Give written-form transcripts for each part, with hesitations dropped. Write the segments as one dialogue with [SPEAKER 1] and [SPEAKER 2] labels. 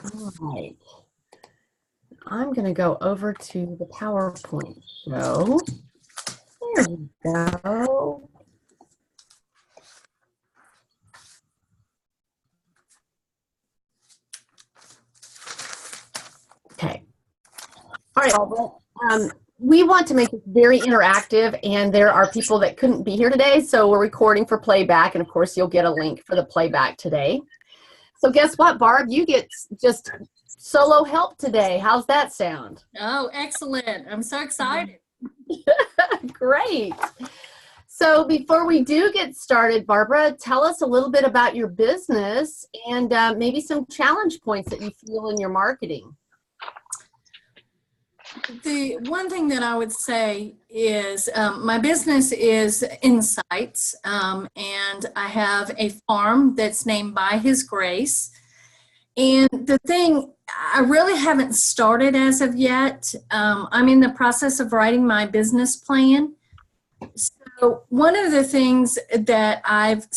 [SPEAKER 1] All right. I'm going to go over to the PowerPoint show. There we go. Okay. All right, Barbara. We want to make it very interactive, and there are people that couldn't be here today, so we're recording for playback, and of course you'll get a link for the playback today. So guess what, Barb? You get just solo help today. How's that sound?
[SPEAKER 2] Oh, excellent. I'm so excited.
[SPEAKER 1] Great. So before we do get started, Barbara, tell us a little bit about your business and maybe some challenge points that you feel in your marketing.
[SPEAKER 2] The one thing that I would say is my business is Insights, and I have a farm that's named By His Grace. And the thing, I really haven't started as of yet. I'm in the process of writing my business plan. So one of the things that I've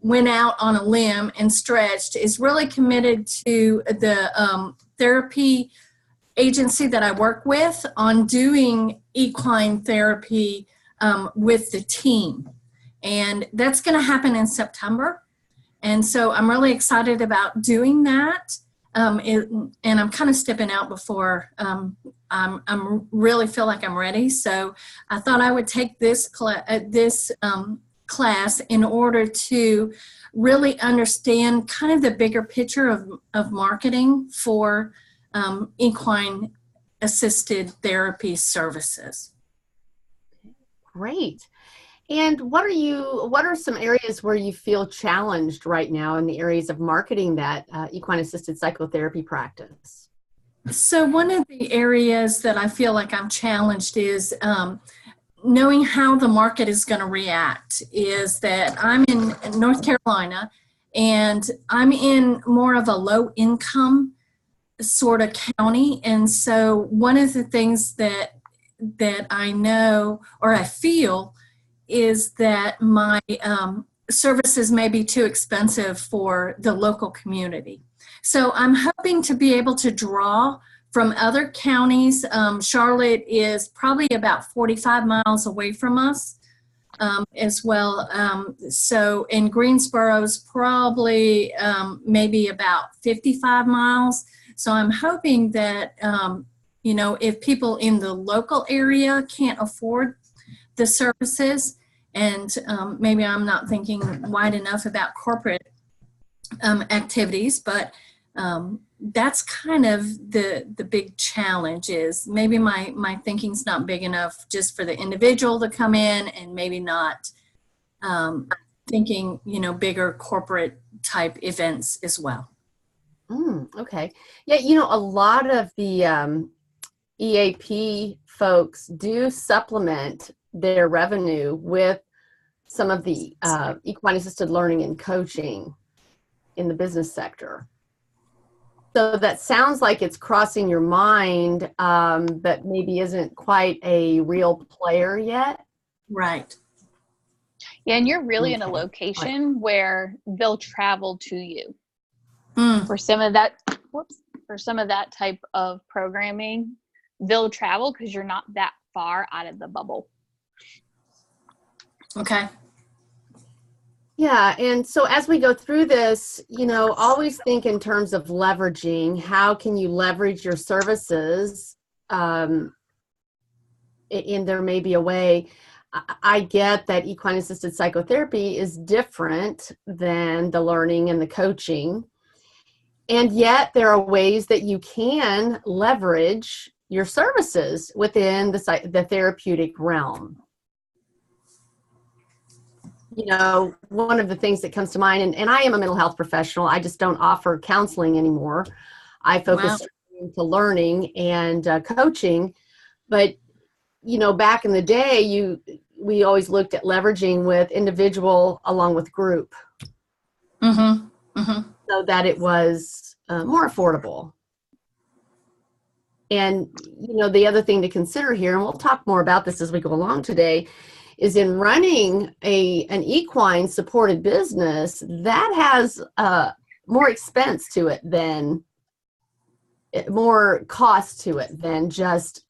[SPEAKER 2] went out on a limb and stretched is really committed to the therapy agency that I work with on doing equine therapy with the team. And that's going to happen in September. And so I'm really excited about doing that. And I'm kind of stepping out before I'm really feel like I'm ready. So I thought I would take this class in order to really understand kind of the bigger picture of marketing for equine assisted therapy services.
[SPEAKER 1] Great. And what are some areas where you feel challenged right now in the areas of marketing that equine assisted psychotherapy practice?
[SPEAKER 2] So one of the areas that I feel like I'm challenged is knowing how the market is going to react. Is that I'm in North Carolina and I'm in more of a low income sort of county, and so one of the things that I know or I feel is that my services may be too expensive for the local community. So I'm hoping to be able to draw from other counties. Charlotte is probably about 45 miles away from us as well. So in Greensboro's probably maybe about 55 miles. So I'm hoping that, you know, if people in the local area can't afford the services, and maybe I'm not thinking wide enough about corporate activities, but that's kind of the big challenge is maybe my thinking's not big enough just for the individual to come in, and maybe not thinking, you know, bigger corporate type events as well.
[SPEAKER 1] Okay. Yeah, you know, a lot of the EAP folks do supplement their revenue with some of the equine assisted learning and coaching in the business sector. So that sounds like it's crossing your mind, but maybe isn't quite a real player yet.
[SPEAKER 2] Right.
[SPEAKER 3] Yeah, and you're really in a location where they'll travel to you. For some of that, for some of that type of programming, they'll travel because you're not that far out of the bubble.
[SPEAKER 2] Okay.
[SPEAKER 1] Yeah, and so as we go through this, you know, always think in terms of leveraging. How can you leverage your services? And there may be a way. I get that equine assisted psychotherapy is different than the learning and the coaching. And yet there are ways that you can leverage your services within the therapeutic realm. You know, one of the things that comes to mind, and I am a mental health professional, I just don't offer counseling anymore. I focus into learning and coaching. But, you know, back in the day, we always looked at leveraging with individual along with group. So that it was more affordable. And, you know, the other thing to consider here, and we'll talk more about this as we go along today, is in running an equine supported business, that has more expense to it than more cost to it than just,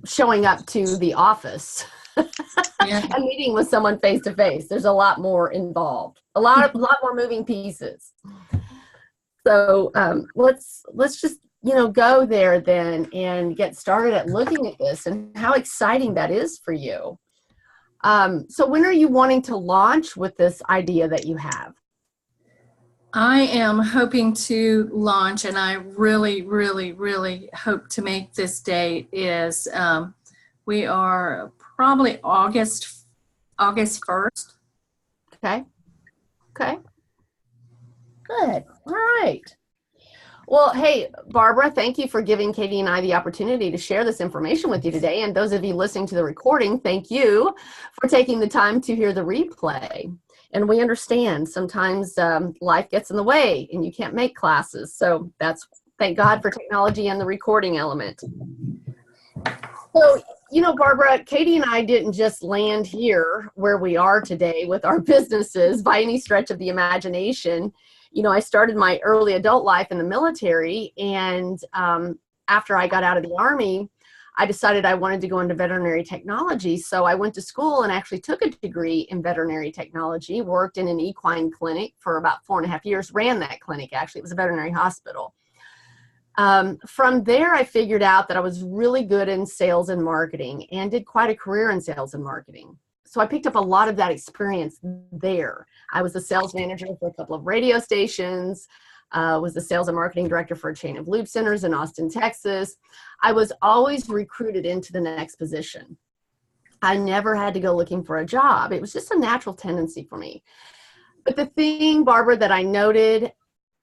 [SPEAKER 1] showing up to the office and meeting with someone face to face. There's a lot more involved, a lot more moving pieces. So let's just, go there then and get started at looking at this and how exciting that is for you. So when are you wanting to launch with this idea that you have?
[SPEAKER 2] I am hoping to launch, and I really, really, really hope to make this date is we are probably August 1st.
[SPEAKER 1] Okay. Good. All right. Well, hey, Barbara, thank you for giving Katie and I the opportunity to share this information with you today. And those of you listening to the recording, thank you for taking the time to hear the replay. And we understand sometimes life gets in the way and you can't make classes. So thank God for technology and the recording element. So, Barbara, Katie and I didn't just land here where we are today with our businesses by any stretch of the imagination. I started my early adult life in the military, and after I got out of the Army, I decided I wanted to go into veterinary technology. So I went to school and actually took a degree in veterinary technology, worked in an equine clinic for about 4.5 years, ran that clinic actually. It was a veterinary hospital. From there, I figured out that I was really good in sales and marketing and did quite a career in sales and marketing. So I picked up a lot of that experience there. I was the sales manager for a couple of radio stations, was the sales and marketing director for a chain of lube centers in Austin, Texas. I was always recruited into the next position. I never had to go looking for a job. It was just a natural tendency for me. But the thing, Barbara, that I noted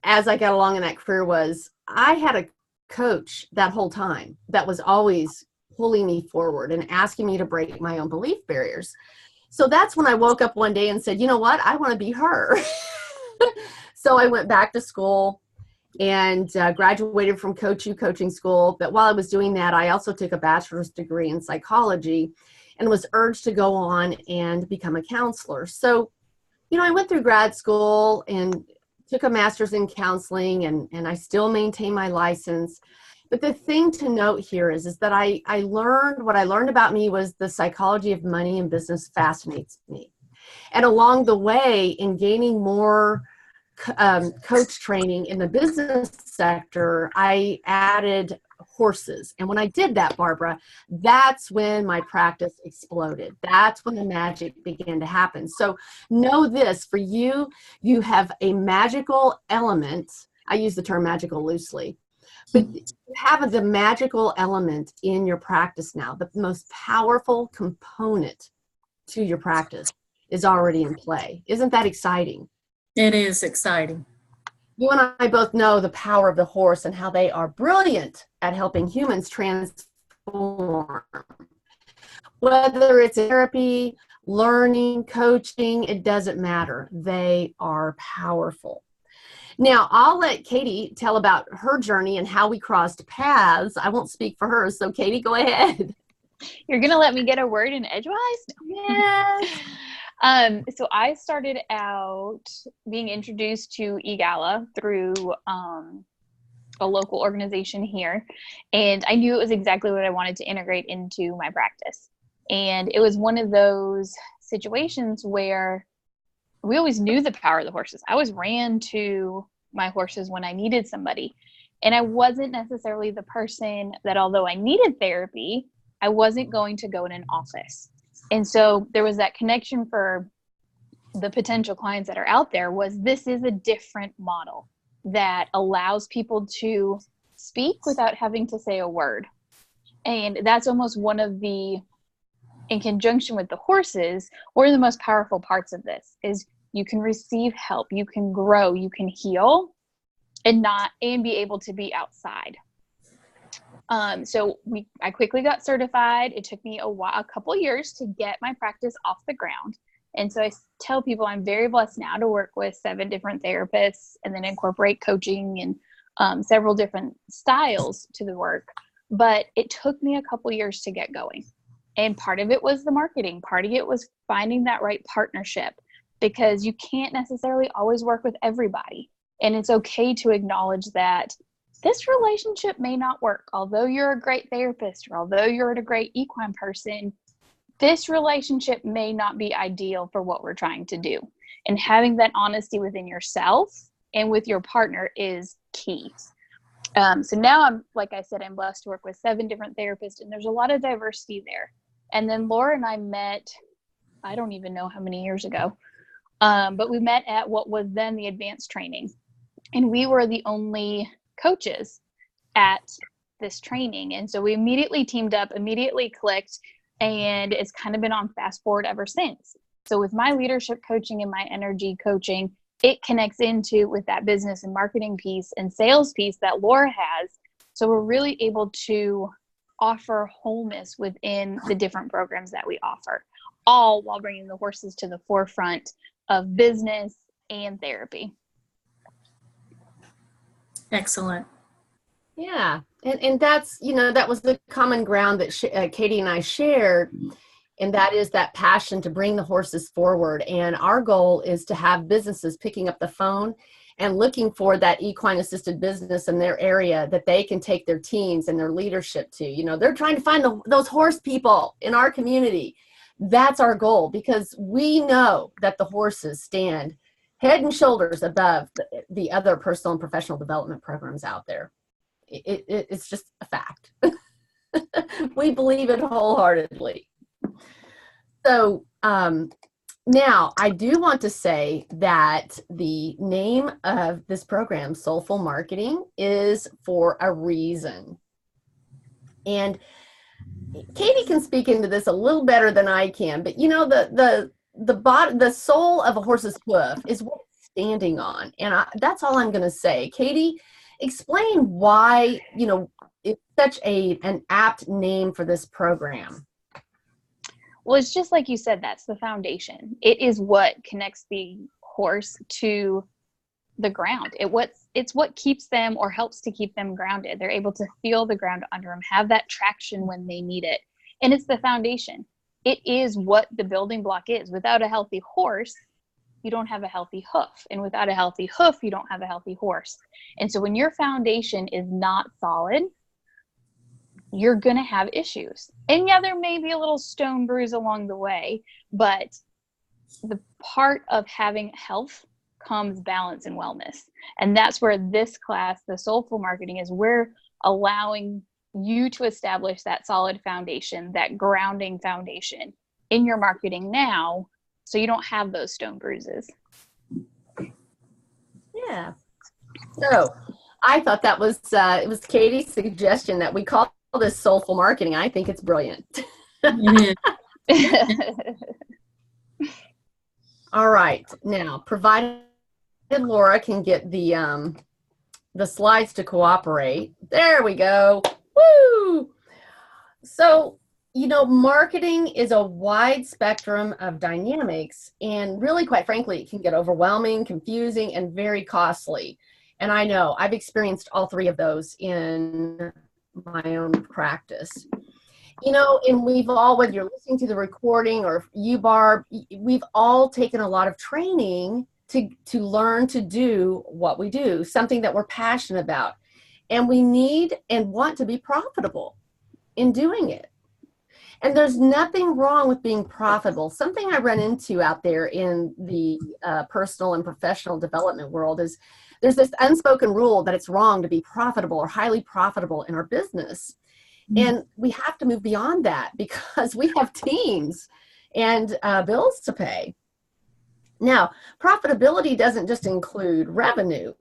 [SPEAKER 1] as I got along in that career was I had a coach that whole time that was always pulling me forward and asking me to break my own belief barriers. So that's when I woke up one day and said, you know what, I want to be her. So I went back to school and graduated from coaching school. But while I was doing that, I also took a bachelor's degree in psychology and was urged to go on and become a counselor. So, I went through grad school and took a master's in counseling, and I still maintain my license. But the thing to note here is that what I learned about me was the psychology of money and business fascinates me. And along the way, in gaining more coach training in the business sector, I added horses. And when I did that, Barbara, that's when my practice exploded. That's when the magic began to happen. So know this, for you, you have a magical element. I use the term magical loosely. But you have the magical element in your practice now. The most powerful component to your practice is already in play. Isn't that exciting?
[SPEAKER 2] It is exciting.
[SPEAKER 1] You and I both know the power of the horse and how they are brilliant at helping humans transform. Whether it's therapy, learning, coaching, it doesn't matter. They are powerful. Now, I'll let Katie tell about her journey and how we crossed paths. I won't speak for her, so Katie, go ahead.
[SPEAKER 3] You're going to let me get a word in edgewise?
[SPEAKER 1] Yes.
[SPEAKER 3] So I started out being introduced to eGala through a local organization here, and I knew it was exactly what I wanted to integrate into my practice. And it was one of those situations where we always knew the power of the horses. I always ran to my horses when I needed somebody. And I wasn't necessarily the person that, although I needed therapy, I wasn't going to go in an office. And so there was that connection for the potential clients that are out there was this is a different model that allows people to speak without having to say a word. And that's almost one of the, in conjunction with the horses, one of the most powerful parts of this is you can receive help, you can grow, you can heal, and be able to be outside. So I quickly got certified. It took me a couple years to get my practice off the ground. And so I tell people I'm very blessed now to work with 7 different therapists and then incorporate coaching and several different styles to the work. But it took me a couple years to get going. And part of it was the marketing. Part of it was finding that right partnership, because you can't necessarily always work with everybody. And it's okay to acknowledge that this relationship may not work. Although you're a great therapist or although you're a great equine person, this relationship may not be ideal for what we're trying to do. And having that honesty within yourself and with your partner is key. So now like I said, I'm blessed to work with 7 different therapists, and there's a lot of diversity there. And then Laura and I met, I don't even know how many years ago, but we met at what was then the advanced training. And we were the only coaches at this training. And so we immediately teamed up, immediately clicked, and it's kind of been on fast forward ever since. So with my leadership coaching and my energy coaching, it connects into with that business and marketing piece and sales piece that Laura has. So we're really able to offer wholeness within the different programs that we offer, all while bringing the horses to the forefront of business and therapy.
[SPEAKER 2] Excellent.
[SPEAKER 1] Yeah. And that's, that was the common ground that Katie and I shared. And that is that passion to bring the horses forward. And our goal is to have businesses picking up the phone and looking for that equine assisted business in their area that they can take their teams and their leadership to. They're trying to find those horse people in our community. That's our goal, because we know that the horses stand head and shoulders above the other personal and professional development programs out there. It's just a fact. We believe it wholeheartedly. So now I do want to say that the name of this program, Soleful Marketing, is for a reason. And Katie can speak into this a little better than I can, but the sole of a horse's hoof is what it's standing on. And that's all I'm going to say. Katie, explain why, it's such an apt name for this program.
[SPEAKER 3] Well, it's just like you said, that's the foundation. It is what connects the horse to the ground. It's what keeps them or helps to keep them grounded. They're able to feel the ground under them, have that traction when they need it. And it's the foundation. It is what the building block is. Without a healthy horse, you don't have a healthy hoof. And without a healthy hoof, you don't have a healthy horse. And so when your foundation is not solid, you're going to have issues. And yeah, there may be a little stone bruise along the way, but the part of having health comes balance and wellness. And that's where this class, the Soulful Marketing, is we're allowing you to establish that solid foundation, that grounding foundation in your marketing now, so you don't have those stone bruises.
[SPEAKER 1] Yeah. So I thought that was, it was Katie's suggestion that we call this Soulful Marketing. I think it's brilliant. All right. Now, provided Laura can get the slides to cooperate. There we go. Woo! So, marketing is a wide spectrum of dynamics, and really, quite frankly, it can get overwhelming, confusing, and very costly. And I know I've experienced all 3 of those in my own practice. And we've all, whether you're listening to the recording or you, Barb, we've all taken a lot of training to learn to do what we do, something that we're passionate about. And we need and want to be profitable in doing it. And there's nothing wrong with being profitable. Something I run into out there in the personal and professional development world is there's this unspoken rule that it's wrong to be profitable or highly profitable in our business. And we have to move beyond that, because we have teams and bills to pay. Now, profitability doesn't just include revenue.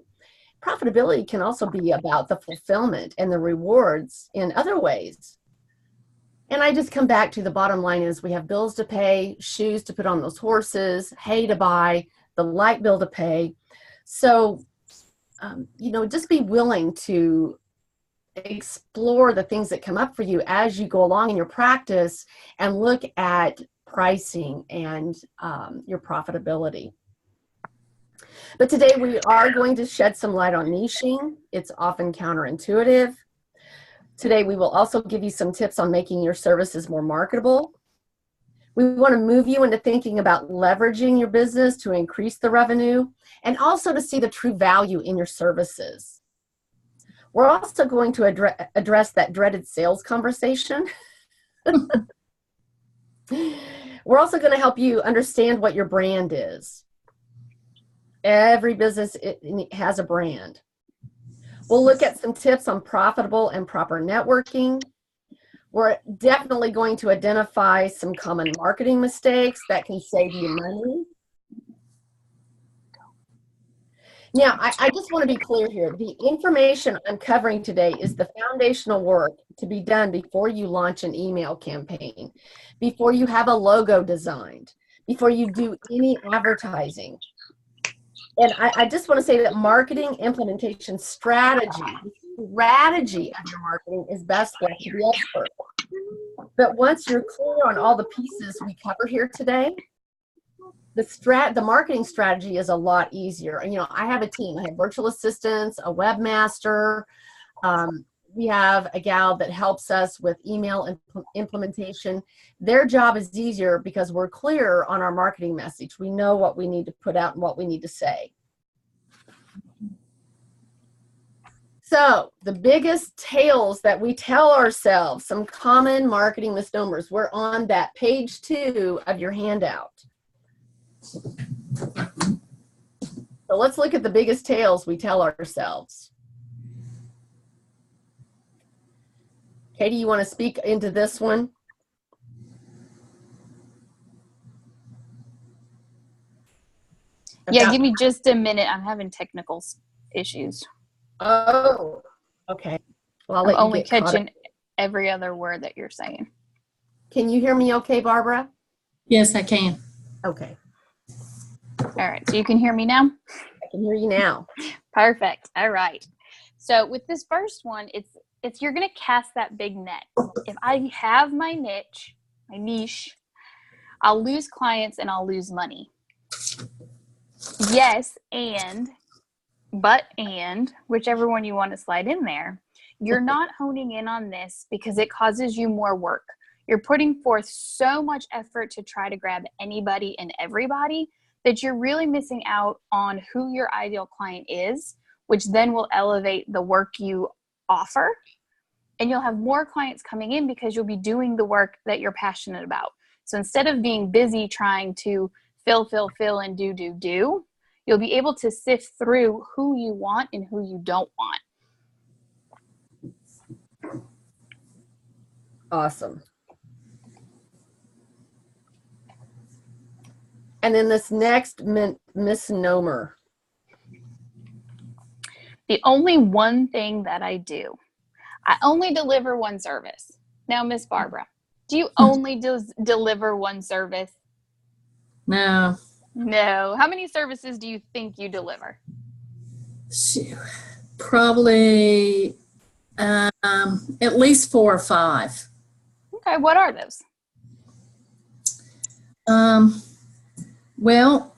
[SPEAKER 1] Profitability can also be about the fulfillment and the rewards in other ways. And I just come back to the bottom line is we have bills to pay, shoes to put on those horses, hay to buy, the light bill to pay. So, just be willing to explore the things that come up for you as you go along in your practice and look at pricing and your profitability. But today we are going to shed some light on niching. It's often counterintuitive. Today we will also give you some tips on making your services more marketable. We want to move you into thinking about leveraging your business to increase the revenue and also to see the true value in your services. We're also going to address that dreaded sales conversation. We're also going to help you understand what your brand is. Every business has a brand. We'll look at some tips on profitable and proper networking. We're definitely going to identify some common marketing mistakes that can save you money. Now, I just want to be clear here. The information I'm covering today is the foundational work to be done before you launch an email campaign, before you have a logo designed, before you do any advertising. And I just want to say that marketing implementation strategy of your marketing is best left to the expert. But once you're clear on all the pieces we cover here today, the marketing strategy is a lot easier. You know, I have a team. I have virtual assistants, a webmaster. We have a gal that helps us with email implementation. Their job is easier because we're clear on our marketing message. We know what we need to put out and what we need to say. So the biggest tales that we tell ourselves, some common marketing misnomers, we're on that page 2 of your handout. So let's look at the biggest tales we tell ourselves. Katie, you want to speak into this one?
[SPEAKER 3] Yeah, give me just a minute. I'm having technical issues.
[SPEAKER 1] Oh, okay. Well, I'll let
[SPEAKER 3] I'm
[SPEAKER 1] you
[SPEAKER 3] only
[SPEAKER 1] get caught up.
[SPEAKER 3] catching every other word that you're saying.
[SPEAKER 1] Can you hear me okay, Barbara?
[SPEAKER 2] Yes, I can.
[SPEAKER 1] Okay.
[SPEAKER 3] All right, so you can hear me now?
[SPEAKER 1] I can hear you now.
[SPEAKER 3] Perfect. All right. So with this first one, it's you're going to cast that big net. If I have my niche, I'll lose clients and I'll lose money. Yes, and whichever one you want to slide in there, you're not honing in on this because it causes you more work. You're putting forth so much effort to try to grab anybody and everybody that you're really missing out on who your ideal client is, which then will elevate the work you offer. And you'll have more clients coming in because you'll be doing the work that you're passionate about. So instead of being busy trying to fill, and do, you'll be able to sift through who you want and who you don't want.
[SPEAKER 1] Awesome. And then this next misnomer.
[SPEAKER 3] The only one thing that I do, I only deliver one service. Now, Miss Barbara, do you only deliver one service?
[SPEAKER 2] No.
[SPEAKER 3] No. How many services do you think you deliver?
[SPEAKER 2] Probably at least 4 or 5.
[SPEAKER 3] Okay, what are those?
[SPEAKER 2] Well,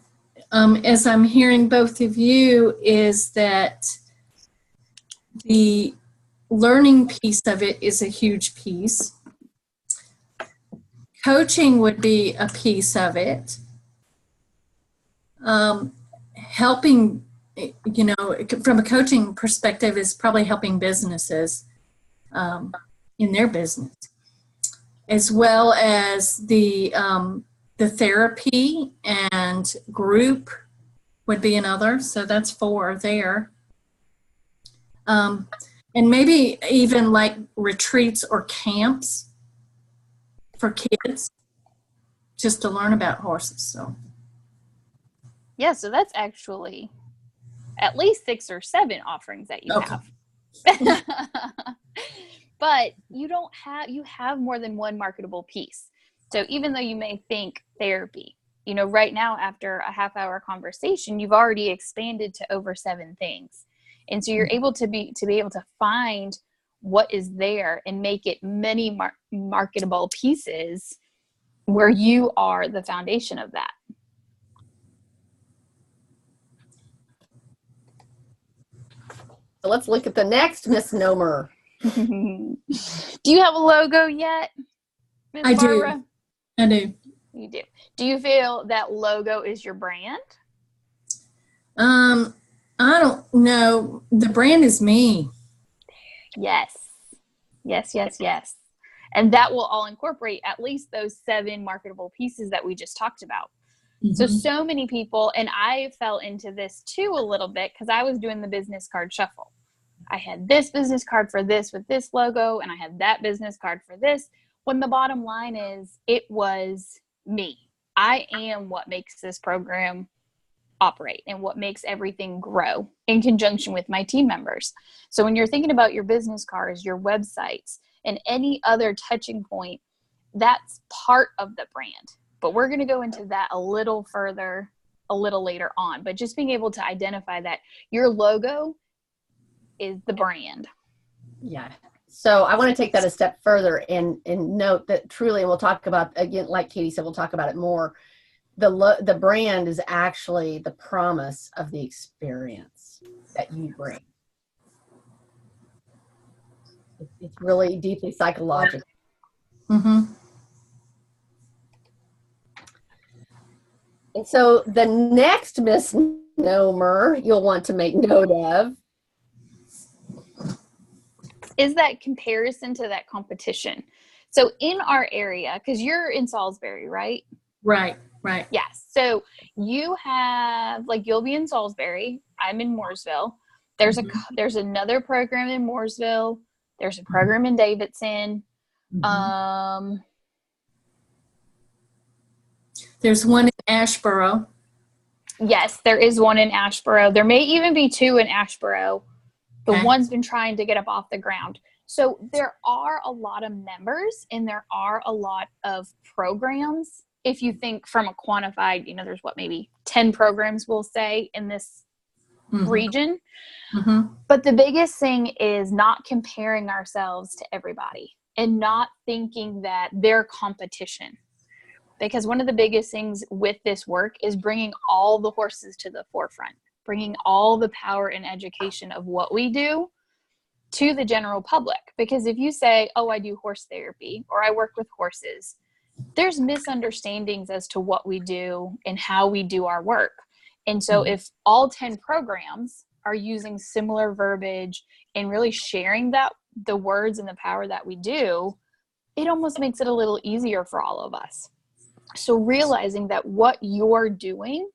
[SPEAKER 2] as I'm hearing both of you, is that the learning piece of it is a huge piece. Coaching would be a piece of it. Helping, you know, from a coaching perspective, is probably helping businesses in their business, as well as the therapy and group would be another. So that's 4 there. And maybe even like retreats or camps for kids just to learn about horses. So
[SPEAKER 3] yeah, so that's actually at least 6 or 7 offerings that you have. But you have more than one marketable piece. So even though you may think therapy, you know, right now after a half-hour conversation, you've already expanded to over 7 things. And so you're able to be able to find what is there and make it many marketable pieces where you are the foundation of that.
[SPEAKER 1] So let's look at the next misnomer.
[SPEAKER 3] Do you have a logo yet, Ms. Barbara?
[SPEAKER 2] I do.
[SPEAKER 3] You do. Do you feel that logo is your brand?
[SPEAKER 2] I don't know. The brand is me.
[SPEAKER 3] Yes. Yes, yes, yes. And that will all incorporate at least those 7 marketable pieces that we just talked about. So many people, and I fell into this too a little bit because I was doing the business card shuffle. I had this business card for this with this logo, and I had that business card for this. When the bottom line is, it was me. I am what makes this program operate and what makes everything grow in conjunction with my team members. So when you're thinking about your business cards, your websites, and any other touching point, that's part of the brand. But we're going to go into that a little further, a little later on. But just being able to identify that your logo is the brand.
[SPEAKER 1] Yeah. So I want to take that a step further and note that truly, and we'll talk about, again, like Katie said, we'll talk about it more. The brand is actually the promise of the experience that you bring. It's really deeply psychological. And so the next misnomer you'll want to make note of
[SPEAKER 3] is that comparison to that competition. So in our area, because you're in Salisbury, right?
[SPEAKER 2] Right.
[SPEAKER 3] Yes. So you have, like, you'll be in Salisbury. I'm in Mooresville. There's another program in Mooresville. There's a program in Davidson.
[SPEAKER 2] There's one in Asheboro.
[SPEAKER 3] Yes, there is one in Asheboro. There may even be 2 in Asheboro. The one's been trying to get up off the ground. So there are a lot of members and there are a lot of programs. If you think from a quantified, there's maybe 10 programs we'll say in this region. But the biggest thing is not comparing ourselves to everybody and not thinking that they're competition. Because one of the biggest things with this work is bringing all the horses to the forefront, bringing all the power and education of what we do to the general public. Because if you say, oh, I do horse therapy or I work with horses, there's misunderstandings as to what we do and how we do our work. And so if all 10 programs are using similar verbiage and really sharing the words and the power that we do, it almost makes it a little easier for all of us. So realizing that what you're doing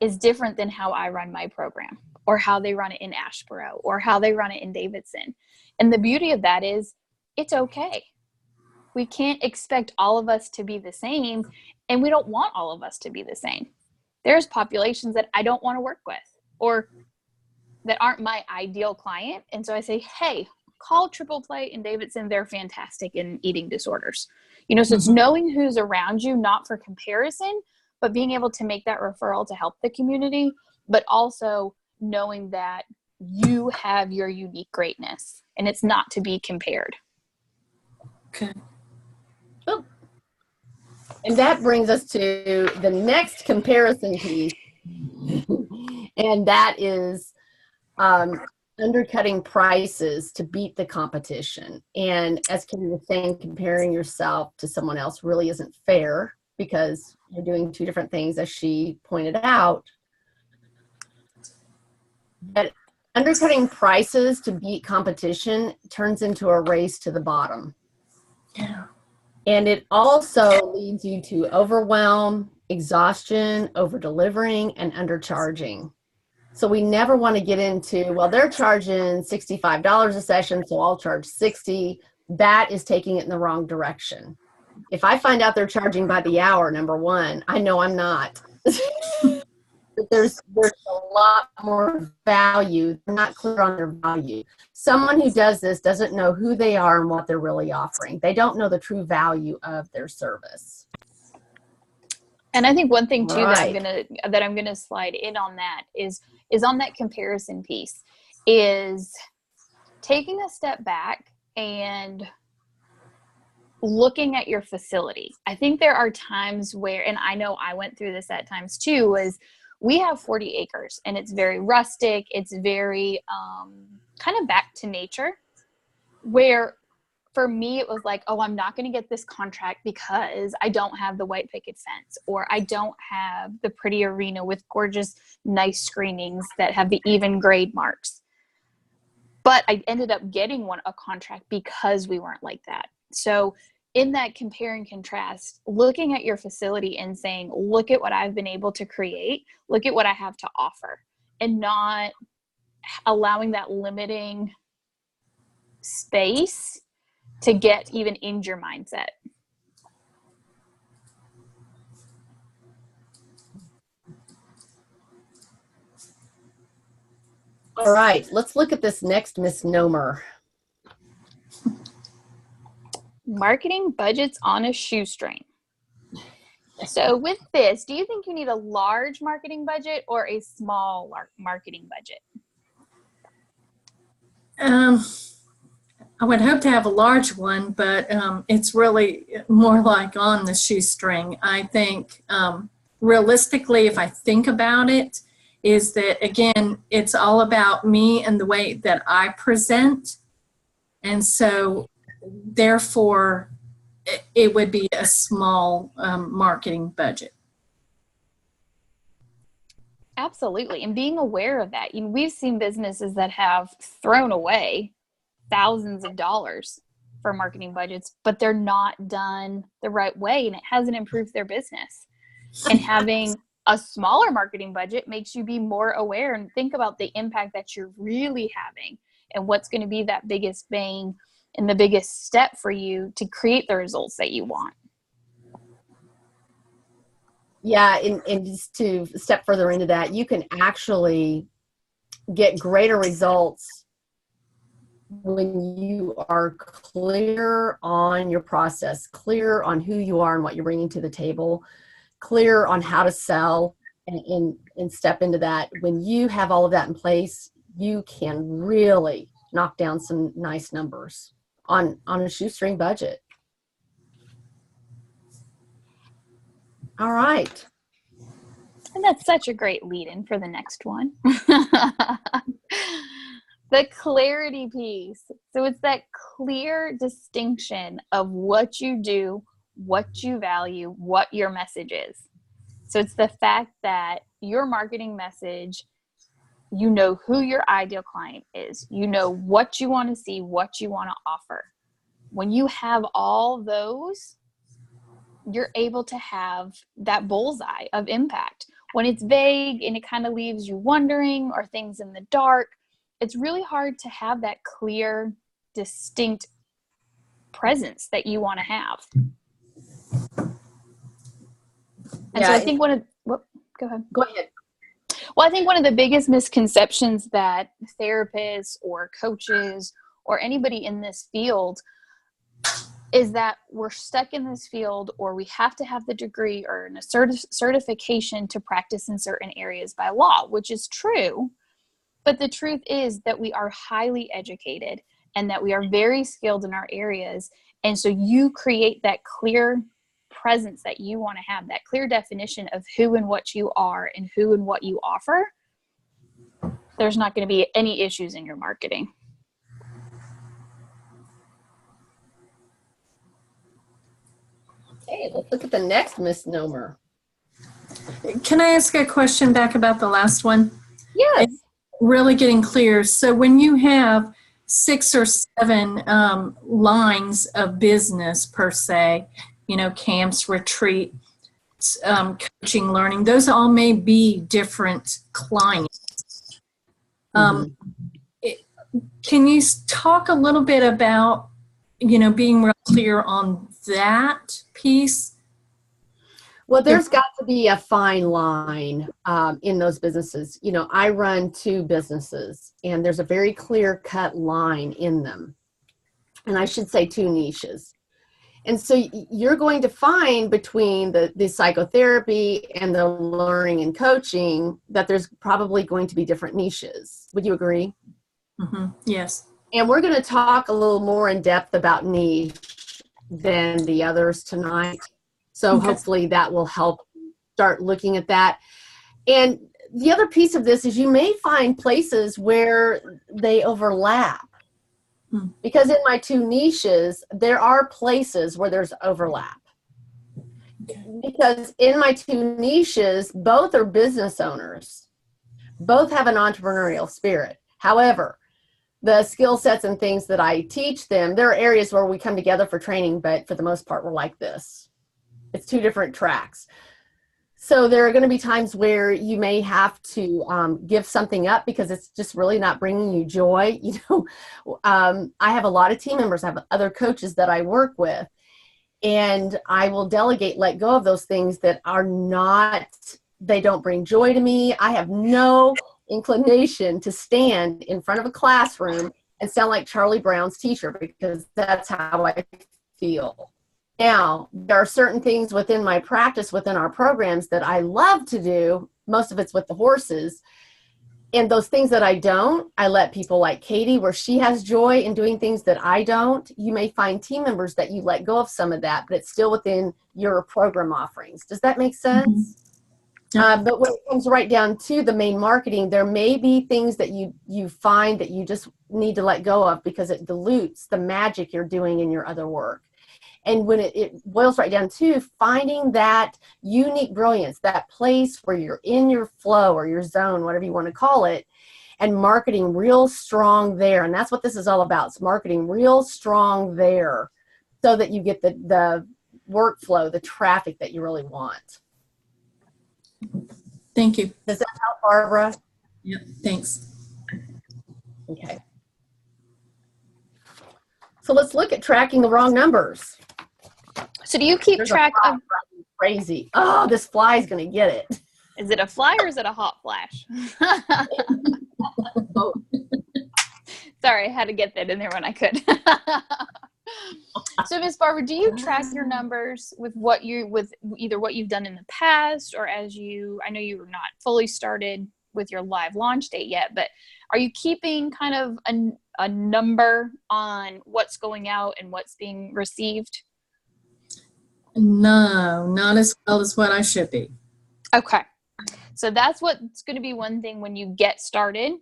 [SPEAKER 3] is different than how I run my program or how they run it in Asheboro or how they run it in Davidson. And the beauty of that is it's okay. We can't expect all of us to be the same, and we don't want all of us to be the same. There's populations that I don't want to work with or that aren't my ideal client. And so I say, hey, call Triple Play in Davidson. They're fantastic in eating disorders. So it's knowing who's around you, not for comparison, but being able to make that referral to help the community, but also knowing that you have your unique greatness and it's not to be compared.
[SPEAKER 2] Okay.
[SPEAKER 1] Oh. And that brings us to the next comparison piece. And that is undercutting prices to beat the competition. And as Kim was saying, comparing yourself to someone else really isn't fair because you're doing 2 different things, as she pointed out. But undercutting prices to beat competition turns into a race to the bottom.
[SPEAKER 2] Yeah.
[SPEAKER 1] And it also leads you to overwhelm, exhaustion, over-delivering, and undercharging. So we never want to get into, well, they're charging $65 a session, so I'll charge $60. That is taking it in the wrong direction. If I find out they're charging by the hour, number one, I know I'm not. There's a lot more value. They're not clear on their value. Someone who does this doesn't know who they are and what they're really offering. They don't know the true value of their service.
[SPEAKER 3] And I think one thing too
[SPEAKER 1] Right.
[SPEAKER 3] that I'm gonna slide in on that is on that comparison piece, is taking a step back and looking at your facility. I think there are times where, and I know I went through this at times too, is we have 40 acres and it's very rustic. It's very kind of back to nature, where for me, it was like, oh, I'm not going to get this contract because I don't have the white picket fence, or I don't have the pretty arena with gorgeous, nice screenings that have the even grade marks. but I ended up getting a contract because we weren't like that. So in that compare and contrast, looking at your facility and saying, look at what I've been able to create, look at what I have to offer, and not allowing that limiting space to get even in your mindset.
[SPEAKER 1] All right, let's look at this next misnomer.
[SPEAKER 3] Marketing budgets on a shoestring. So with this, do you think you need a large marketing budget or a small marketing budget?
[SPEAKER 2] I would hope to have a large one, but it's really more like on the shoestring. I think realistically, if I think about it, is that, again, it's all about me and the way that I present. And so therefore, it would be a small marketing budget.
[SPEAKER 3] Absolutely. And being aware of that. We've seen businesses that have thrown away thousands of dollars for marketing budgets, but they're not done the right way, and it hasn't improved their business. And having a smaller marketing budget makes you be more aware and think about the impact that you're really having and what's going to be that biggest bang and the biggest step for you to create the results that you want.
[SPEAKER 1] Yeah, and just to step further into that, you can actually get greater results when you are clear on your process, clear on who you are and what you're bringing to the table, clear on how to sell, and step into that. When you have all of that in place, you can really knock down some nice numbers on a shoestring budget. All right.
[SPEAKER 3] And that's such a great lead-in for the next one. The clarity piece. So it's that clear distinction of what you do, what you value, what your message is. So it's the fact that your marketing message, you know who your ideal client is. You know what you want to see, what you want to offer. When you have all those, you're able to have that bullseye of impact. When it's vague and it kind of leaves you wondering or things in the dark, it's really hard to have that clear, distinct presence that you want to have. And so I think go ahead.
[SPEAKER 1] Go ahead.
[SPEAKER 3] Well, I think one of the biggest misconceptions that therapists or coaches or anybody in this field is that we're stuck in this field, or we have to have the degree or a certification to practice in certain areas by law, which is true. But the truth is that we are highly educated and that we are very skilled in our areas. And so you create that clear presence that you want to have, that clear definition of who and what you are and who and what you offer. There's not going to be any issues in your marketing.
[SPEAKER 1] Okay, let's look at the next misnomer.
[SPEAKER 2] Can I ask a question back about the last one?
[SPEAKER 3] Yes.
[SPEAKER 2] It's really getting clear. So when you have 6 or 7 lines of business per se, camps, retreat, coaching, learning, those all may be different clients. Can you talk a little bit about, being real clear on that piece?
[SPEAKER 1] Well, there's got to be a fine line in those businesses. I run 2 businesses, and there's a very clear-cut line in them. And I should say 2 niches. And so you're going to find between the psychotherapy and the learning and coaching that there's probably going to be different niches. Would you agree?
[SPEAKER 2] Mm-hmm. Yes.
[SPEAKER 1] And we're going to talk a little more in depth about niche than the others tonight. So hopefully that will help start looking at that. And the other piece of this is you may find places where they overlap. Because in my 2 niches, there are places where there's overlap. Because in my 2 niches, both are business owners. Both have an entrepreneurial spirit. However, the skill sets and things that I teach them, there are areas where we come together for training, but for the most part, we're like this. It's two different tracks. So there are going to be times where you may have to give something up because it's just really not bringing you joy. You know, I have a lot of team members, I have other coaches that I work with, and I will delegate, let go of those things that are not, they don't bring joy to me. I have no inclination to stand in front of a classroom and sound like Charlie Brown's teacher, because that's how I feel. Now, there are certain things within my practice, within our programs, that I love to do. Most of it's with the horses. And those things that I don't, I let people like Katie, where she has joy in doing things that I don't. You may find team members that you let go of some of that, but it's still within your program offerings. Does that make sense? But when it comes right down to the main marketing, there may be things that you find that you just need to let go of because it dilutes the magic you're doing in your other work. And when it boils right down to finding that unique brilliance, that place where you're in your flow or your zone, whatever you want to call it, and marketing real strong there. And that's what this is all about. It's marketing real strong there so that you get the workflow, the traffic that you really want.
[SPEAKER 2] Thank you.
[SPEAKER 1] Does that help, Barbara?
[SPEAKER 2] Yep, thanks.
[SPEAKER 1] Okay. So let's look at tracking the wrong numbers.
[SPEAKER 3] So do you keep track of?
[SPEAKER 1] Crazy. Oh, this fly is going to get it.
[SPEAKER 3] Is it a fly or is it a hot flash? Sorry, I had to get that in there when I could. So, Miss Barbara, do you track your numbers with either what you've done in the past, or as I know you were not fully started with your live launch date yet, but are you keeping kind of a number on what's going out and what's being received?
[SPEAKER 2] No, not as well as what I should be.
[SPEAKER 3] Okay. So that's what's going to be one thing when you get started,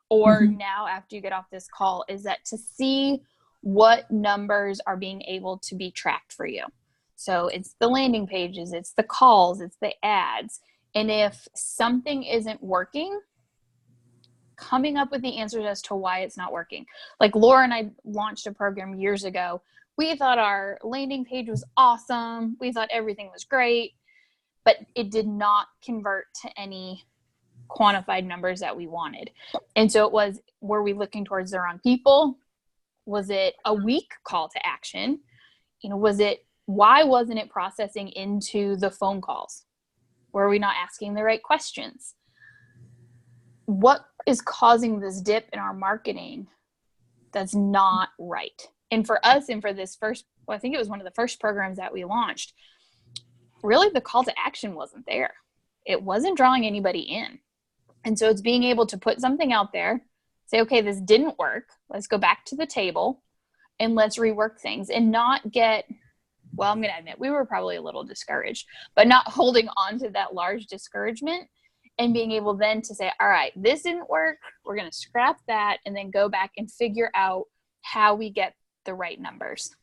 [SPEAKER 3] or now after you get off this call, is that to see what numbers are being able to be tracked for you. So it's the landing pages, it's the calls, it's the ads. And if something isn't working, coming up with the answers as to why it's not working. Like Laura and I launched a program years ago. We thought our landing page was awesome. We thought everything was great, but it did not convert to any quantified numbers that we wanted. And so it was, were we looking towards the wrong people? Was it a weak call to action? You know, why wasn't it processing into the phone calls? Were we not asking the right questions? What is causing this dip in our marketing that's not right? And for us, and for this first, well, I think it was one of the first programs that we launched, really the call to action wasn't there. It wasn't drawing anybody in. And so it's being able to put something out there, say, okay, this didn't work. Let's go back to the table and let's rework things, and not get, well, I'm going to admit we were probably a little discouraged, but not holding on to that large discouragement, and being able then to say, all right, this didn't work. We're going to scrap that and then go back and figure out how we get the right numbers.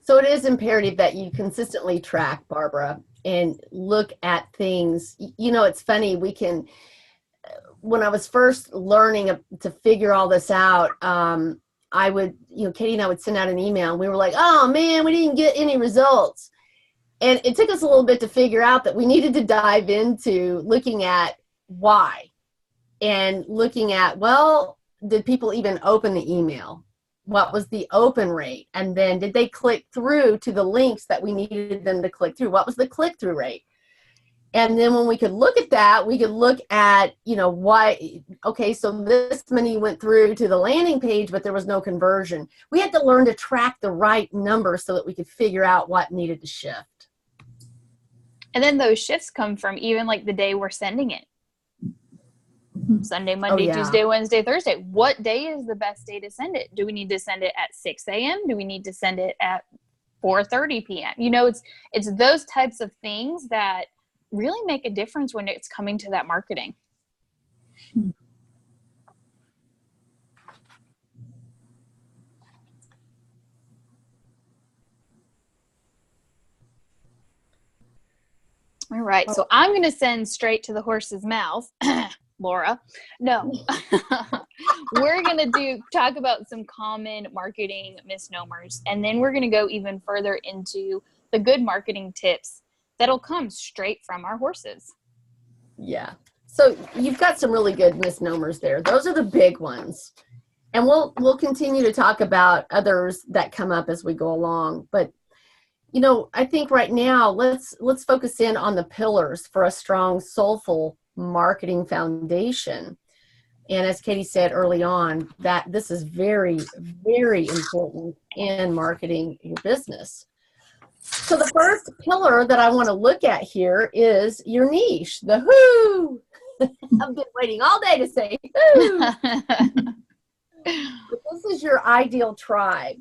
[SPEAKER 1] So it is imperative that you consistently track, Barbara, and look at things. You know, it's funny, when I was first learning to figure all this out, I would, Katie and I would send out an email, and we were like, oh man, we didn't get any results. And it took us a little bit to figure out that we needed to dive into looking at why, and looking at, well, did people even open the email? What was the open rate? And then did they click through to the links that we needed them to click through? What was the click-through rate? And then when we could look at that, we could look at, why, okay, so this many went through to the landing page, but there was no conversion. We had to learn to track the right number so that we could figure out what needed to shift.
[SPEAKER 3] And then those shifts come from even like the day we're sending it. Sunday, Monday, Tuesday, Wednesday, Thursday. What day is the best day to send it? Do we need to send it at 6 a.m.? Do we need to send it at 4:30 p.m.? It's those types of things that really make a difference when it's coming to that marketing. All right, so I'm going to send straight to the horse's mouth Laura. No, we're going to talk about some common marketing misnomers, and then we're going to go even further into the good marketing tips that'll come straight from our horses.
[SPEAKER 1] Yeah. So you've got some really good misnomers there. Those are the big ones. And we'll continue to talk about others that come up as we go along. But, you know, I think right now, let's focus in on the pillars for a strong, soulful marketing foundation. And as Katie said early on, that this is very, very important in marketing your business. So the first pillar that I want to look at here is your niche, the who. I've been waiting all day to say who. This is your ideal tribe.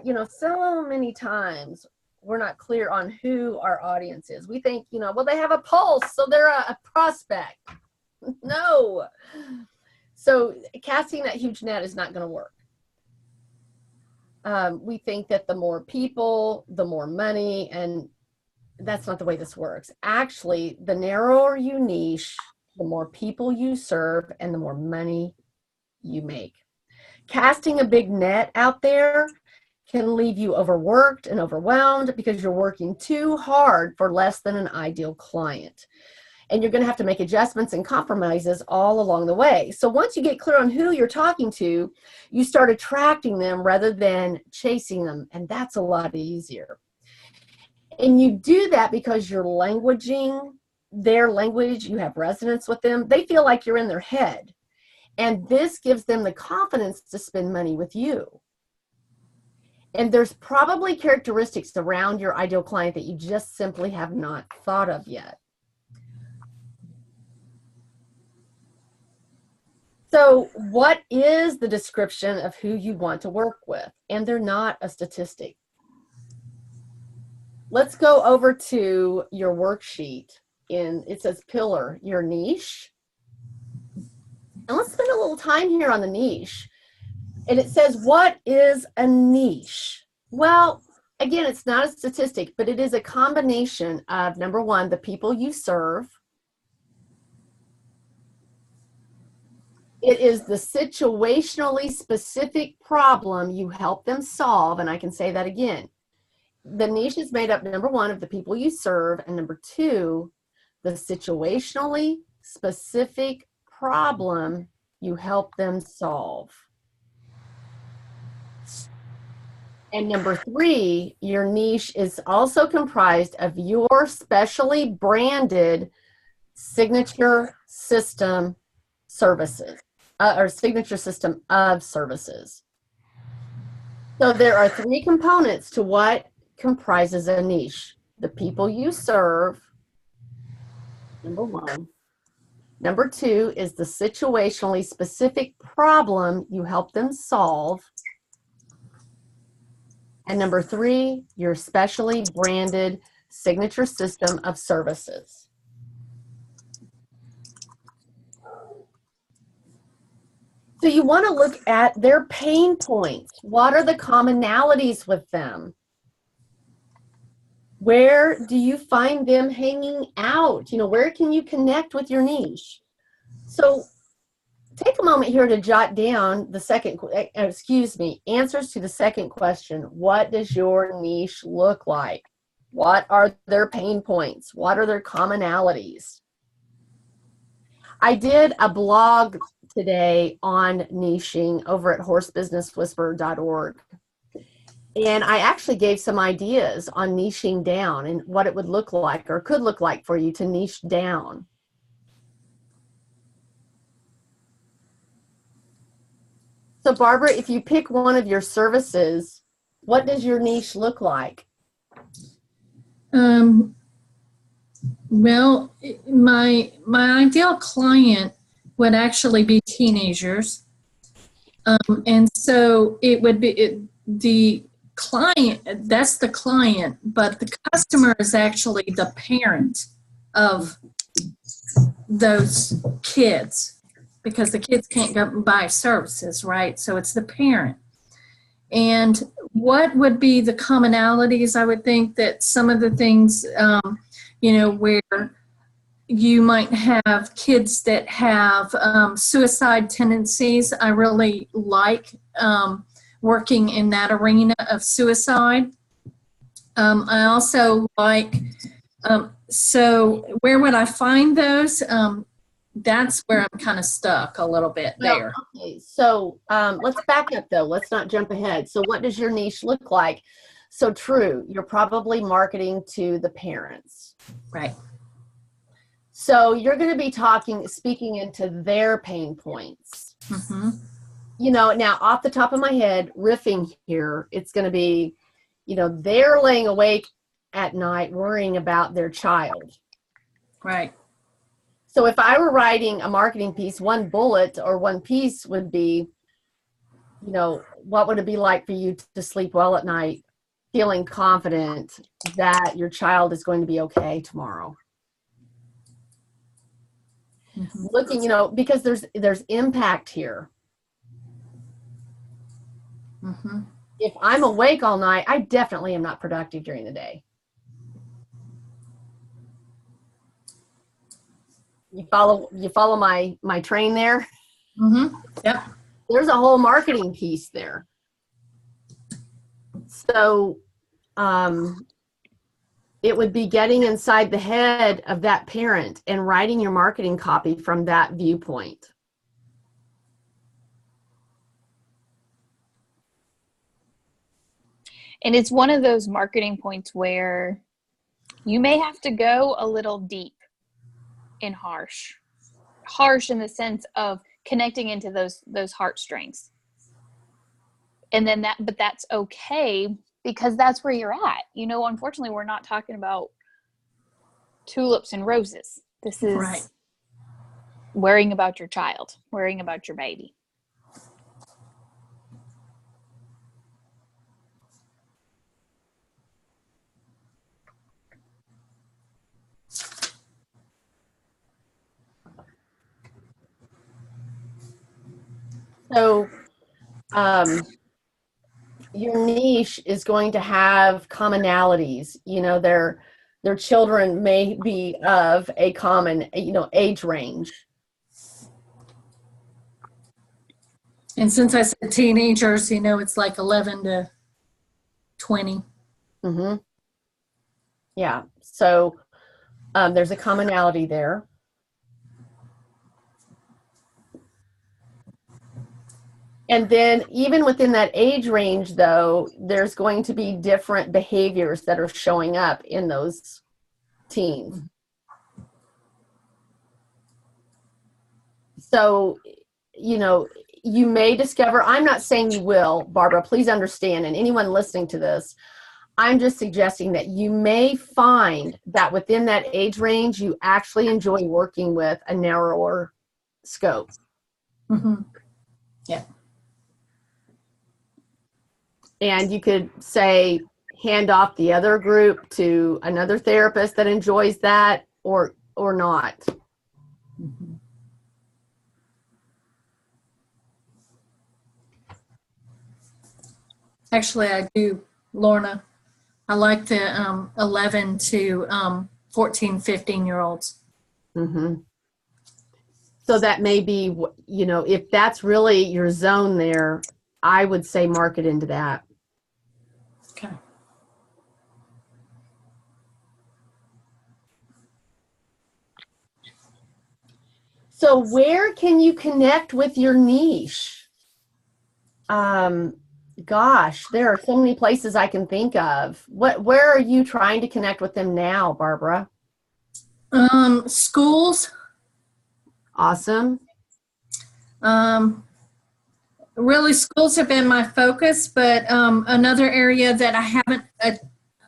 [SPEAKER 1] You know, so many times we're not clear on who our audience is. We think, you know, well, they have a pulse, so they're a prospect. No. So casting that huge net is not going to work. We think that the more people, the more money, and that's not the way this works. Actually, the narrower you niche, the more people you serve, and the more money you make. Casting a big net out there can leave you overworked and overwhelmed because you're working too hard for less than an ideal client. And you're going to have to make adjustments and compromises all along the way. So once you get clear on who you're talking to, you start attracting them rather than chasing them. And that's a lot easier. And you do that because you're languaging their language, you have resonance with them. They feel like you're in their head. And this gives them the confidence to spend money with you. And there's probably characteristics around your ideal client that you just simply have not thought of yet. So what is the description of who you want to work with? And they're not a statistic. Let's go over to your worksheet. It says pillar, your niche. And let's spend a little time here on the niche. And it says, what is a niche? Well, again, it's not a statistic, but it is a combination of, number one, the people you serve. It is the situationally specific problem you help them solve. And I can say that again. The niche is made up, number one, of the people you serve, and number two, the situationally specific problem you help them solve. And number three, your niche is also comprised of your specially branded signature system services, or signature system of services. So there are three components to what comprises a niche. The people you serve, number one. Number two is the situationally specific problem you help them solve. And number three, your specially branded signature system of services. So you want to look at their pain points. What are the commonalities with them? Where do you find them hanging out? You know, where can you connect with your niche? So take a moment here to jot down the answers to the second question. What does your niche look like? What are their pain points? What are their commonalities? I did a blog today on niching over at horsebusinesswhisperer.org. And I actually gave some ideas on niching down and what it would look like or could look like for you to niche down. So Barbara, if you pick one of your services, what does your niche look like?
[SPEAKER 2] Well, my ideal client would actually be teenagers. And so it would be the client, that's the client, but the customer is actually the parent of those kids, because the kids can't go and buy services, right? So it's the parent. And what would be the commonalities? I would think that some of the things, you know, where you might have kids that have suicide tendencies. I really like working in that arena of suicide. I also like, so where would I find those? That's where I'm kind of stuck a little bit there.
[SPEAKER 1] Well, okay, so let's back up though. Let's not jump ahead. So what does your niche look like? So true, you're probably marketing to the parents.
[SPEAKER 2] Right.
[SPEAKER 1] So you're going to be speaking into their pain points.
[SPEAKER 2] Mm-hmm.
[SPEAKER 1] You know, now off the top of my head, riffing here, it's going to be, you know, they're laying awake at night worrying about their child.
[SPEAKER 2] Right.
[SPEAKER 1] So if I were writing a marketing piece, one bullet or one piece would be, you know, what would it be like for you to sleep well at night, feeling confident that your child is going to be okay tomorrow? Mm-hmm. Looking, you know, because there's impact here.
[SPEAKER 2] Mm-hmm.
[SPEAKER 1] If I'm awake all night, I definitely am not productive during the day. You follow my train there?
[SPEAKER 2] Mm-hmm. Yep.
[SPEAKER 1] There's a whole marketing piece there. So it would be getting inside the head of that parent and writing your marketing copy from that viewpoint.
[SPEAKER 3] And it's one of those marketing points where you may have to go a little deep and harsh in the sense of connecting into those heartstrings. And then but that's okay, because that's where you're at. You know, unfortunately, we're not talking about tulips and roses. This is
[SPEAKER 2] right.
[SPEAKER 3] Worrying about your child, worrying about your baby.
[SPEAKER 1] So your niche is going to have commonalities. You know, their children may be of a common, you know, age range.
[SPEAKER 2] And since I said teenagers, you know, it's like 11 to 20.
[SPEAKER 1] Mm-hmm. Yeah. So there's a commonality there. And then even within that age range, though, there's going to be different behaviors that are showing up in those teens. So, you know, you may discover, I'm not saying you will, Barbara, please understand, and anyone listening to this, I'm just suggesting that you may find that within that age range, you actually enjoy working with a narrower scope.
[SPEAKER 2] Mm-hmm. Yeah.
[SPEAKER 1] And you could say, hand off the other group to another therapist that enjoys that, or not.
[SPEAKER 2] Mm-hmm. Actually, I do, Lorna. I like the 11 to 14, 15-year-olds.
[SPEAKER 1] Mm-hmm. So that may be, you know, if that's really your zone there, I would say market into that.
[SPEAKER 2] Okay.
[SPEAKER 1] So where can you connect with your niche? Gosh, there are so many places I can think of. Where are you trying to connect with them now, Barbara?
[SPEAKER 2] Schools.
[SPEAKER 1] Awesome.
[SPEAKER 2] Really, schools have been my focus, but another area that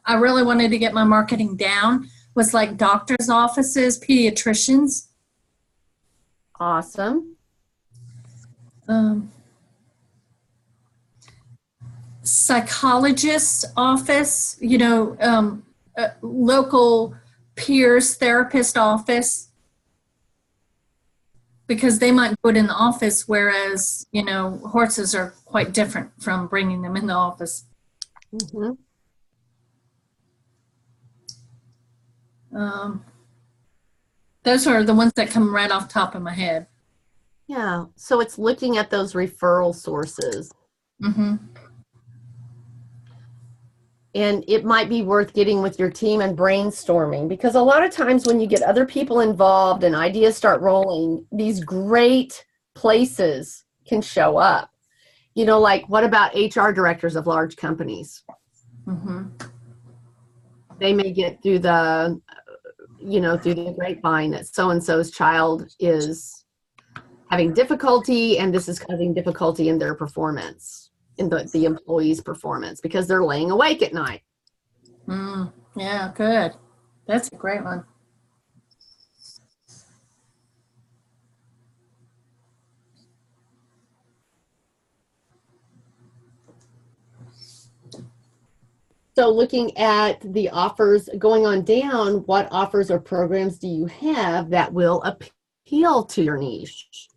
[SPEAKER 2] I really wanted to get my marketing down was like doctors' offices, pediatricians.
[SPEAKER 1] Awesome.
[SPEAKER 2] Psychologist's office, you know, local peers, therapist office, because they might do it in the office, whereas, you know, horses are quite different from bringing them in the office.
[SPEAKER 1] Mm-hmm.
[SPEAKER 2] Those are the ones that come right off the top of my head.
[SPEAKER 1] Yeah. So it's looking at those referral sources.
[SPEAKER 2] Mm-hmm.
[SPEAKER 1] And it might be worth getting with your team and brainstorming, because a lot of times when you get other people involved and ideas start rolling, these great places can show up. You know, like what about HR directors of large companies?
[SPEAKER 2] Mm-hmm.
[SPEAKER 1] They may get through the, you know, through the grapevine that so-and-so's child is having difficulty, and this is causing difficulty in their performance, in the employee's performance, because they're laying awake at night.
[SPEAKER 2] Yeah, good. That's a great one.
[SPEAKER 1] So looking at the offers going on down, what offers or programs do you have that will appeal to your niche?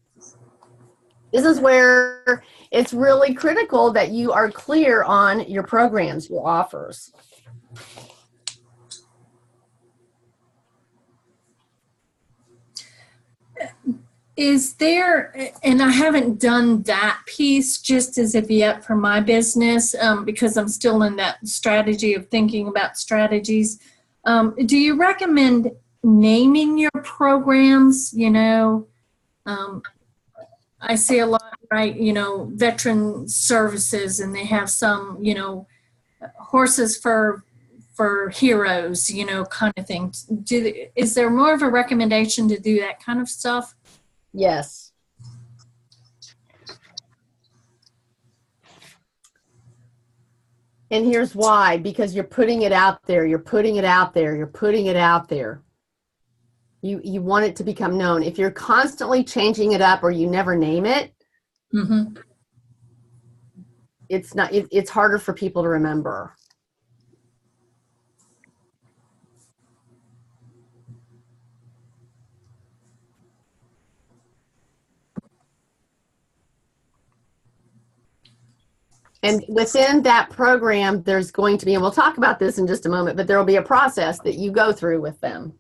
[SPEAKER 1] This is where it's really critical that you are clear on your programs, your offers.
[SPEAKER 2] Is there, and I haven't done that piece just as of yet for my business, because I'm still in that strategy of thinking about strategies. Do you recommend naming your programs? You know, I see a lot, right, you know, veteran services, and they have some, you know, horses for heroes, you know, kind of thing. Is there more of a recommendation to do that kind of stuff?
[SPEAKER 1] Yes. And here's why, because you're putting it out there, you're putting it out there, you're putting it out there. You want it to become known. If you're constantly changing it up or you never name it,
[SPEAKER 2] Mm-hmm.
[SPEAKER 1] it's harder for people to remember. And within that program, there's going to be, and we'll talk about this in just a moment, but there will be a process that you go through with them.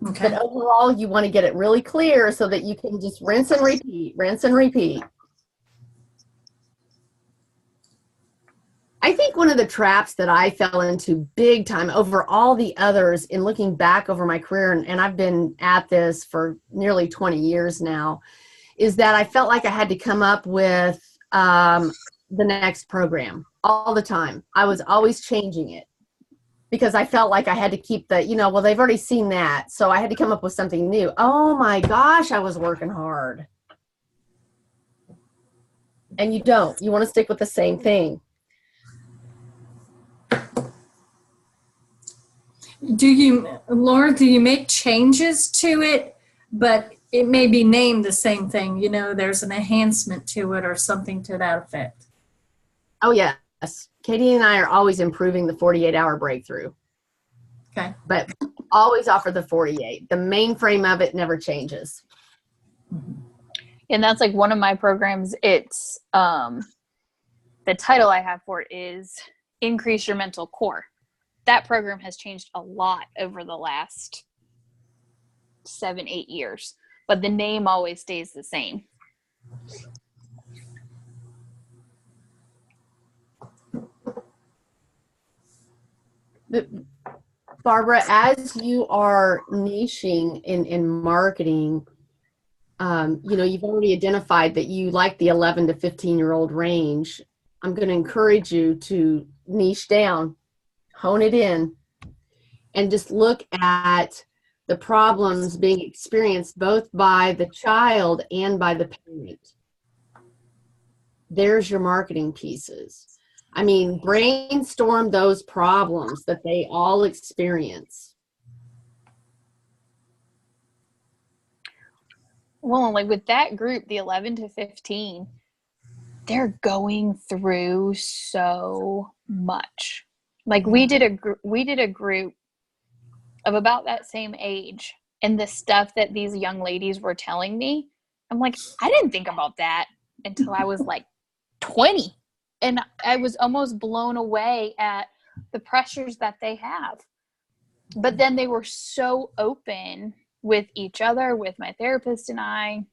[SPEAKER 2] Okay.
[SPEAKER 1] But overall, you want to get it really clear so that you can just rinse and repeat, rinse and repeat. I think one of the traps that I fell into big time over all the others in looking back over my career, and I've been at this for nearly 20 years now, is that I felt like I had to come up with the next program all the time. I was always changing it because I felt like I had to keep the, you know, well, they've already seen that, so I had to come up with something new. Oh my gosh, I was working hard. And you don't. You want to stick with the same thing.
[SPEAKER 2] Laura, do you make changes to it, but it may be named the same thing, you know, there's an enhancement to it or something to that effect?
[SPEAKER 1] Oh, yes. Katie and I are always improving the 48-hour breakthrough.
[SPEAKER 2] Okay.
[SPEAKER 1] But always offer the 48. The mainframe of it never changes.
[SPEAKER 3] And that's like one of my programs. It's the title I have for it is Increase Your Mental Core. That program has changed a lot over the last 7-8 years, but the name always stays the same.
[SPEAKER 1] Barbara, as you are niching in marketing, you know, you've already identified that you like the 11 to 15-year-old range. I'm going to encourage you to niche down, hone it in, and just look at the problems being experienced both by the child and by the parent. There's your marketing pieces. I mean, brainstorm those problems that they all experience.
[SPEAKER 3] Well, like with that group, the 11 to 15, they're going through so much. Like we did a group of about that same age, and the stuff that these young ladies were telling me, I'm like, I didn't think about that until I was like 20. And I was almost blown away at the pressures that they have. But then they were so open with each other, with my therapist and I,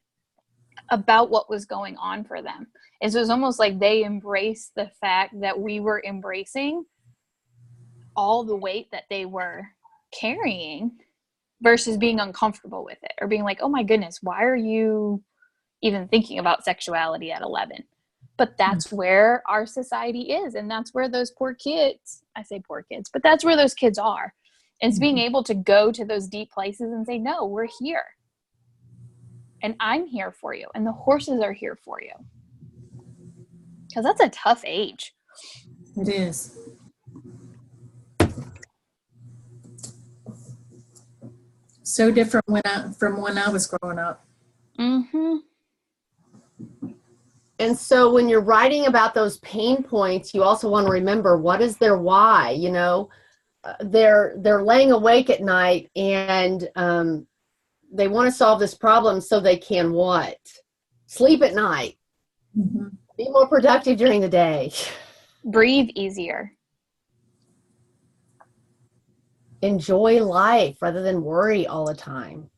[SPEAKER 3] about what was going on for them. And so it was almost like they embraced the fact that we were embracing all the weight that they were carrying versus being uncomfortable with it or being like, oh my goodness, why are you even thinking about sexuality at 11? But that's where our society is. And that's where those poor kids, I say poor kids, but that's where those kids are. And it's being able to go to those deep places and say, no, we're here. And I'm here for you. And the horses are here for you. Because that's a tough age.
[SPEAKER 2] It is. So different from when I was growing up.
[SPEAKER 3] Mm-hmm.
[SPEAKER 1] And so when you're writing about those pain points, you also want to remember, what is their why? You know, they're laying awake at night and they want to solve this problem so they can what? Sleep at night.
[SPEAKER 2] Mm-hmm.
[SPEAKER 1] Be more productive during the day.
[SPEAKER 3] Breathe easier.
[SPEAKER 1] Enjoy life rather than worry all the time.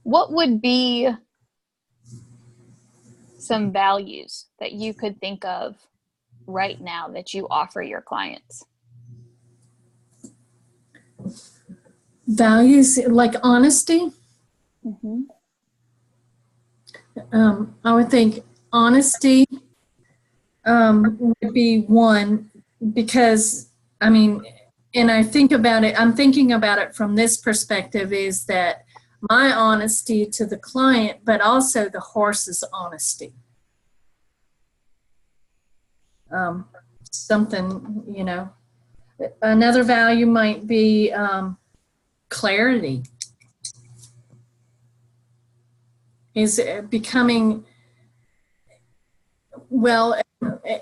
[SPEAKER 3] What would be some values that you could think of right now that you offer your clients?
[SPEAKER 2] Values like honesty.
[SPEAKER 3] Mm-hmm.
[SPEAKER 2] I would think honesty would be one, because I mean, and I think about it, I'm thinking about it from this perspective, is that my honesty to the client, but also the horse's honesty. Something, you know, another value might be clarity. Is becoming, well,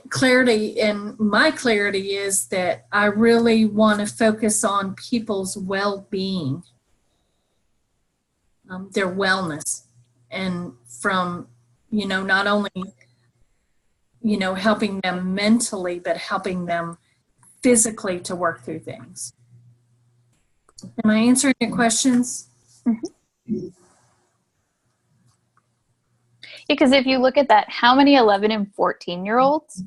[SPEAKER 2] clarity, and my clarity is that I really want to focus on people's well-being, their wellness, and from, you know, not only, you know, helping them mentally, but helping them physically to work through things. Am I answering your questions?
[SPEAKER 3] Mm-hmm. Because if you look at that, how many 11 and 14-year-olds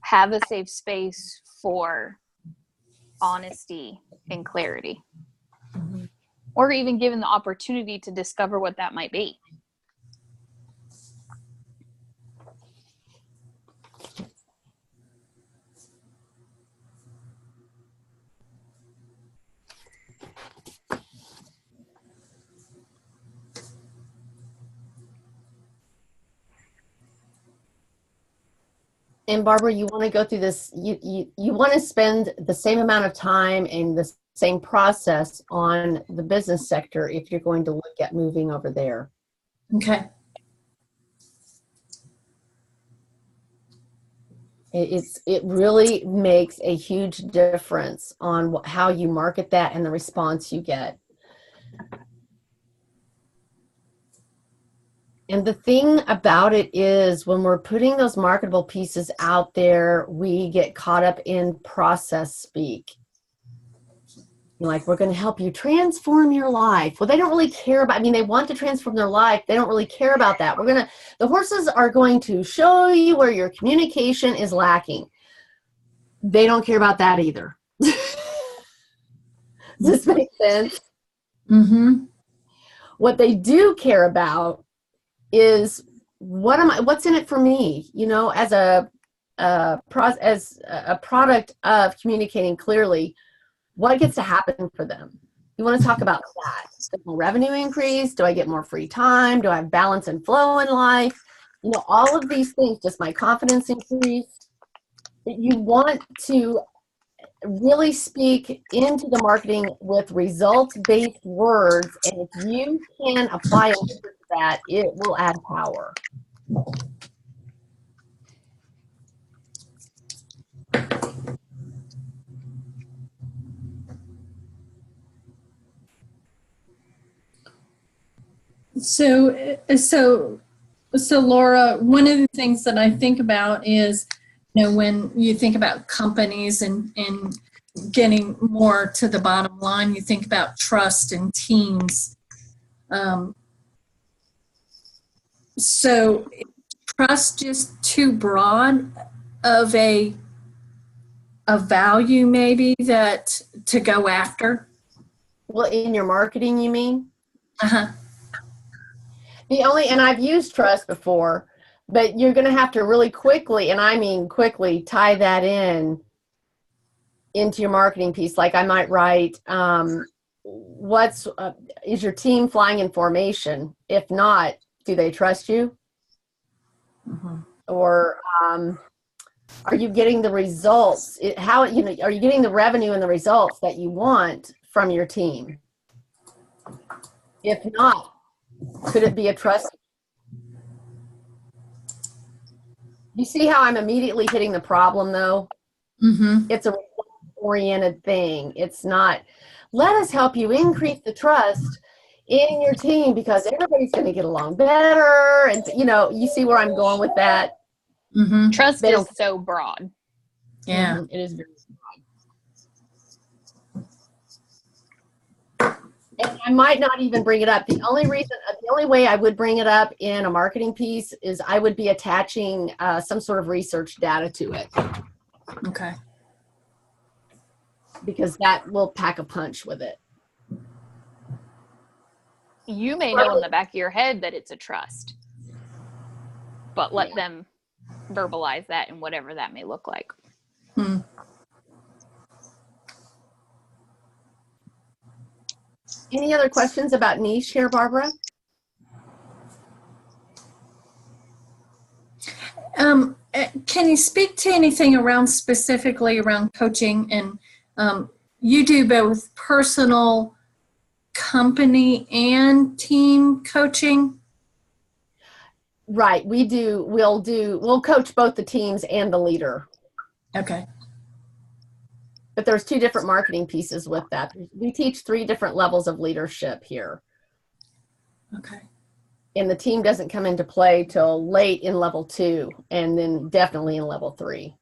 [SPEAKER 3] have a safe space for honesty and clarity?
[SPEAKER 2] Mm-hmm.
[SPEAKER 3] Or even given the opportunity to discover what that might be?
[SPEAKER 1] And Barbara, you want to go through this, you want to spend the same amount of time and the same process on the business sector if you're going to look at moving over there.
[SPEAKER 2] Okay.
[SPEAKER 1] It really makes a huge difference on how you market that and the response you get. And the thing about it is, when we're putting those marketable pieces out there, we get caught up in process speak. Like, we're going to help you transform your life. Well, they don't really care about, I mean, they want to transform their life. They don't really care about that. The horses are going to show you where your communication is lacking. They don't care about that either. Does this make sense?
[SPEAKER 2] Mm-hmm.
[SPEAKER 1] What they do care about is, what's in it for me? You know, as a product of communicating clearly, what gets to happen for them? You want to talk about that. Does my revenue increase? Do I get more free time? Do I have balance and flow in life? You know, all of these things, just my confidence increase. You want to really speak into the marketing with results-based words, and if you can apply that, it will add power.
[SPEAKER 2] So So Laura, one of the things that I think about is, when you think about companies and getting more to the bottom line, you think about trust and teams. So trust just too broad of a value maybe that to go after?
[SPEAKER 1] Well, in your marketing, you mean?
[SPEAKER 2] Uh-huh.
[SPEAKER 1] And I've used trust before, but you're going to have to really quickly, and I mean quickly, tie that into your marketing piece. Like I might write, is your team flying in formation? If not, do they trust you?
[SPEAKER 2] Mm-hmm.
[SPEAKER 1] Or are you getting the results? Are you getting the revenue and the results that you want from your team? If not, could it be a trust? You see how I'm immediately hitting the problem, though?
[SPEAKER 2] Mm-hmm.
[SPEAKER 1] It's a oriented thing. It's not, let us help you increase the trust in your team because everybody's going to get along better. And, you see where I'm going with that?
[SPEAKER 2] Mm-hmm.
[SPEAKER 3] Trust is so broad.
[SPEAKER 2] Yeah.
[SPEAKER 1] It is very broad. And I might not even bring it up. The only way I would bring it up in a marketing piece is I would be attaching some sort of research data to it.
[SPEAKER 2] Okay.
[SPEAKER 1] Because that will pack a punch with it.
[SPEAKER 3] You may know in the back of your head that it's a trust, but let them verbalize that and whatever that may look like.
[SPEAKER 2] Hmm.
[SPEAKER 1] Any other questions about niche here, Barbara?
[SPEAKER 2] Can you speak to anything specifically around coaching? And you do both personal, company, and team coaching?
[SPEAKER 1] Right, we do. We'll coach both the teams and the leader.
[SPEAKER 2] Okay.
[SPEAKER 1] But there's two different marketing pieces with that. We teach 3 different levels of leadership here.
[SPEAKER 2] Okay.
[SPEAKER 1] And the team doesn't come into play till late in level 2 and then definitely in level 3.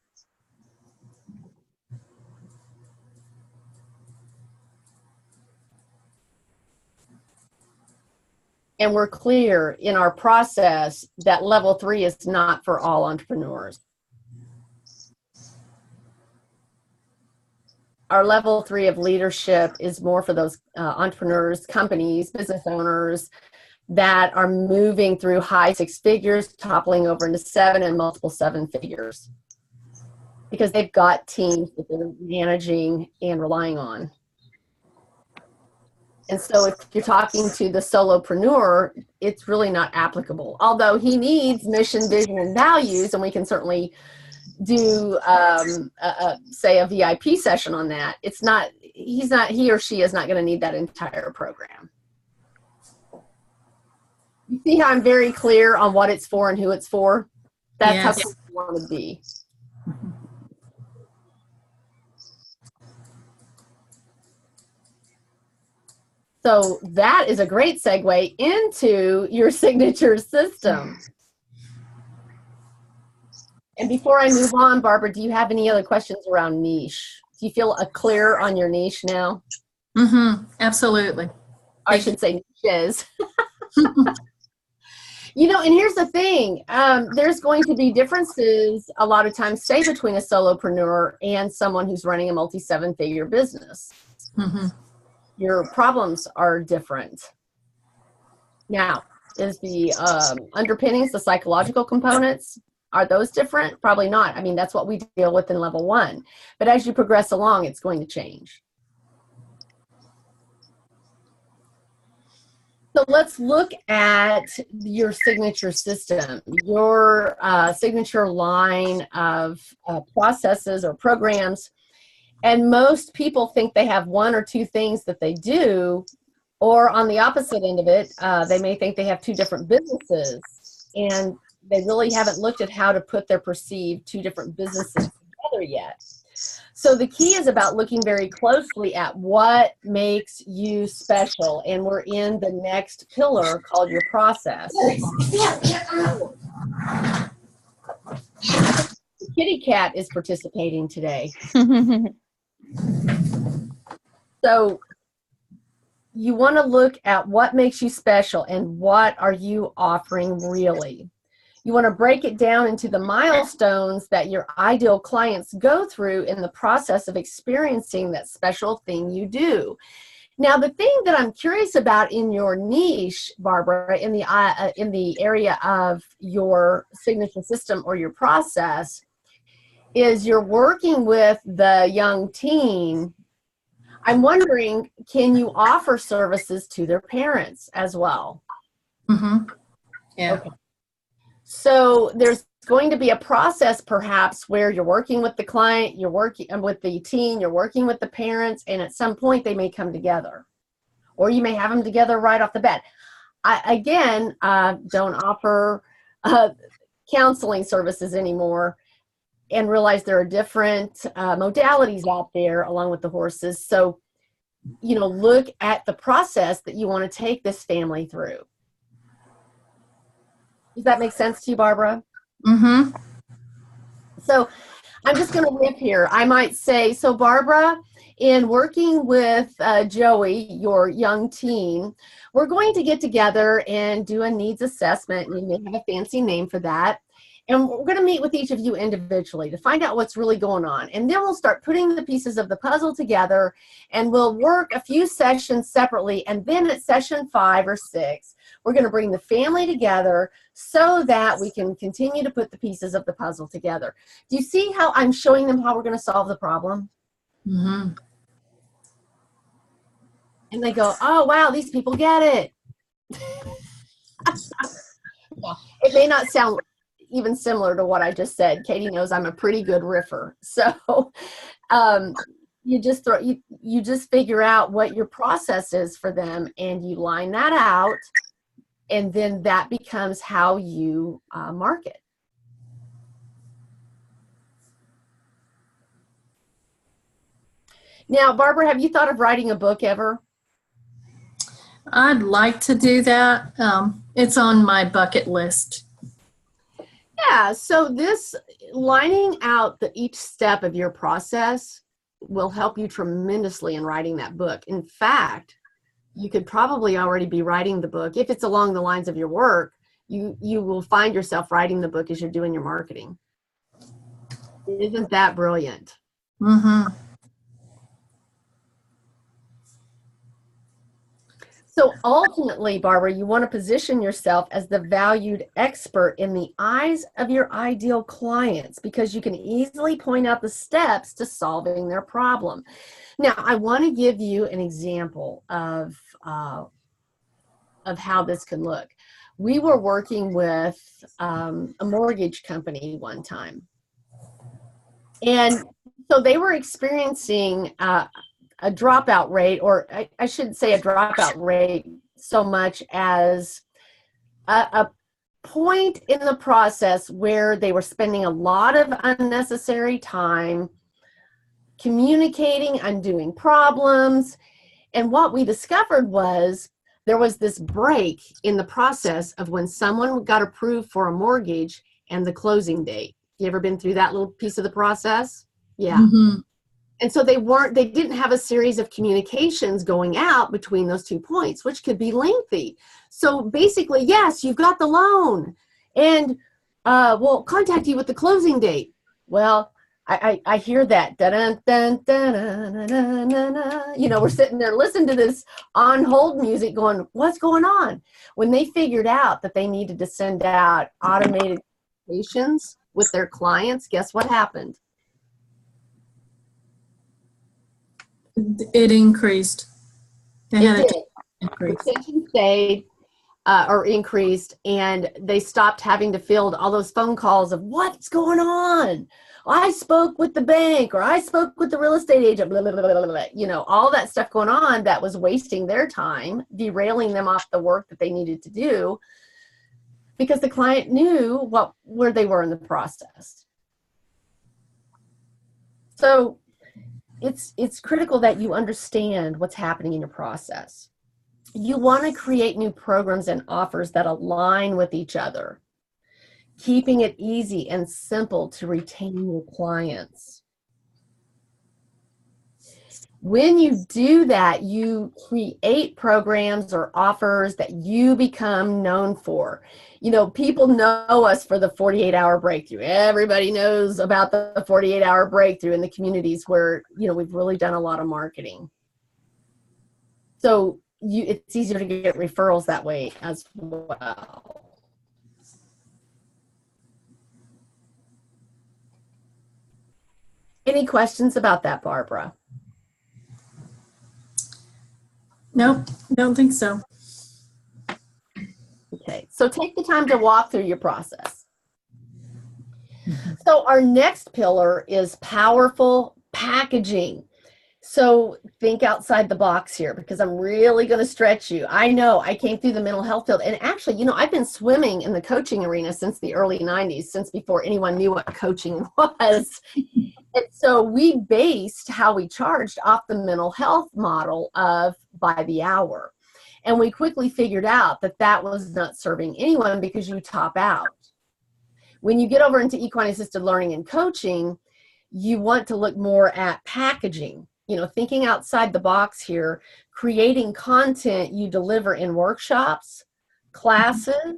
[SPEAKER 1] And we're clear in our process that level 3 is not for all entrepreneurs. Our level 3 of leadership is more for those entrepreneurs, companies, business owners that are moving through high 6 figures, toppling over into 7 and multiple 7 figures because they've got teams that they're managing and relying on. And so if you're talking to the solopreneur, it's really not applicable. Although he needs mission, vision, and values, and we can certainly do, say, a VIP session on that. He or she is not going to need that entire program. You see how I'm very clear on what it's for and who it's for? That's how people want to be. So that is a great segue into your signature system. And before I move on, Barbara, do you have any other questions around niche? Do you feel clear on your niche now?
[SPEAKER 2] Mm-hmm. Absolutely.
[SPEAKER 1] I should say niches. And here's the thing. There's going to be differences a lot of times, say, between a solopreneur and someone who's running a multi-7-figure business.
[SPEAKER 2] Mm-hmm.
[SPEAKER 1] Your problems are different. Now, is the underpinnings, the psychological components, are those different? Probably not. I mean, that's what we deal with in level 1. But as you progress along, it's going to change. So let's look at your signature system, your signature line of processes or programs. And most people think they have 1 or 2 things that they do, or on the opposite end of it, they may think they have 2 different businesses, and they really haven't looked at how to put their perceived 2 different businesses together yet. So the key is about looking very closely at what makes you special. And we're in the next pillar called your process. The kitty cat is participating today. So you want to look at what makes you special and what are you offering really. You want to break it down into the milestones that your ideal clients go through in the process of experiencing that special thing you do. Now, the thing that I'm curious about in your niche, Barbara, in the area of your signature system or your process, is you're working with the young teen. I'm wondering, can you offer services to their parents as well?
[SPEAKER 2] Mm-hmm. Yeah.
[SPEAKER 1] Okay. So there's going to be a process perhaps where you're working with the client, you're working with the teen, you're working with the parents, and at some point they may come together. Or you may have them together right off the bat. I don't offer counseling services anymore and realize there are different modalities out there along with the horses. So, you know, look at the process that you want to take this family through. Does that make sense to you, Barbara?
[SPEAKER 2] Mm-hmm.
[SPEAKER 1] So I'm just going to riff here. I might say, so Barbara, in working with Joey, your young teen, we're going to get together and do a needs assessment. You may have a fancy name for that. And we're going to meet with each of you individually to find out what's really going on. And then we'll start putting the pieces of the puzzle together, and we'll work a few sessions separately. And then at session 5 or 6, we're going to bring the family together so that we can continue to put the pieces of the puzzle together. Do you see how I'm showing them how we're going to solve the problem?
[SPEAKER 2] Mm-hmm.
[SPEAKER 1] And they go, oh, wow, these people get it. It may not sound even similar to what I just said. Katie knows I'm a pretty good riffer. So you just figure out what your process is for them, and you line that out, and then that becomes how you market. Now, Barbara, have you thought of writing a book ever?
[SPEAKER 2] I'd like to do that. It's on my bucket list.
[SPEAKER 1] Yeah, so this lining out each step of your process will help you tremendously in writing that book. In fact, you could probably already be writing the book. If it's along the lines of your work, you will find yourself writing the book as you're doing your marketing. Isn't that brilliant?
[SPEAKER 2] Mm-hmm.
[SPEAKER 1] So ultimately, Barbara, you want to position yourself as the valued expert in the eyes of your ideal clients, because you can easily point out the steps to solving their problem. Now, I want to give you an example of how this can look. We were working with a mortgage company one time. And so they were experiencing a dropout rate, or I shouldn't say a dropout rate so much as a point in the process where they were spending a lot of unnecessary time communicating, undoing problems. And what we discovered was there was this break in the process of when someone got approved for a mortgage and the closing date. You ever been through that little piece of the process? Yeah.
[SPEAKER 2] Mm-hmm.
[SPEAKER 1] And so they didn't have a series of communications going out between those 2 points, which could be lengthy. So basically, yes, you've got the loan, and we'll contact you with the closing date. Well, I hear that. Dun, dun, dun, dun, dun, dun, dun. You know, we're sitting there listening to this on hold music going, what's going on? When they figured out that they needed to send out automated communications with their clients, guess what happened?
[SPEAKER 2] It increased.
[SPEAKER 1] It did. Retention stayed or increased, and they stopped having to field all those phone calls of what's going on. I spoke with the bank, or I spoke with the real estate agent, blah, blah, blah, blah, blah. You know, all that stuff going on that was wasting their time, derailing them off the work that they needed to do, because the client knew where they were in the process. So it's critical that you understand what's happening in your process. You want to create new programs and offers that align with each other, keeping it easy and simple to retain your clients. When you do that, you create programs or offers that you become known for. You know, people know us for the 48-hour breakthrough. Everybody knows about the 48-hour breakthrough in the communities where, you know, we've really done a lot of marketing. So it's easier to get referrals that way as well. Any questions about that, Barbara?
[SPEAKER 2] Nope, don't think so.
[SPEAKER 1] Okay, so take the time to walk through your process. So our next pillar is powerful packaging. So think outside the box here, because I'm really going to stretch you. I know I came through the mental health field, and actually, you know, I've been swimming in the coaching arena since the early 90s, since before anyone knew what coaching was. And so we based how we charged off the mental health model of by the hour. And we quickly figured out that that was not serving anyone because you top out. When you get over into equine assisted learning and coaching, you want to look more at packaging, you know, thinking outside the box here, creating content you deliver in workshops, classes,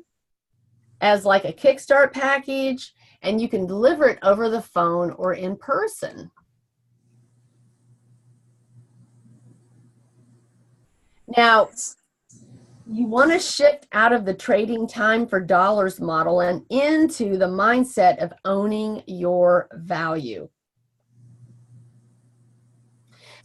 [SPEAKER 1] as like a Kickstart package, and you can deliver it over the phone or in person. Now, you want to shift out of the trading time for dollars model and into the mindset of owning your value.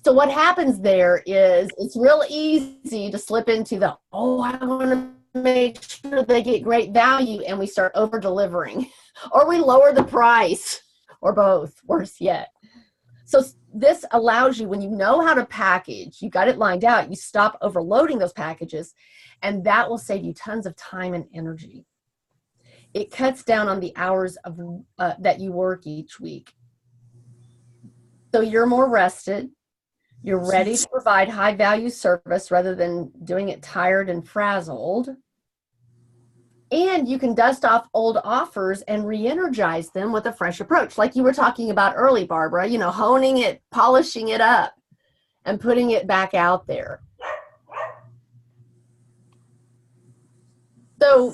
[SPEAKER 1] So what happens there is it's real easy to slip into the, oh, I want to make sure they get great value, and we start over delivering, or we lower the price, or both, worse yet. So this allows you, when you know how to package, you got it lined out, you stop overloading those packages, and that will save you tons of time and energy. It cuts down on the hours of that you work each week. So you're more rested. You're ready to provide high value service rather than doing it tired and frazzled. And you can dust off old offers and re-energize them with a fresh approach. Like you were talking about early, Barbara, you know, honing it, polishing it up, and putting it back out there. So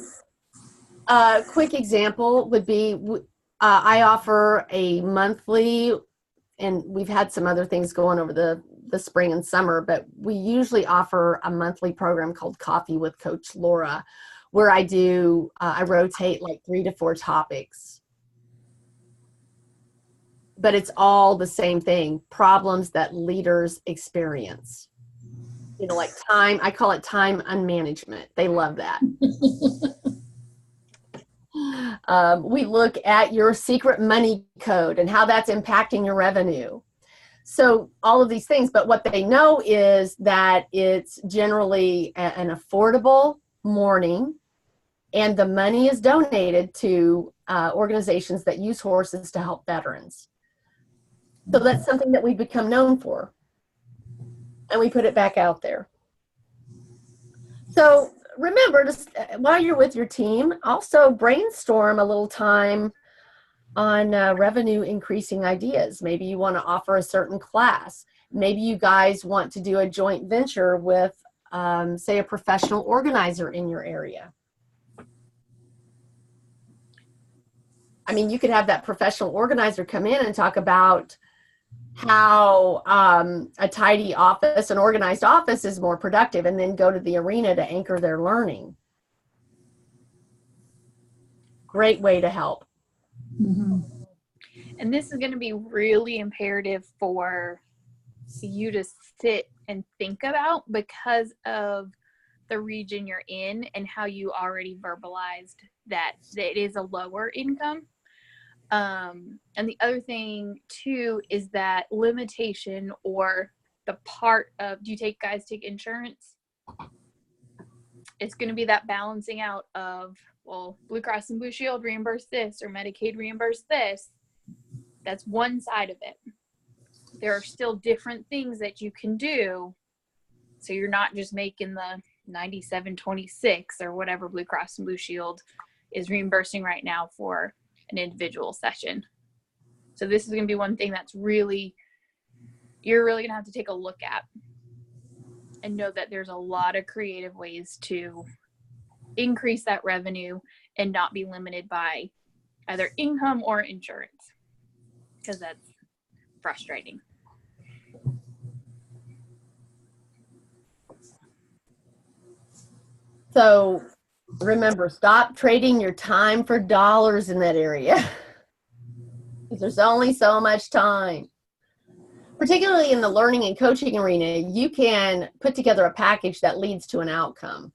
[SPEAKER 1] a quick example would be, I offer a monthly, and we've had some other things going over the spring and summer, but we usually offer a monthly program called Coffee with Coach Laura, where I rotate like 3 to 4 topics. But it's all the same thing, problems that leaders experience. You know, like time, I call it time unmanagement. They love that. We look at your secret money code and how that's impacting your revenue. So all of these things, but what they know is that it's generally an affordable morning, and the money is donated to organizations that use horses to help veterans. So that's something that we've become known for, and we put it back out there. So remember, just while you're with your team, also brainstorm a little time on revenue increasing ideas. Maybe you want to offer a certain class. Maybe you guys want to do a joint venture with, say, a professional organizer in your area. I mean, you could have that professional organizer come in and talk about how a tidy office, an organized office is more productive, and then go to the arena to anchor their learning. Great way to help.
[SPEAKER 3] Mm-hmm. And this is going to be really imperative for you to sit and think about because of the region you're in and how you already verbalized that it is a lower income. And the other thing too is that limitation, or the part of, do you guys take insurance? It's going to be that balancing out of, well, Blue Cross and Blue Shield reimburse this, or Medicaid reimburse this. That's one side of it. there are still different things that you can do. So you're not just making the 97.26 or whatever Blue Cross and Blue Shield is reimbursing right now for an individual session. So this is going to be one thing that's you're really going to have to take a look at and know that there's a lot of creative ways to increase that revenue and not be limited by either income or insurance, because that's frustrating.
[SPEAKER 1] So remember, stop trading your time for dollars in that area. Because there's only so much time. Particularly in the learning and coaching arena, you can put together a package that leads to an outcome.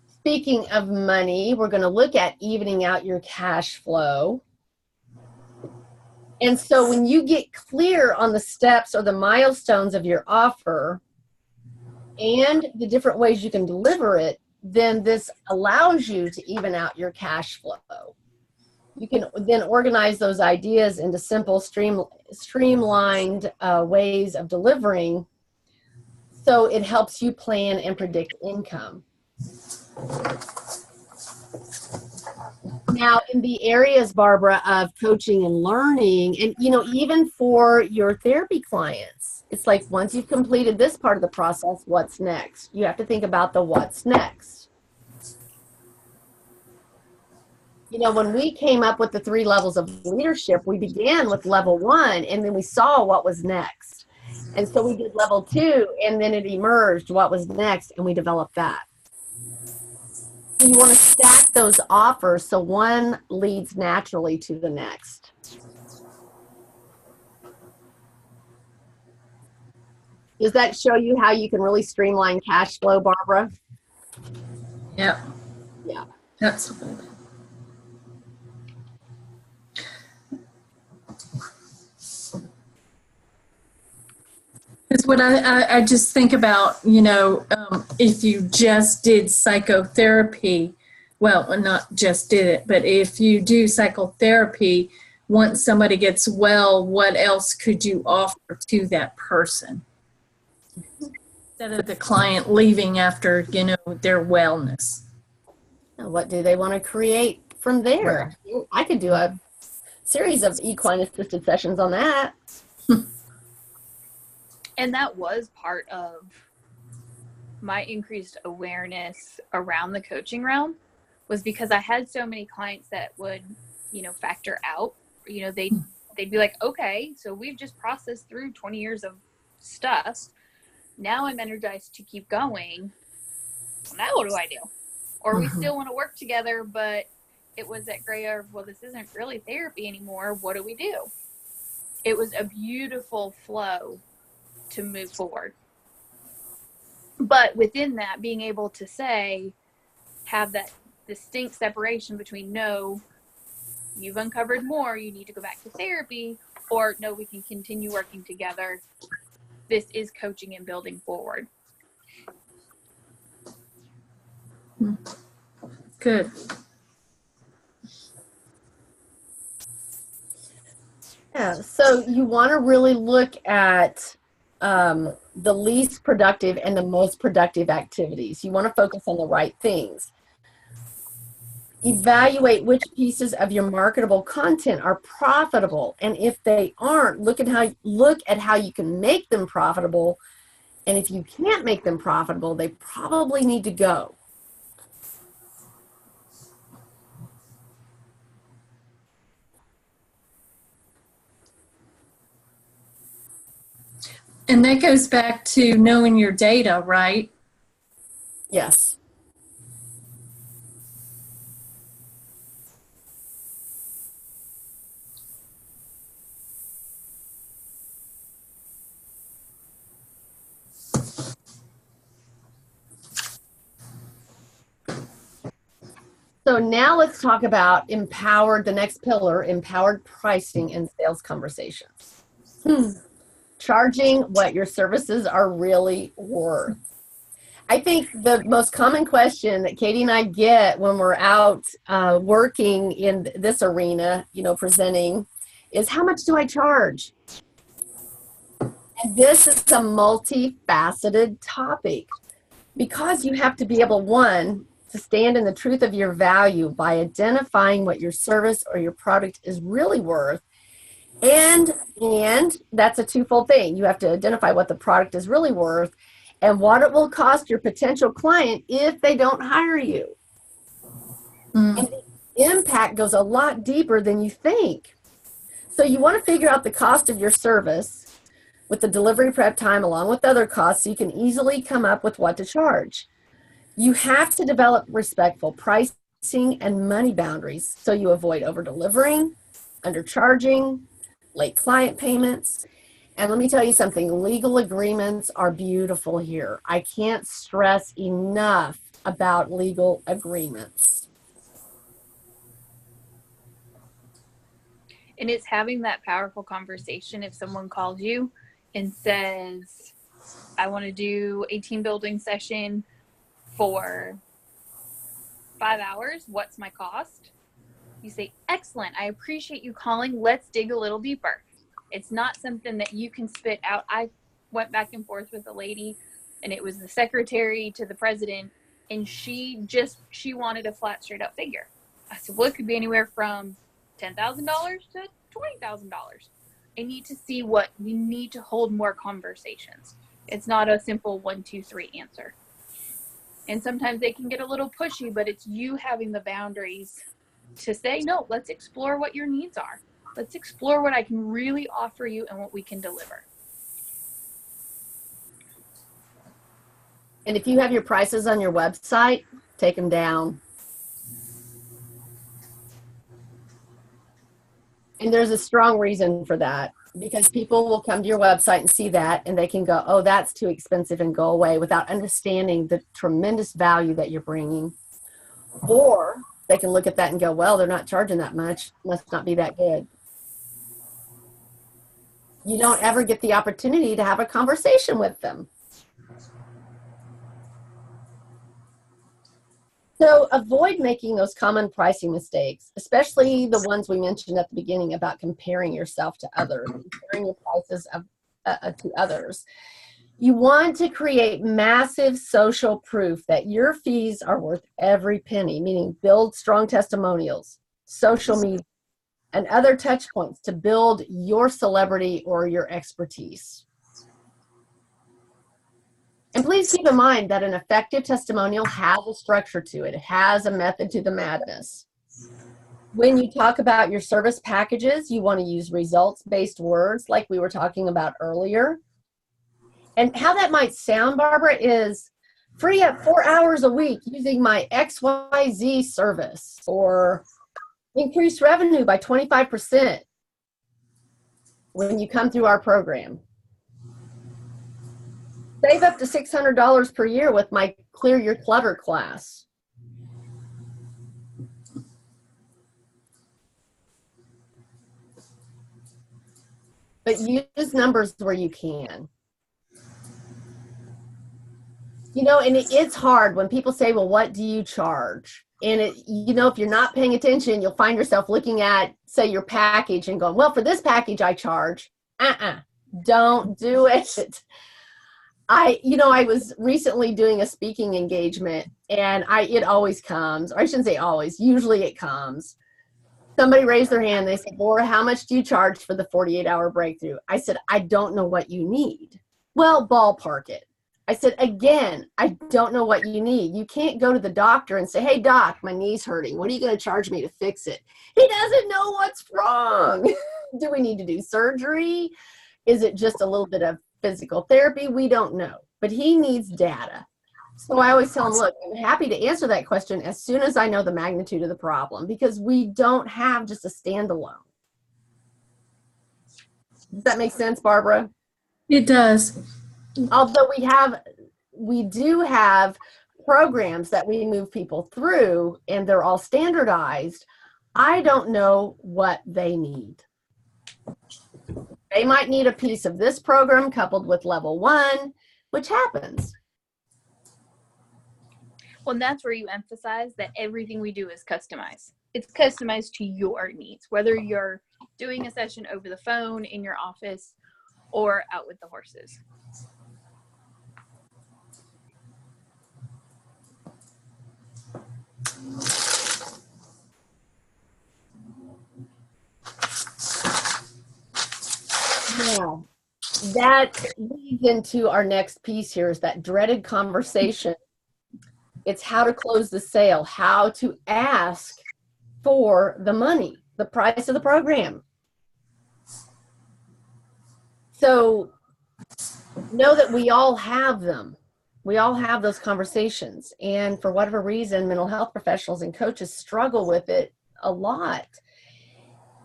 [SPEAKER 1] Speaking of money, we're going to look at evening out your cash flow. And so when you get clear on the steps or the milestones of your offer and the different ways you can deliver it, then this allows you to even out your cash flow. You can then organize those ideas into simple, streamlined ways of delivering, so it helps you plan and predict income. Now, in the areas, Barbara, of coaching and learning, and even for your therapy clients, it's like once you've completed this part of the process, what's next? You have to think about the what's next. When we came up with the 3 levels of leadership, we began with level 1, and then we saw what was next. And so we did level 2, and then it emerged what was next, and we developed that. So you want to stack those offers so one leads naturally to the next. Does that show you how you can really streamline cash flow, Barbara?
[SPEAKER 2] Yep.
[SPEAKER 1] Yeah.
[SPEAKER 2] That's good. Because what I just think about, if you just did psychotherapy, well, not just did it, but if you do psychotherapy, once somebody gets well, what else could you offer to that person? Instead of the client leaving after, their wellness.
[SPEAKER 1] What do they want to create from there? Right. I could do a series of equine assisted sessions on that.
[SPEAKER 3] And that was part of my increased awareness around the coaching realm, was because I had so many clients that would, factor out. They'd be like, okay, so we've just processed through 20 years of stuff. Now I'm energized to keep going. Well, now what do I do? Or we still want to work together, but it was that gray area of, well, this isn't really therapy anymore. What do we do? It was a beautiful flow to move forward. But within that, being able to have that distinct separation between, no, you've uncovered more, you need to go back to therapy, or no, we can continue working together. This is coaching and building forward.
[SPEAKER 2] Good.
[SPEAKER 1] Yeah, so you want to really look at the least productive and the most productive activities. You want to focus on the right things. Evaluate which pieces of your marketable content are profitable, and if they aren't, look at how you can make them profitable. And if you can't make them profitable, they probably need to go.
[SPEAKER 2] And that goes back to knowing your data, right?
[SPEAKER 1] Yes. So now let's talk about the next pillar, empowered pricing and sales conversations. Charging what your services are really worth. I think the most common question that Katie and I get when we're out working in this arena, you know, presenting, is how much do I charge? And this is a multifaceted topic because you have to be able, one, to stand in the truth of your value by identifying what your service or your product is really worth. And that's a twofold thing. You have to identify what the product is really worth and what it will cost your potential client if they don't hire you. And the impact goes a lot deeper than you think. So you want to figure out the cost of your service with the delivery prep time along with other costs so you can easily come up with what to charge. You have to develop respectful pricing and money boundaries so you avoid over-delivering, undercharging, late client payments. And let me tell you something, legal agreements are beautiful here. I can't stress enough about legal agreements.
[SPEAKER 3] And it's having that powerful conversation. If someone calls you and says, I want to do a team building session for 5 hours, what's my cost? You say, excellent, I appreciate you calling. Let's dig a little deeper. It's not something that you can spit out. I went back and forth with a lady, and it was the secretary to the president, and she wanted a flat, straight up figure. I said, well, it could be anywhere from $10,000 to $20,000. I need to see what we need to hold more conversations. It's not a simple 1, 2, 3 answer. And sometimes they can get a little pushy, but it's you having the boundaries to say, no, let's explore what your needs are. Let's explore what I can really offer you and what we can deliver.
[SPEAKER 1] And if you have your prices on your website, take them down. And there's a strong reason for that, because people will come to your website and see that and they can go, oh, that's too expensive, and go away without understanding the tremendous value that you're bringing. Or they can look at that and go, well, they're not charging that much, must not be that good. You don't ever get the opportunity to have a conversation with them. So avoid making those common pricing mistakes, especially the ones we mentioned at the beginning about comparing yourself to others, comparing your prices to others. You want to create massive social proof that your fees are worth every penny, meaning build strong testimonials, social media, and other touch points to build your celebrity or your expertise. And please keep in mind that an effective testimonial has a structure to it. It has a method to the madness. When you talk about your service packages, you want to use results-based words like we were talking about earlier. And how that might sound, Barbara, is free up 4 hours a week using my XYZ service, or increase revenue by 25% when you come through our program. Save up to $600 per year with my Clear Your Clutter class. But use numbers where you can. You know, and it's hard when people say, well, what do you charge? And you know, if you're not paying attention, you'll find yourself looking at, say, your package and going, well, for this package I charge. Don't do it. I was recently doing a speaking engagement, and it always comes, or I shouldn't say always, usually it comes. Somebody raised their hand. They said, Laura, how much do you charge for the 48-hour breakthrough? I said, I don't know what you need. Well, ballpark it. I said, again, I don't know what you need. You can't go to the doctor and say, hey, doc, my knee's hurting. What are you going to charge me to fix it? He doesn't know what's wrong. Do we need to do surgery? Is it just a little bit of physical therapy? We don't know. But he needs data. So I always tell him, look, I'm happy to answer that question as soon as I know the magnitude of the problem, because we don't have just a standalone. Does that make sense, Barbara?
[SPEAKER 2] It does.
[SPEAKER 1] Although we do have programs that we move people through and they're all standardized, I don't know what they need. They might need a piece of this program coupled with level 1, which happens.
[SPEAKER 3] Well, and that's where you emphasize that everything we do is customized. It's customized to your needs, whether you're doing a session over the phone, in your office, or out with the horses.
[SPEAKER 1] Now, that leads into our next piece here, is that dreaded conversation. It's how to close the sale, how to ask for the money, the price of the program. So know that we all have them. We all have those conversations. And for whatever reason, mental health professionals and coaches struggle with it a lot.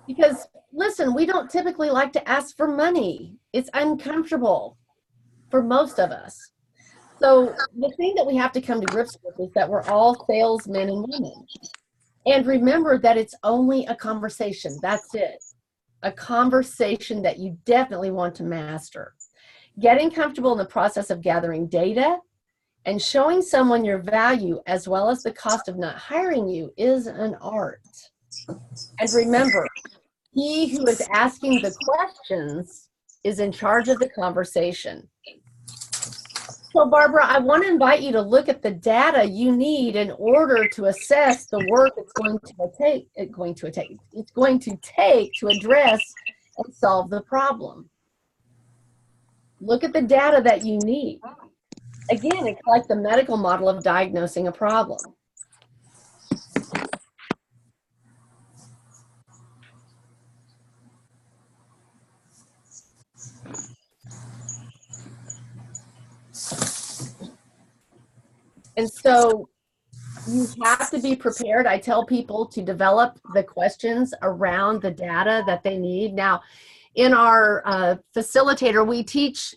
[SPEAKER 1] Because, listen, we don't typically like to ask for money. It's uncomfortable for most of us. So the thing that we have to come to grips with is that we're all salesmen and women. And remember that it's only a conversation. That's it. A conversation that you definitely want to master. Getting comfortable in the process of gathering data and showing someone your value as well as the cost of not hiring you is an art. And remember, he who is asking the questions is in charge of the conversation. So Barbara, I want to invite you to look at the data you need in order to assess the work it's going to take to address and solve the problem. Look at the data that you need. Again, it's like the medical model of diagnosing a problem. And so you have to be prepared. I tell people to develop the questions around the data that they need. Now, in our facilitator, we teach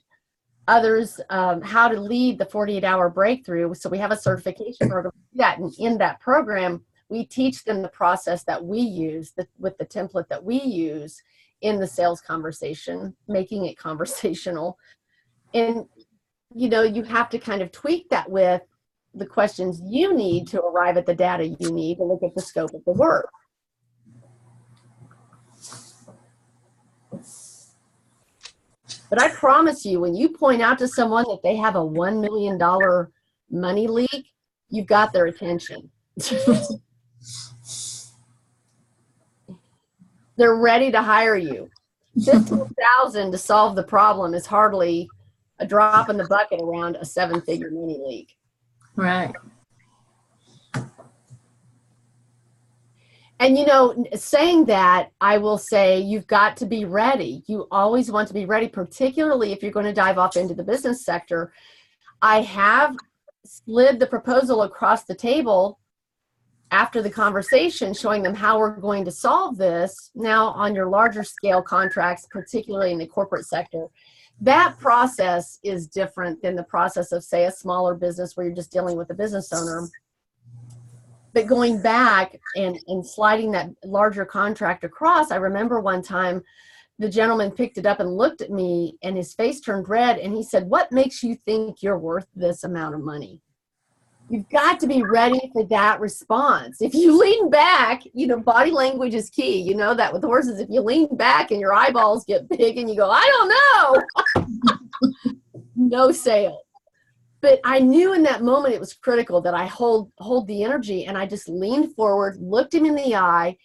[SPEAKER 1] others how to lead the 48-hour breakthrough. So we have a certification program that, and in that program, we teach them the process that we use with the template that we use in the sales conversation, making it conversational. And, you know, you have to kind of tweak that with the questions you need to arrive at the data you need to look at the scope of the work. But I promise you, when you point out to someone that they have a $1 million money leak, you've got their attention. They're ready to hire you. $15,000 to solve the problem is hardly a drop in the bucket around a 7-figure money leak.
[SPEAKER 2] Right.
[SPEAKER 1] And, you know, saying that, I will say you've got to be ready. You always want to be ready, particularly if you're going to dive off into the business sector. I have slid the proposal across the table after the conversation, showing them how we're going to solve this. Now, on your larger scale contracts, particularly in the corporate sector, that process is different than the process of, say, a smaller business where you're just dealing with a business owner. But going back and sliding that larger contract across, I remember one time the gentleman picked it up and looked at me and his face turned red and he said, "What makes you think you're worth this amount of money?" You've got to be ready for that response. If you lean back, you know, body language is key. You know that with horses, if you lean back and your eyeballs get big and you go, "I don't know," no sale. But I knew in that moment it was critical that I hold the energy, and I just leaned forward, looked him in the eye,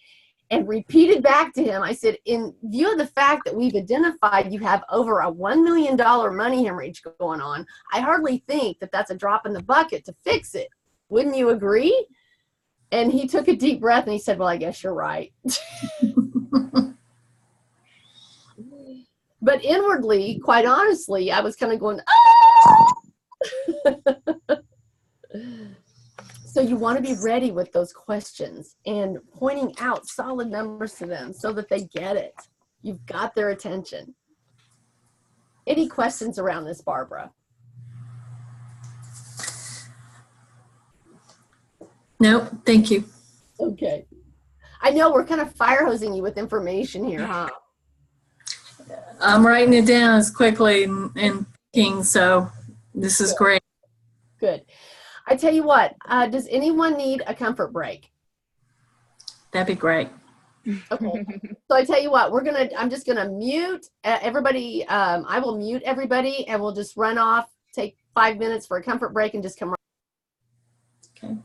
[SPEAKER 1] and repeated back to him. I said, "In view of the fact that we've identified you have over a $1 million money hemorrhage going on, I hardly think that that's a drop in the bucket to fix it. Wouldn't you agree?" And he took a deep breath and he said, "Well, I guess you're right." But inwardly, quite honestly, I was kind of going, "Ah!" So you want to be ready with those questions and pointing out solid numbers to them so that they get it. You've got their attention. Any questions around this, Barbara?
[SPEAKER 2] Nope, thank you.
[SPEAKER 1] Okay. I know we're kind of fire hosing you with information here, huh?
[SPEAKER 2] I'm writing it down as quickly and thinking, so this is great.
[SPEAKER 1] Good. I tell you what, does anyone need a comfort break?
[SPEAKER 2] That'd be great.
[SPEAKER 1] Okay. So I tell you what, I'm just gonna mute everybody. I will mute everybody and we'll just run off, take 5 minutes for a comfort break and just come
[SPEAKER 2] Okay.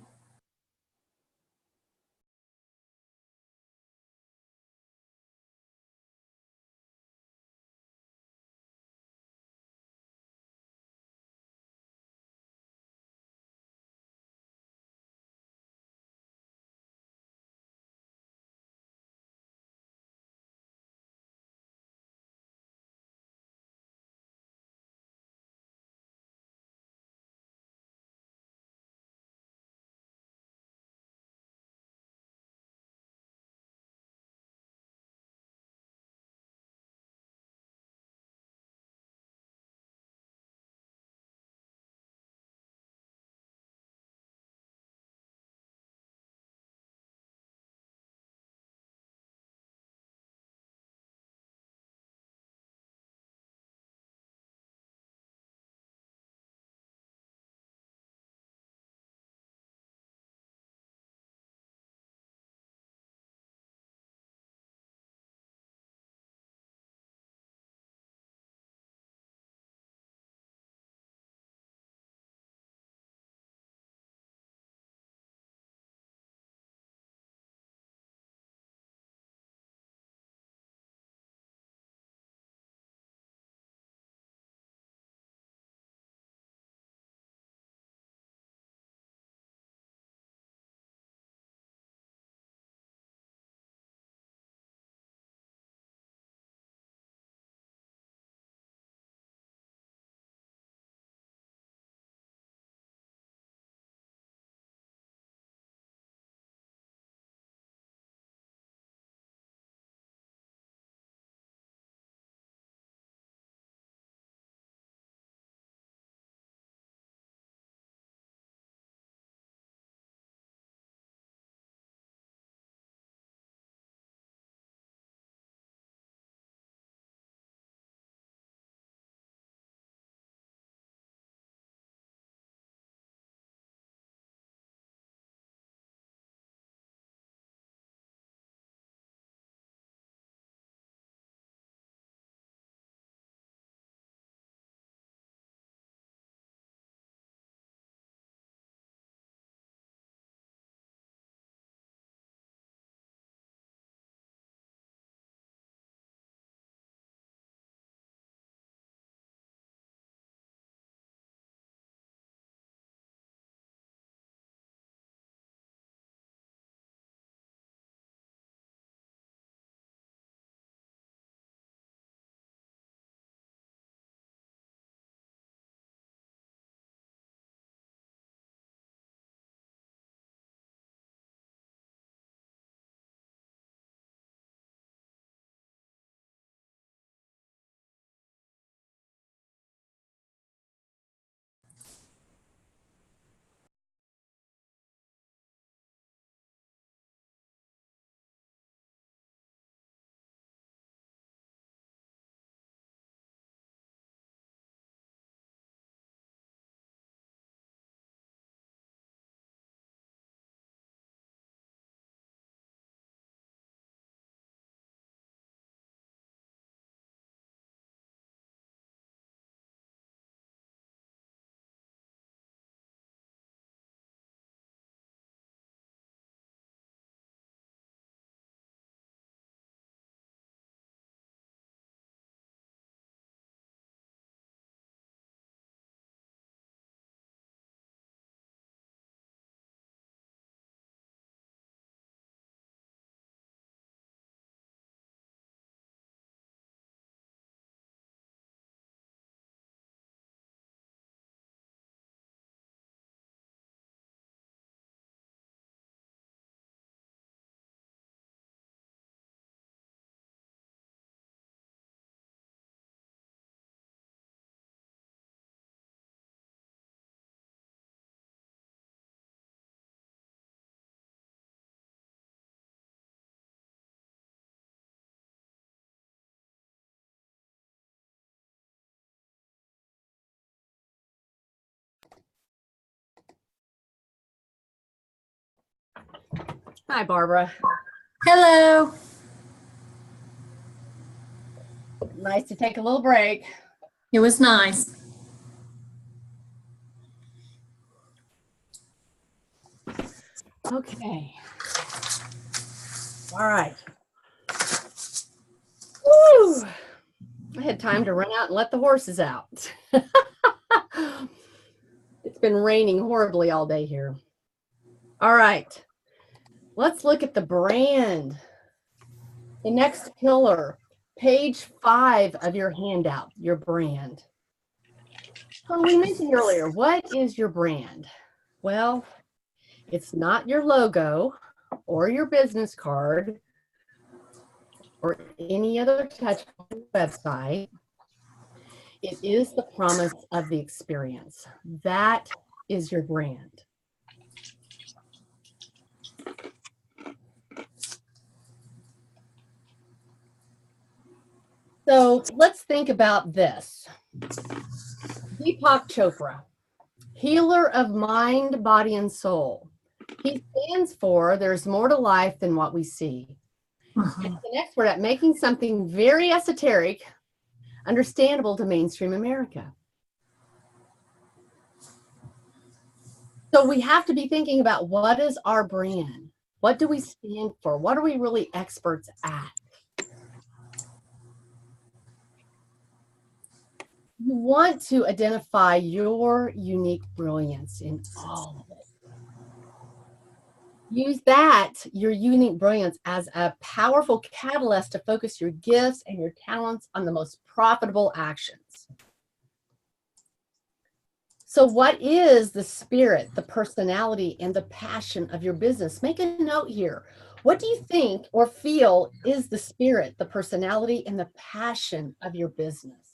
[SPEAKER 1] Hi, Barbara.
[SPEAKER 2] Hello.
[SPEAKER 1] Nice to take a little break.
[SPEAKER 2] It was nice.
[SPEAKER 1] Okay. All right. Woo! I had time to run out and let the horses out. It's been raining horribly all day here. All right. Let's look at the brand. The next pillar, page 5 of your handout, your brand. So we mentioned earlier, what is your brand? Well, it's not your logo or your business card or any other touch website. It is the promise of the experience. That is your brand. So let's think about this. Deepak Chopra, healer of mind, body, and soul. He stands for there's more to life than what we see. He's an expert at making something very esoteric understandable to mainstream America. So we have to be thinking about what is our brand? What do we stand for? What are we really experts at? You want to identify your unique brilliance in all of it. Use that, your unique brilliance, as a powerful catalyst to focus your gifts and your talents on the most profitable actions. So what is the spirit, the personality, and the passion of your business? Make a note here. What do you think or feel is the spirit, the personality, and the passion of your business?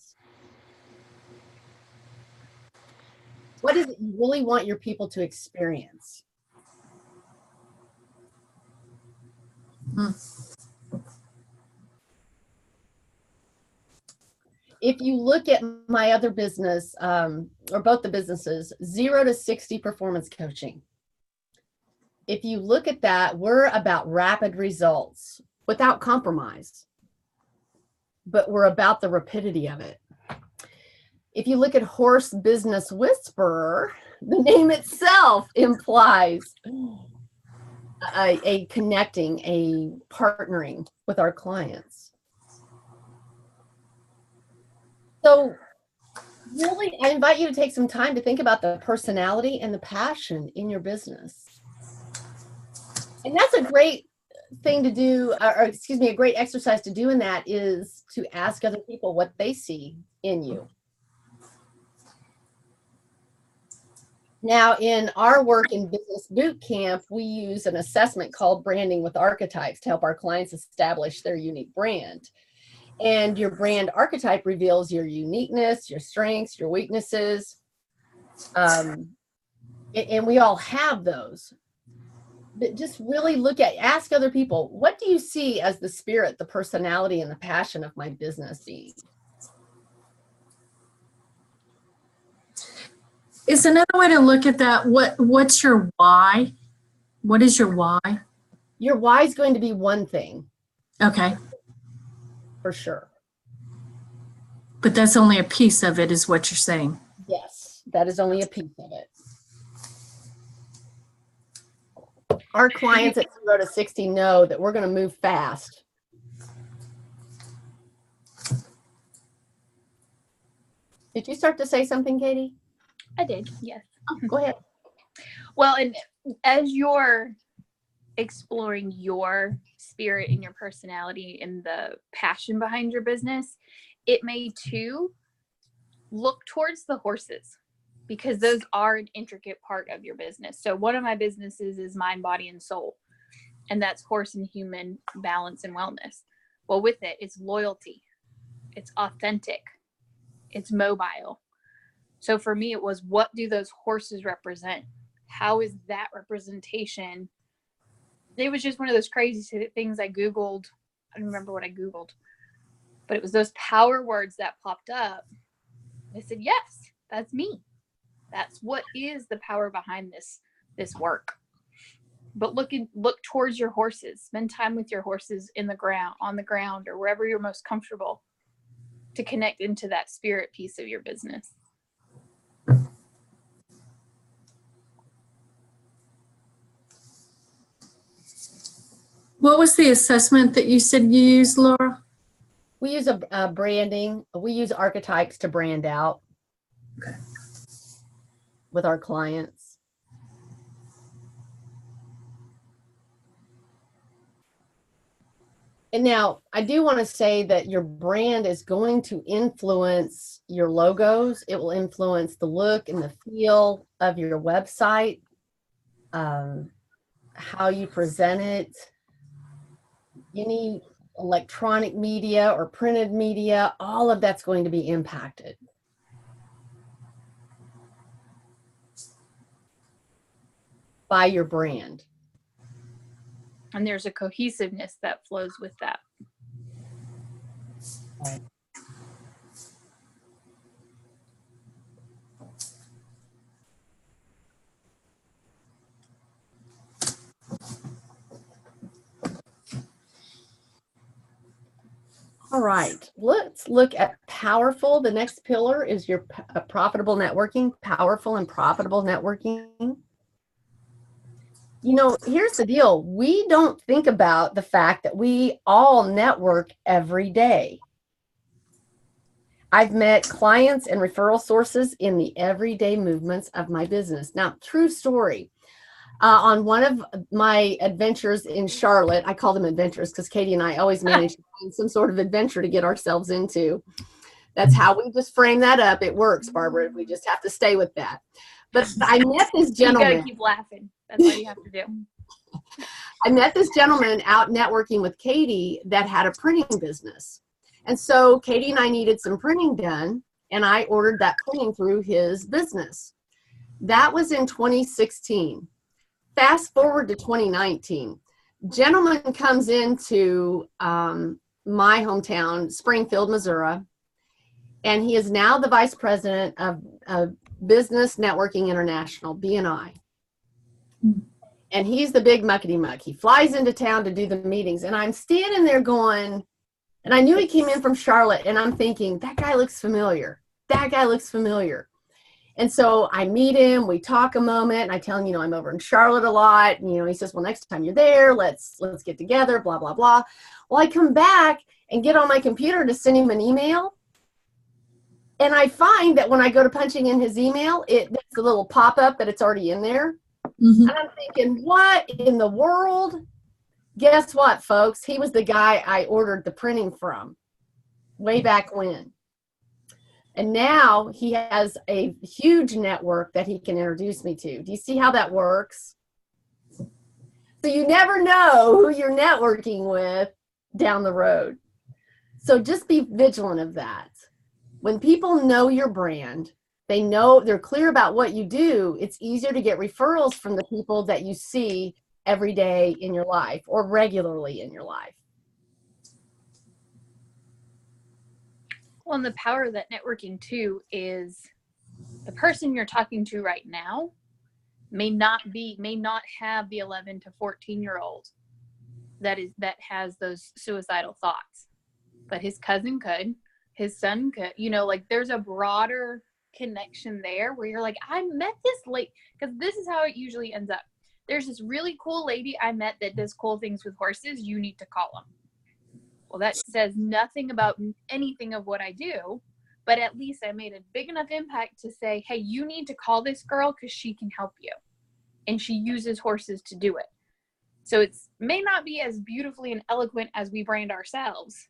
[SPEAKER 1] What is it you really want your people to experience? If you look at my other business, or both the businesses, 0 to 60 performance coaching. If you look at that, we're about rapid results without compromise, but we're about the rapidity of it. If you look at Horse Business Whisperer, the name itself implies a connecting, a partnering with our clients. So really, I invite you to take some time to think about the personality and the passion in your business. And that's a great thing to do, or excuse me, a great exercise to do in that is to ask other people what they see in you. Now, in our work in Business Boot Camp, we use an assessment called Branding with Archetypes to help our clients establish their unique brand. And your brand archetype reveals your uniqueness, your strengths, your weaknesses. And we all have those. But just really ask other people, what do you see as the spirit, the personality, and the passion of my business being?
[SPEAKER 2] Is another way to look at that, what's your why? What is your why?
[SPEAKER 1] Your why is going to be one thing.
[SPEAKER 2] Okay.
[SPEAKER 1] For sure.
[SPEAKER 2] But that's only a piece of it, is what you're saying.
[SPEAKER 1] Yes, that is only a piece of it. Our clients at 0 to 60 know that we're going to move fast. Did you start to say something, Katie?
[SPEAKER 3] I did, yes.
[SPEAKER 1] Oh, go ahead.
[SPEAKER 3] Well, and as you're exploring your spirit and your personality and the passion behind your business, it may too look towards the horses, because those are an intricate part of your business. So one of my businesses is Mind, Body, and Soul, and that's horse and human balance and wellness. Well, with it, it's loyalty, it's authentic, it's mobile. So for me, it was, what do those horses represent? How is that representation? It was just one of those crazy things I Googled. I don't remember what I Googled, but it was those power words that popped up. I said, yes, that's me. That's what is the power behind this work. but look towards your horses. Spend time with your horses on the ground, or wherever you're most comfortable, to connect into that spirit piece of your business.
[SPEAKER 2] What was the assessment that you said you used, Laura?
[SPEAKER 1] We use a branding. We use archetypes to brand out with our clients. And now I do want to say that your brand is going to influence your logos. It will influence the look and the feel of your website, how you present it, any electronic media or printed media, all of that's going to be impacted. By your brand.
[SPEAKER 3] And there's a cohesiveness that flows with that.
[SPEAKER 1] Right. All right, let's look at powerful. The next pillar is your profitable networking, powerful and profitable networking. You know, here's the deal. We don't think about the fact that we all network every day. I've met clients and referral sources in the everyday movements of my business. Now, true story. On one of my adventures in Charlotte, I call them adventures because Katie and I always manage to find some sort of adventure to get ourselves into. That's how we just frame that up. It works, Barbara. We just have to stay with that. But I met this gentleman.
[SPEAKER 3] You gotta keep laughing. That's all you have to do.
[SPEAKER 1] I met this gentleman out networking with Katie that had a printing business. And so Katie and I needed some printing done, and I ordered that printing through his business. That was in 2016. Fast forward to 2019. Gentleman comes into my hometown, Springfield, Missouri, and he is now the vice president of Business Networking International, BNI. And he's the big muckety muck. He flies into town to do the meetings, and I'm standing there going, and I knew he came in from Charlotte, and I'm thinking, that guy looks familiar. That guy looks familiar. And so I meet him, we talk a moment, and I tell him, you know, I'm over in Charlotte a lot. And, you know, he says, well, next time you're there, let's get together, blah, blah, blah. Well, I come back and get on my computer to send him an email. And I find that when I go to punching in his email, there's a little pop-up that it's already in there. Mm-hmm. And I'm thinking, what in the world? Guess what, folks? He was the guy I ordered the printing from way back when. And now he has a huge network that he can introduce me to. Do you see how that works? So you never know who you're networking with down the road. So just be vigilant of that. When people know your brand, they know, they're clear about what you do, it's easier to get referrals from the people that you see every day in your life or regularly in your life.
[SPEAKER 3] Well, and the power of that networking too is the person you're talking to right now may not have the 11 to 14-year-old that has those suicidal thoughts, but his cousin could, his son could, you know, like there's a broader connection there where you're like, I met this lady, because this is how it usually ends up. There's this really cool lady I met that does cool things with horses. You need to call them. Well, that says nothing about anything of what I do, but at least I made a big enough impact to say, hey, you need to call this girl because she can help you. And she uses horses to do it. So it may not be as beautifully and eloquent as we brand ourselves,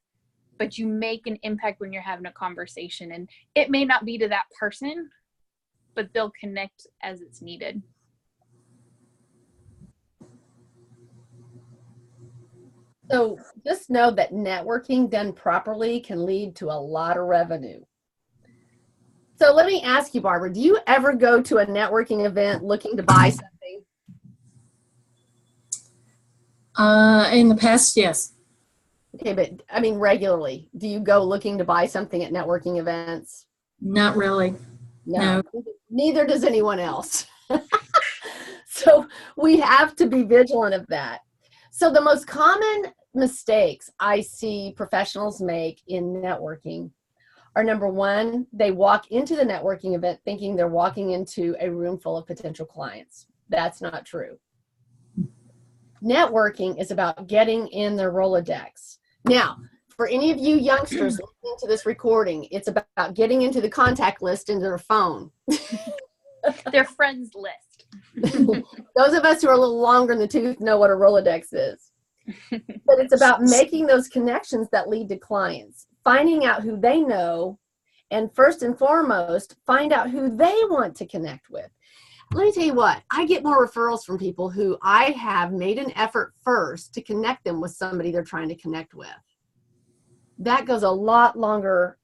[SPEAKER 3] but you make an impact when you're having a conversation. And it may not be to that person, but they'll connect as it's needed.
[SPEAKER 1] So just know that networking done properly can lead to a lot of revenue. So let me ask you, Barbara, do you ever go to a networking event looking to buy something?
[SPEAKER 2] In the past, yes.
[SPEAKER 1] Okay, but I mean regularly. Do you go looking to buy something at networking events?
[SPEAKER 2] Not really. No.
[SPEAKER 1] Neither does anyone else. So we have to be vigilant of that. So the most common mistakes I see professionals make in networking are, number one, they walk into the networking event thinking they're walking into a room full of potential clients. That's not true. Networking is about getting in their Rolodex. Now, for any of you youngsters listening to this recording, it's about getting into the contact list in their phone.
[SPEAKER 3] Their friends list.
[SPEAKER 1] Those of us who are a little longer in the tooth know what a Rolodex is. But it's about making those connections that lead to clients, finding out who they know, and first and foremost, find out who they want to connect with. Let me tell you what, I get more referrals from people who I have made an effort first to connect them with somebody they're trying to connect with. That goes a lot longer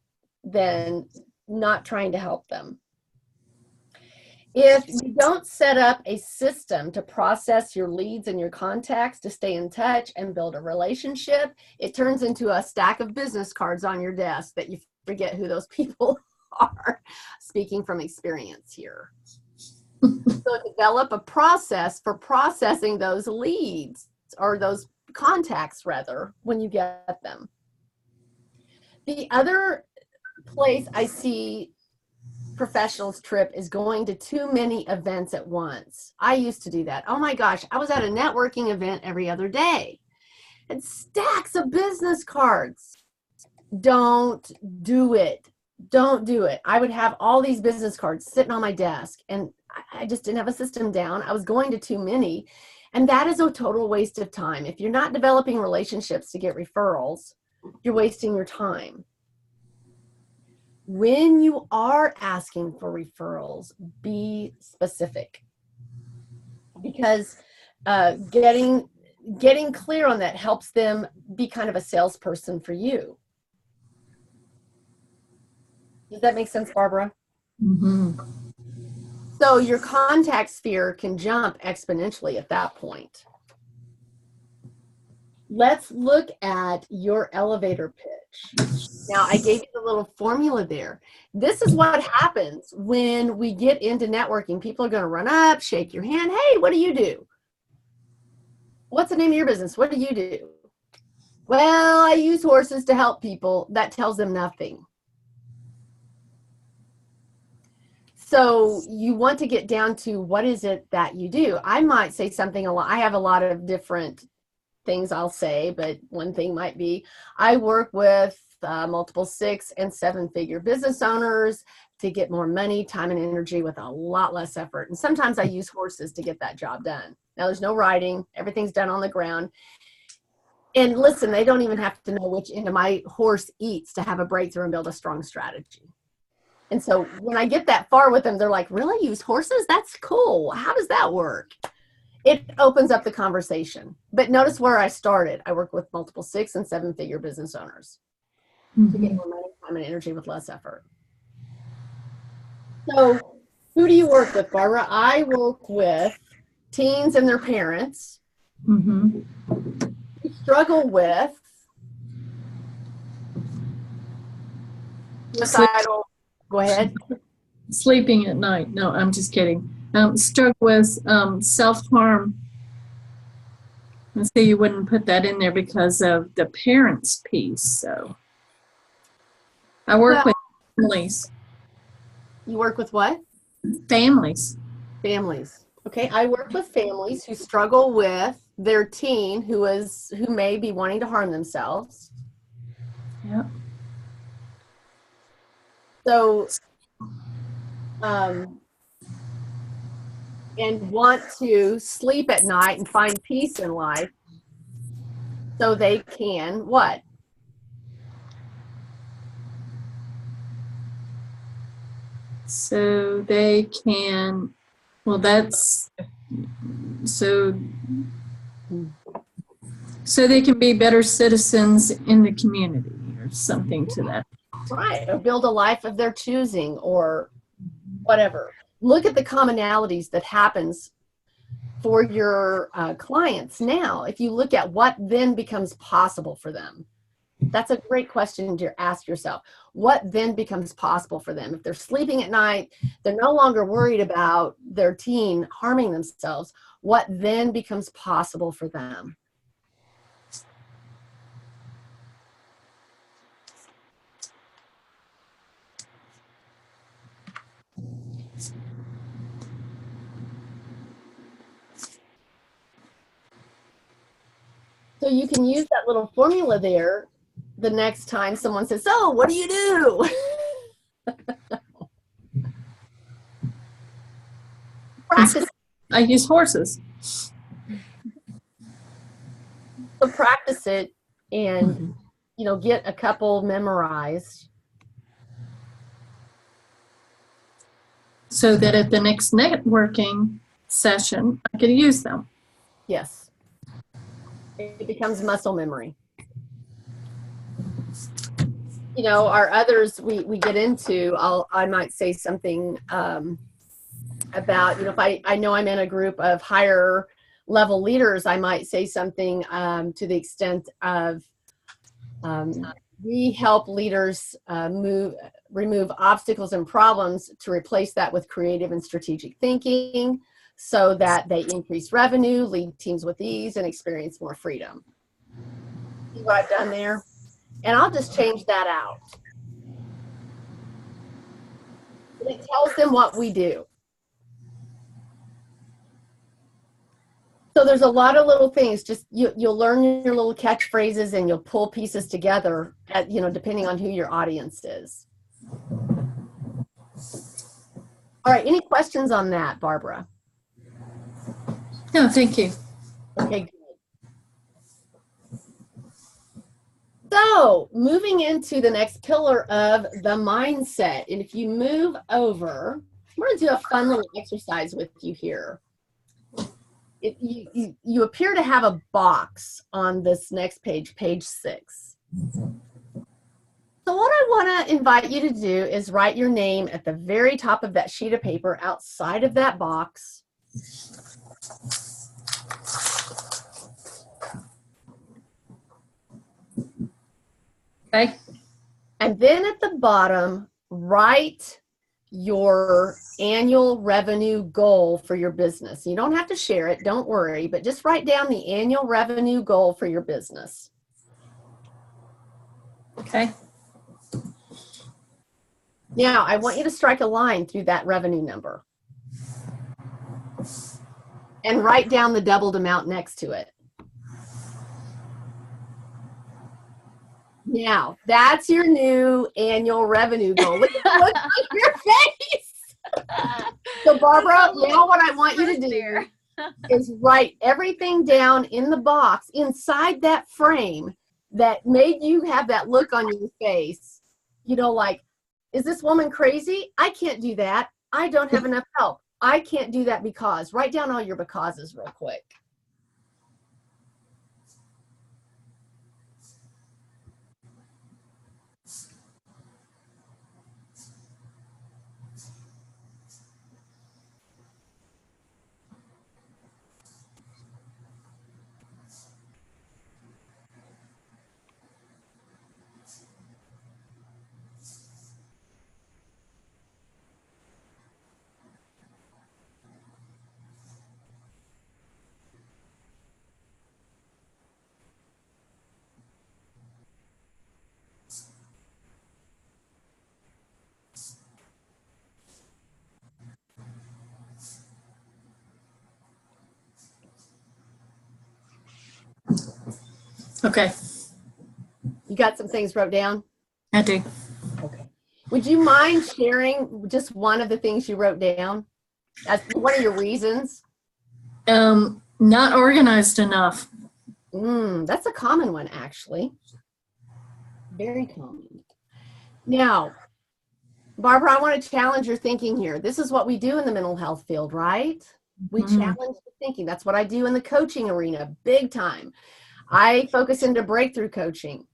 [SPEAKER 1] than not trying to help them. If you don't set up a system to process your leads and your contacts to stay in touch and build a relationship, it turns into a stack of business cards on your desk that you forget who those people are. Speaking from experience here. So develop a process for processing those leads, or those contacts rather, when you get them. The other place I see professionals trip is going to too many events at once. I used to do that. Oh my gosh, I was at a networking event every other day and stacks of business cards. Don't do it. Don't do it. I would have all these business cards sitting on my desk, and I just didn't have a system down. I was going to too many, and that is a total waste of time. If you're not developing relationships to get referrals, you're wasting your time. When you are asking for referrals, be specific, because getting clear on that helps them be kind of a salesperson for you. Does that make sense, Barbara?
[SPEAKER 2] Mm-hmm.
[SPEAKER 1] So your contact sphere can jump exponentially at that point. Let's look at your elevator pitch. Now, I gave you the little formula there. This is what happens when we get into networking. People are going to run up, shake your hand. Hey, what do you do? What's the name of your business? What do you do? Well, I use horses to help people. That tells them nothing. So you want to get down to what is it that you do. I might say something a lot. I have a lot of different things I'll say, but one thing might be I work with multiple 6- and 7-figure business owners to get more money, time, and energy with a lot less effort. And sometimes I use horses to get that job done. Now, there's no riding. Everything's done on the ground. And listen, they don't even have to know which end of my horse eats to have a breakthrough and build a strong strategy. And so when I get that far with them, they're like, really? Use horses? That's cool. How does that work? It opens up the conversation. But notice where I started. I work with multiple 6- and 7-figure business owners to get more money, time, and energy with less effort. So who do you work with, Barbara? I work with teens and their parents who struggle with suicidal. Go ahead.
[SPEAKER 2] Sleeping at night. No, I'm just kidding. Struggle with self-harm. Let's say you wouldn't put that in there because of the parents piece. So I work with families.
[SPEAKER 1] You work with what?
[SPEAKER 2] Families.
[SPEAKER 1] Families. Okay, I work with families who struggle with their teen who may be wanting to harm themselves.
[SPEAKER 2] Yeah.
[SPEAKER 1] So, and want to sleep at night and find peace in life so they can what?
[SPEAKER 2] So they can, well, that's, so they can be better citizens in the community or something to that.
[SPEAKER 1] Right, or build a life of their choosing or whatever. Look at the commonalities that happens for your clients now. If you look at what then becomes possible for them, That's a great question to ask yourself. What then becomes possible for them? If they're sleeping at night, they're no longer worried about their teen harming themselves. What then becomes possible for them? So you can use that little formula there the next time someone says, "So, what do you do?" Practice.
[SPEAKER 2] I use horses.
[SPEAKER 1] So practice it and, you know, get a couple memorized.
[SPEAKER 2] So that at the next networking session, I could use them.
[SPEAKER 1] Yes. It becomes muscle memory. You know, our others we get into, I might say something about, you know, if I know I'm in a group of higher level leaders, I might say something to the extent of we help leaders remove obstacles and problems to replace that with creative and strategic thinking so that they increase revenue, lead teams with ease, and experience more freedom. See what I've done there? And I'll just change that out. It tells them what we do. So there's a lot of little things. Just you'll learn your little catchphrases and you'll pull pieces together, at, you know, depending on who your audience is. All right. Any questions on that, Barbara?
[SPEAKER 2] No, thank you.
[SPEAKER 1] Okay, good. So moving into the next pillar of the mindset. And if you move over, we're going to do a fun little exercise with you here. You appear to have a box on this next page, page 6. So what I want to invite you to do is write your name at the very top of that sheet of paper outside of that box.
[SPEAKER 2] Okay.
[SPEAKER 1] And then at the bottom, write your annual revenue goal for your business. You don't have to share it, don't worry, but just write down the annual revenue goal for your business.
[SPEAKER 2] Okay.
[SPEAKER 1] Now, I want you to strike a line through that revenue number and write down the doubled amount next to it. Now, that's your new annual revenue goal. Look at your face. So, Barbara, now what I want you to do is write everything down in the box inside that frame that made you have that look on your face. You know, like, is this woman crazy? I can't do that. I don't have enough help. I can't do that because. Write down all your becauses real quick.
[SPEAKER 2] Okay.
[SPEAKER 1] You got some things wrote down?
[SPEAKER 2] I do.
[SPEAKER 1] Okay. Would you mind sharing just one of the things you wrote down? As one of your reasons?
[SPEAKER 2] Not organized enough.
[SPEAKER 1] That's a common one, actually. Very common. Now, Barbara, I want to challenge your thinking here. This is what we do in the mental health field, right? We challenge the thinking. That's what I do in the coaching arena, big time. I focus into breakthrough coaching.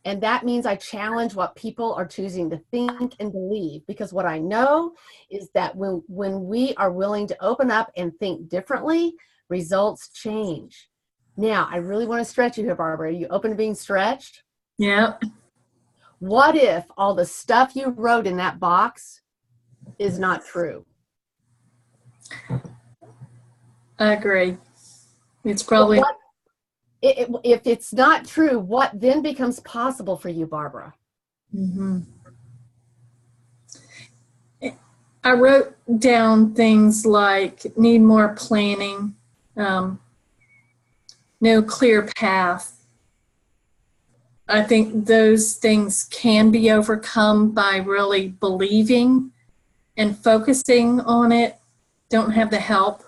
[SPEAKER 1] And that means I challenge what people are choosing to think and believe, because what I know is that when we are willing to open up and think differently, results change. Now, I really want to stretch you here, Barbara. Are you open to being stretched?
[SPEAKER 2] Yeah.
[SPEAKER 1] What if all the stuff you wrote in that box is not true?
[SPEAKER 2] I agree. It's probably.
[SPEAKER 1] If it's not true, what then becomes possible for you, Barbara?
[SPEAKER 2] Mm-hmm. I wrote down things like need more planning, no clear path. I think those things can be overcome by really believing and focusing on it. Don't have the help.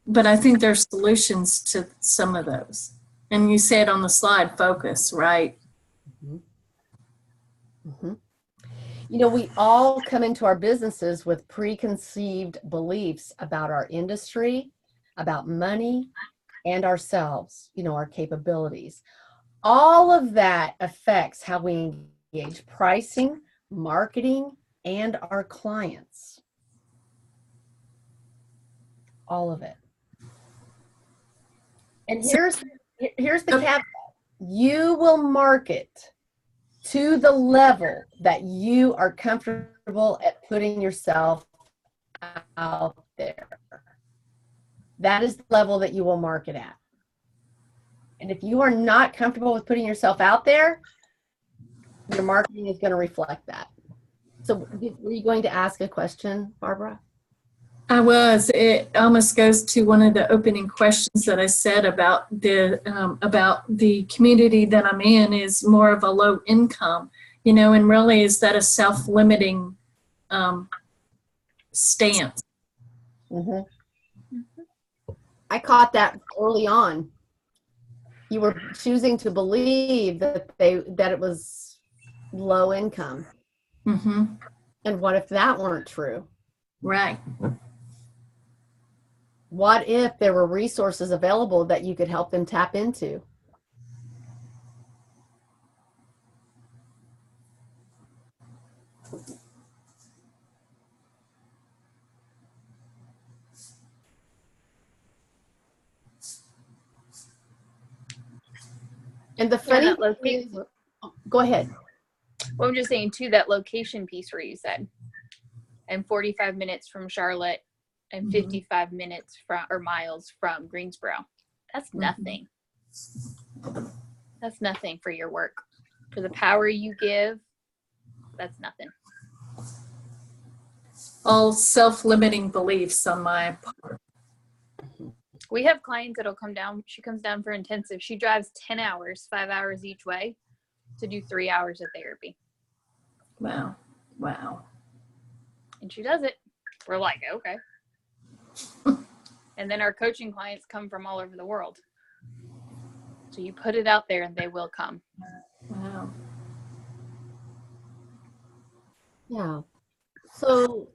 [SPEAKER 2] But I think there's solutions to some of those. And you said on the slide, focus, right?
[SPEAKER 1] Mm-hmm. Mm-hmm. You know, we all come into our businesses with preconceived beliefs about our industry, about money, and ourselves, you know, our capabilities. All of that affects how we engage pricing, marketing, and our clients. All of it. And here's the caveat. You will market to the level that you are comfortable at putting yourself out there. That is the level that you will market at. And if you are not comfortable with putting yourself out there, your marketing is going to reflect that. So were you going to ask a question, Barbara?
[SPEAKER 2] I was. It almost goes to one of the opening questions that I said about the community that I'm in is more of a low income, you know, and really is that a self-limiting stance?
[SPEAKER 1] Mm-hmm. I caught that early on. You were choosing to believe that it was low income.
[SPEAKER 2] Mm-hmm.
[SPEAKER 1] And what if that weren't true?
[SPEAKER 2] Right.
[SPEAKER 1] What if there were resources available that you could help them tap into? And the funny thing is, go ahead.
[SPEAKER 3] Well, I'm just saying too, that location piece where you said, and 45 minutes from Charlotte and 55 minutes from, or miles from Greensboro. That's nothing. That's nothing for your work. For the power you give, that's nothing.
[SPEAKER 2] All self-limiting beliefs on my part.
[SPEAKER 3] We have clients that'll come down. She comes down for intensive. She drives 10 hours, 5 hours each way to do 3 hours of therapy.
[SPEAKER 2] Wow. Wow.
[SPEAKER 3] And she does it. We're like, okay. And then our coaching clients come from all over the world. So you put it out there and they will come.
[SPEAKER 2] Wow.
[SPEAKER 1] Yeah. So,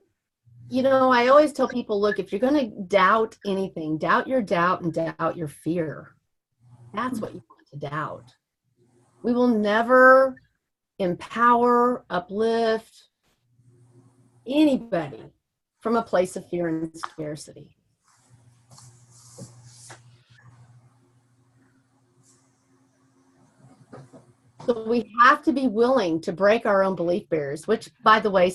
[SPEAKER 1] you know, I always tell people, look, if you're going to doubt anything, doubt your doubt and doubt your fear. That's what you want to doubt. We will never empower, uplift anybody from a place of fear and scarcity. So we have to be willing to break our own belief barriers, which, by the way,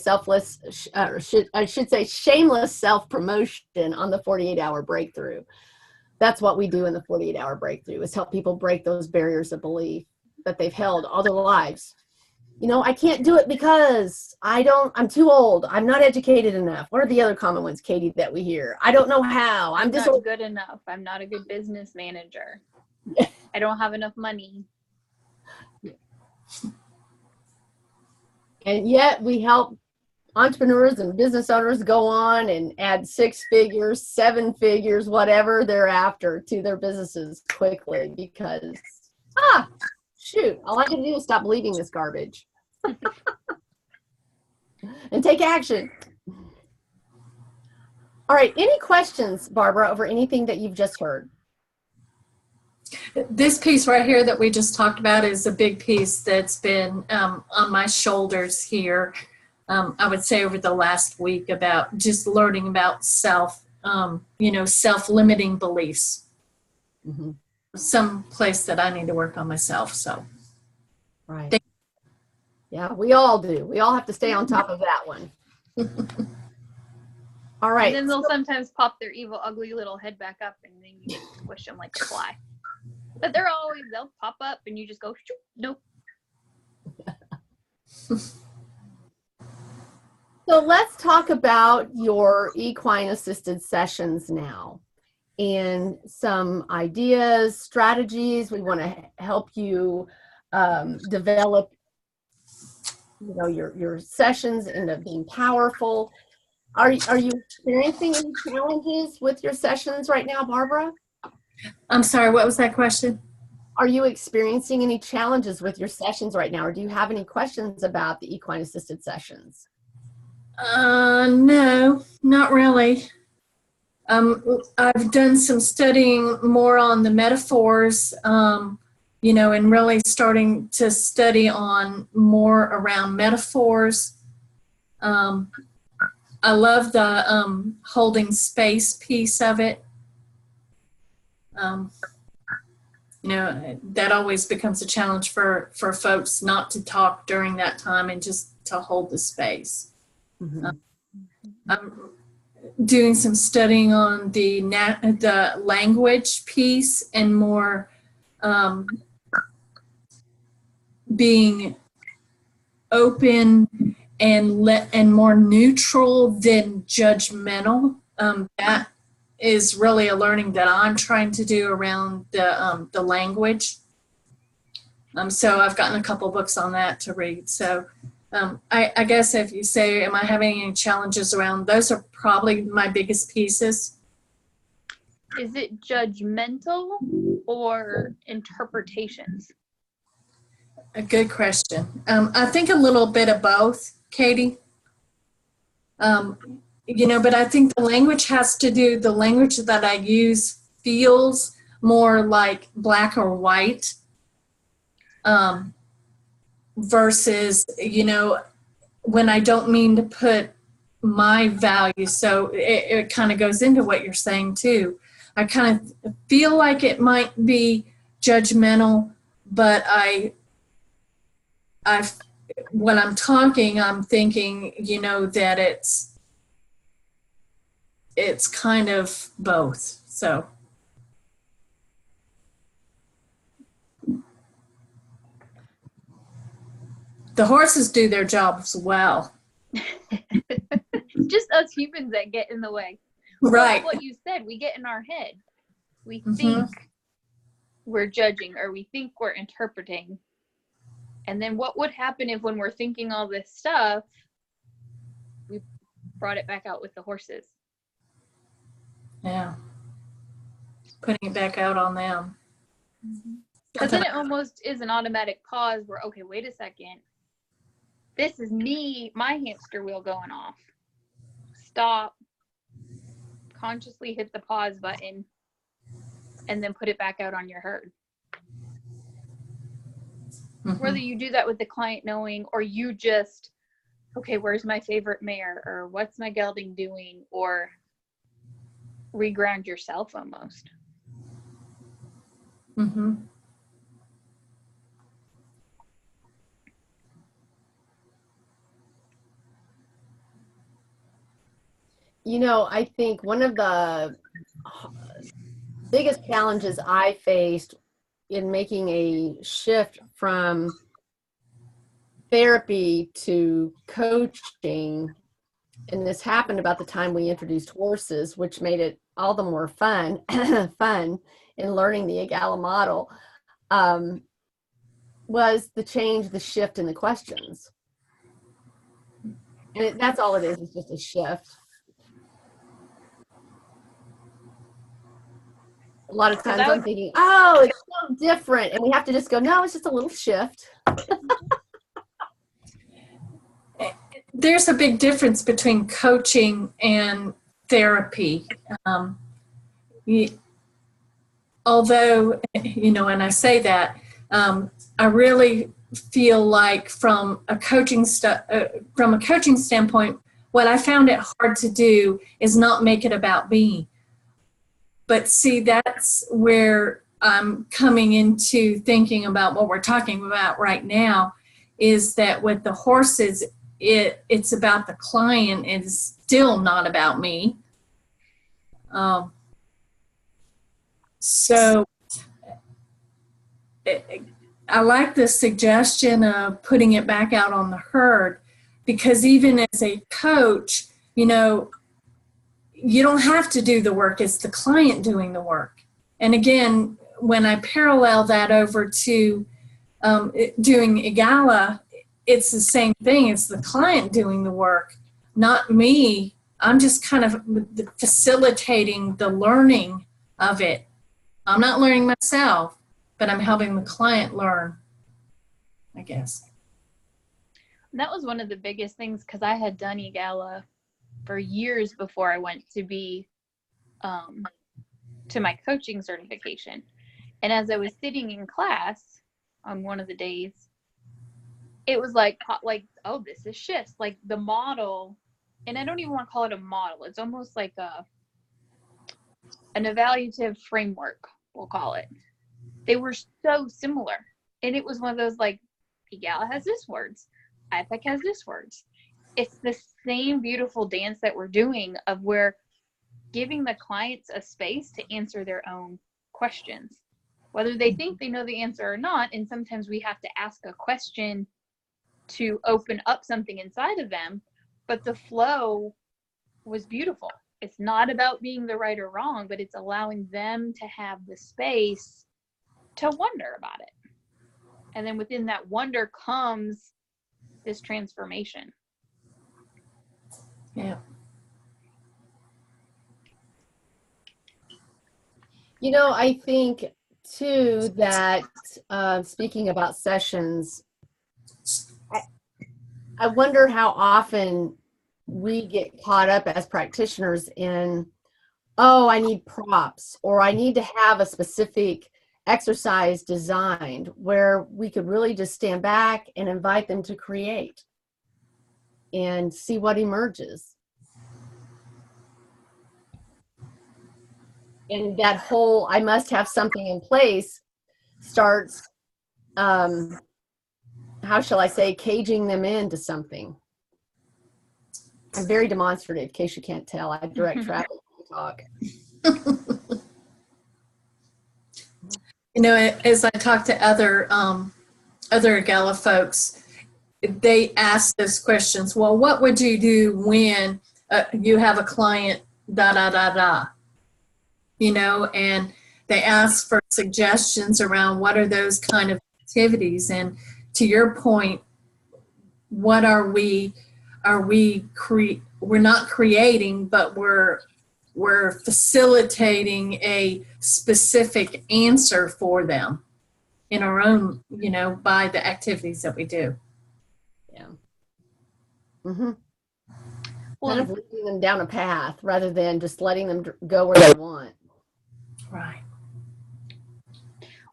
[SPEAKER 1] I should say shameless self-promotion on the 48-hour breakthrough. That's what we do in the 48-hour breakthrough, is help people break those barriers of belief that they've held all their lives. You know, I can't do it because I'm too old. I'm not educated enough. What are the other common ones, Katie, that we hear? I don't know how.
[SPEAKER 3] I'm not good enough. I'm not a good business manager. I don't have enough money.
[SPEAKER 1] And yet we help entrepreneurs and business owners go on and add 6 figures, 7 figures, whatever they're after to their businesses quickly because, shoot, all I can do is stop believing this garbage and take action. All right, any questions, Barbara, over anything that you've just heard?
[SPEAKER 2] This piece right here that we just talked about is a big piece that's been on my shoulders here, I would say over the last week, about just learning about self-limiting beliefs.
[SPEAKER 1] Mm-hmm.
[SPEAKER 2] some place that I need to work on myself. So,
[SPEAKER 1] Right. Yeah, we all do. We all have to stay on top of that one. All right.
[SPEAKER 3] And then they'll sometimes pop their evil, ugly little head back up, and then you get to squish them like a fly. But they'll pop up, and you just go, nope.
[SPEAKER 1] So let's talk about your equine assisted sessions now, and some ideas, strategies. We want to help you develop, your sessions into being powerful. Are you experiencing any challenges with your sessions right now, Barbara?
[SPEAKER 2] I'm sorry, what was that question?
[SPEAKER 1] Are you experiencing any challenges with your sessions right now, or do you have any questions about the equine assisted sessions?
[SPEAKER 2] No, not really. I've done some studying more on the metaphors, and really starting to study on more around metaphors. I love the holding space piece of it. That always becomes a challenge for folks not to talk during that time and just to hold the space. Mm-hmm. I'm doing some studying on the language piece and more being open and more neutral than judgmental. That is really a learning that I'm trying to do around the language. So I've gotten a couple books on that to read. So I guess if you say, am I having any challenges around, those are probably my biggest pieces.
[SPEAKER 3] Is it judgmental or interpretations?
[SPEAKER 2] A good question. I think a little bit of both, Katie. But I think the language the language that I use feels more like black or white versus, when I don't mean to put my value. So it kind of goes into what you're saying too. I kind of feel like it might be judgmental, but when I'm talking, I'm thinking, that it's kind of both. So the horses do their jobs well.
[SPEAKER 3] It's just us humans that get in the way.
[SPEAKER 2] Right.
[SPEAKER 3] Like what you said, we get in our head. We think we're judging, or we think we're interpreting. And then what would happen if, when we're thinking all this stuff, we brought it back out with the horses?
[SPEAKER 2] Yeah. Putting it back out on them.
[SPEAKER 3] Because then it almost is an automatic pause where, okay, wait a second. This is me, my hamster wheel going off. Stop. Consciously hit the pause button and then put it back out on your herd. Whether you do that with the client knowing, or you just, okay, where's my favorite mare, or what's my gelding doing, or reground yourself almost.
[SPEAKER 1] I think one of the biggest challenges I faced in making a shift from therapy to coaching, and this happened about the time we introduced horses, which made it all the more fun in learning the EGALA model, was the shift in the questions. And that's all it is just a shift. A lot of times I'm thinking, oh, it's so different. And we have to just go, no, it's just a little shift.
[SPEAKER 2] There's a big difference between coaching and therapy. Although, and I say that, I really feel like from a coaching standpoint, what I found it hard to do is not make it about me. But see, that's where I'm coming into thinking about what we're talking about right now is that with the horses, it's about the client. It's still not about me. So I like the suggestion of putting it back out on the herd, because even as a coach, you know, you don't have to do the work. It's the client doing the work. And again, when I parallel that over to doing EGALA, it's the same thing. It's the client doing the work, not me. I'm just kind of facilitating the learning of it. I'm not learning myself, but I'm helping the client learn, I guess.
[SPEAKER 3] That was one of the biggest things, because I had done EGALA for years before I went to be to my coaching certification. And as I was sitting in class on one of the days, it was like, oh, this is shifts. Like the model, and I don't even want to call it a model. It's almost like an evaluative framework, we'll call it. They were so similar. And it was one of those, like, EGALA has this words, IPEC has this words. It's the same beautiful dance that we're doing of where giving the clients a space to answer their own questions, whether they think they know the answer or not. And sometimes we have to ask a question to open up something inside of them, but the flow was beautiful. It's not about being the right or wrong, but it's allowing them to have the space to wonder about it. And then within that wonder comes this transformation.
[SPEAKER 2] Yeah.
[SPEAKER 1] You know, I think too that speaking about sessions, I wonder how often we get caught up as practitioners in, oh, I need props, or I need to have a specific exercise designed, where we could really just stand back and invite them to create and see what emerges. And that whole I must have something in place starts, how shall I say, caging them into something. I'm very demonstrative, in case you can't tell. I direct travel talk.
[SPEAKER 2] You know, as I talk to other EGALA folks, they ask those questions. Well, what would you do when you have a client, da, da, da, da? You know, and they ask for suggestions around what are those kind of activities. And to your point, what are we we're not creating, but we're facilitating a specific answer for them in our own, you know, by the activities that we do.
[SPEAKER 1] Yeah. Mm-hmm. Kind of leading them down a path rather than just letting them go where they want.
[SPEAKER 2] Right.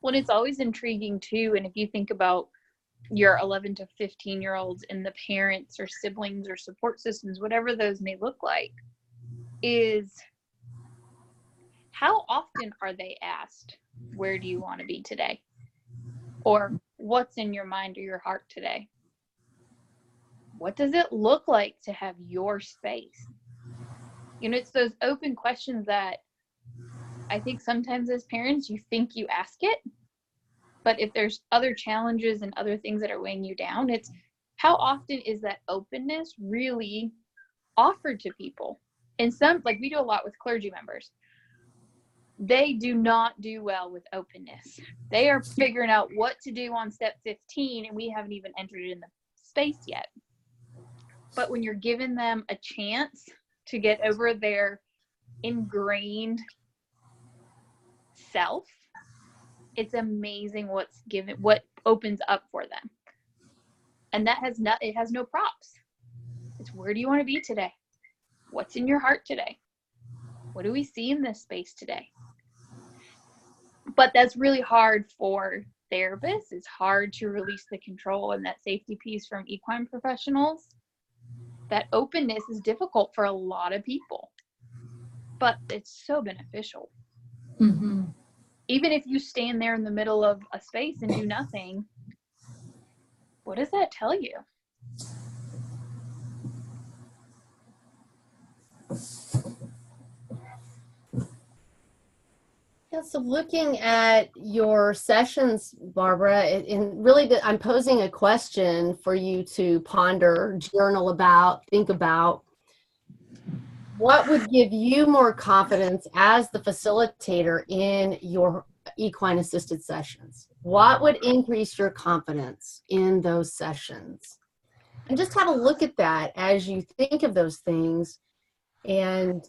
[SPEAKER 3] Well, it's always intriguing too. And if you think about your 11 to 15-year-olds and the parents or siblings or support systems, whatever those may look like, is how often are they asked, where do you want to be today? Or what's in your mind or your heart today? What does it look like to have your space? You know, it's those open questions that I think sometimes as parents, you think you ask it, but if there's other challenges and other things that are weighing you down, it's how often is that openness really offered to people? And some, like we do a lot with clergy members, they do not do well with openness. They are figuring out what to do on step 15, and we haven't even entered in the space yet. But when you're giving them a chance to get over their ingrained self, it's amazing what opens up for them. And that it has no props. It's where do you want to be today? What's in your heart today? What do we see in this space today? But that's really hard for therapists. It's hard to release the control and that safety piece from equine professionals. That openness is difficult for a lot of people, but it's so beneficial.
[SPEAKER 2] Mm-hmm.
[SPEAKER 3] even if you stand there in the middle of a space and do nothing, what does that tell you?
[SPEAKER 1] Yeah, so looking at your sessions, Barbara, and really I'm posing a question for you to ponder, journal about, think about. What would give you more confidence as the facilitator in your equine assisted sessions? What would increase your confidence in those sessions? And just have a look at that as you think of those things, and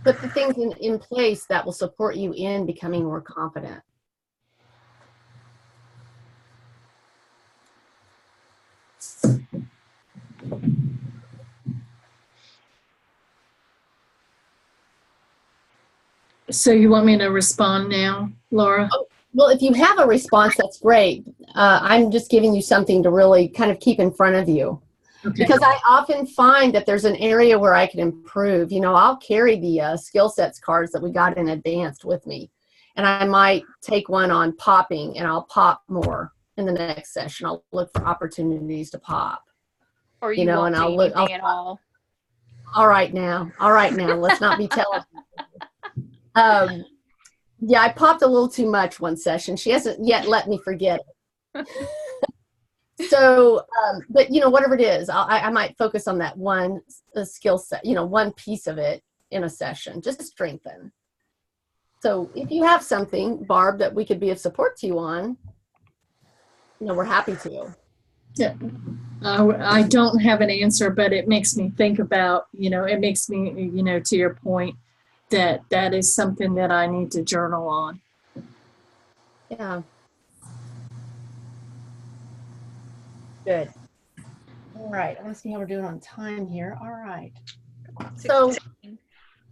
[SPEAKER 1] put the things in place that will support you in becoming more confident.
[SPEAKER 2] So you want me to respond now, Laura?
[SPEAKER 1] Oh, well, if you have a response, that's great. I'm just giving you something to really kind of keep in front of you. Okay. Because I often find that there's an area where I can improve. You know, I'll carry the skill sets cards that we got in advanced with me. And I might take one on popping, and I'll pop more in the next session. I'll look for opportunities to pop.
[SPEAKER 3] Or you know, and I'll look at all.
[SPEAKER 1] All right now. Let's not be telling. Yeah, I popped a little too much one session. She hasn't yet let me forget it. So, but you know, whatever it is, I might focus on that one skill set, you know, one piece of it in a session, just to strengthen. So if you have something, Barb, that we could be of support to you on, you know, we're happy to.
[SPEAKER 2] Yeah. I don't have an answer, but it makes me think about, you know, it makes me, you know, to your point, that is something that I need to journal on.
[SPEAKER 1] Yeah. Good. All right. I want to see how we're doing on time here. All right. So,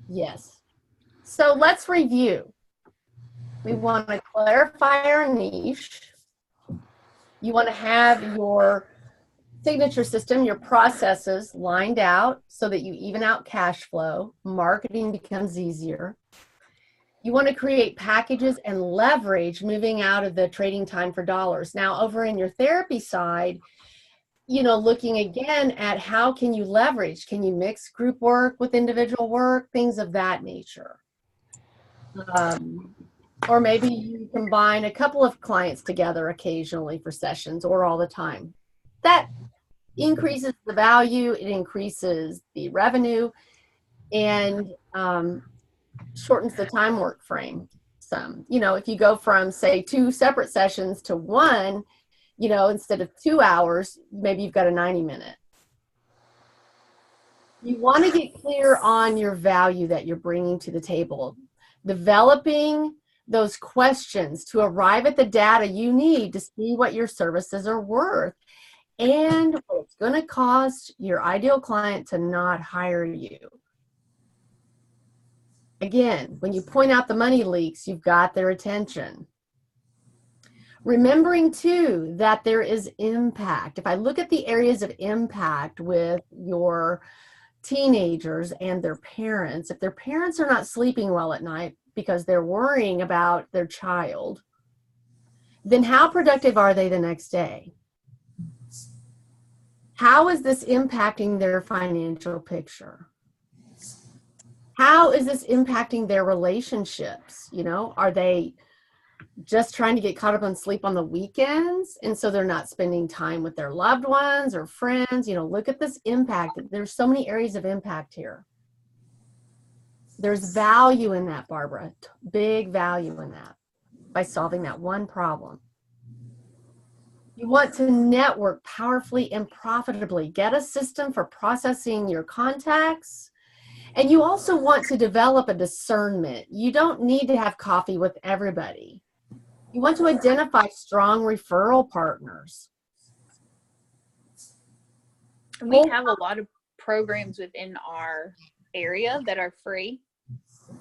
[SPEAKER 1] yes. So let's review. We want to clarify our niche. You want to have your signature system, your processes lined out so that you even out cash flow. Marketing becomes easier. You want to create packages and leverage moving out of the trading time for dollars. Now, over in your therapy side, you know, looking again at how can you leverage? Can you mix group work with individual work? Things of that nature. Or maybe you combine a couple of clients together occasionally for sessions or all the time. That increases the value, it increases the revenue, and shortens the time work frame some. You know, if you go from, say, 2 separate sessions to 1, you know, instead of 2 hours, maybe you've got a 90-minute. You want to get clear on your value that you're bringing to the table. Developing those questions to arrive at the data you need to see what your services are worth and what it's going to cost your ideal client to not hire you. Again, when you point out the money leaks, you've got their attention. Remembering too that there is impact. If I look at the areas of impact with your teenagers and their parents, if their parents are not sleeping well at night because they're worrying about their child, then how productive are they the next day? How is this impacting their financial picture? How is this impacting their relationships? You know, are they just trying to get caught up on sleep on the weekends, and so they're not spending time with their loved ones or friends? You know, look at this impact. There's so many areas of impact here. There's value in that, Barbara, big value in that, by solving that one problem. You want to network powerfully and profitably. Get a system for processing your contacts. And you also want to develop a discernment. You don't need to have coffee with everybody. You want to identify strong referral partners.
[SPEAKER 3] We have a lot of programs within our area that are free,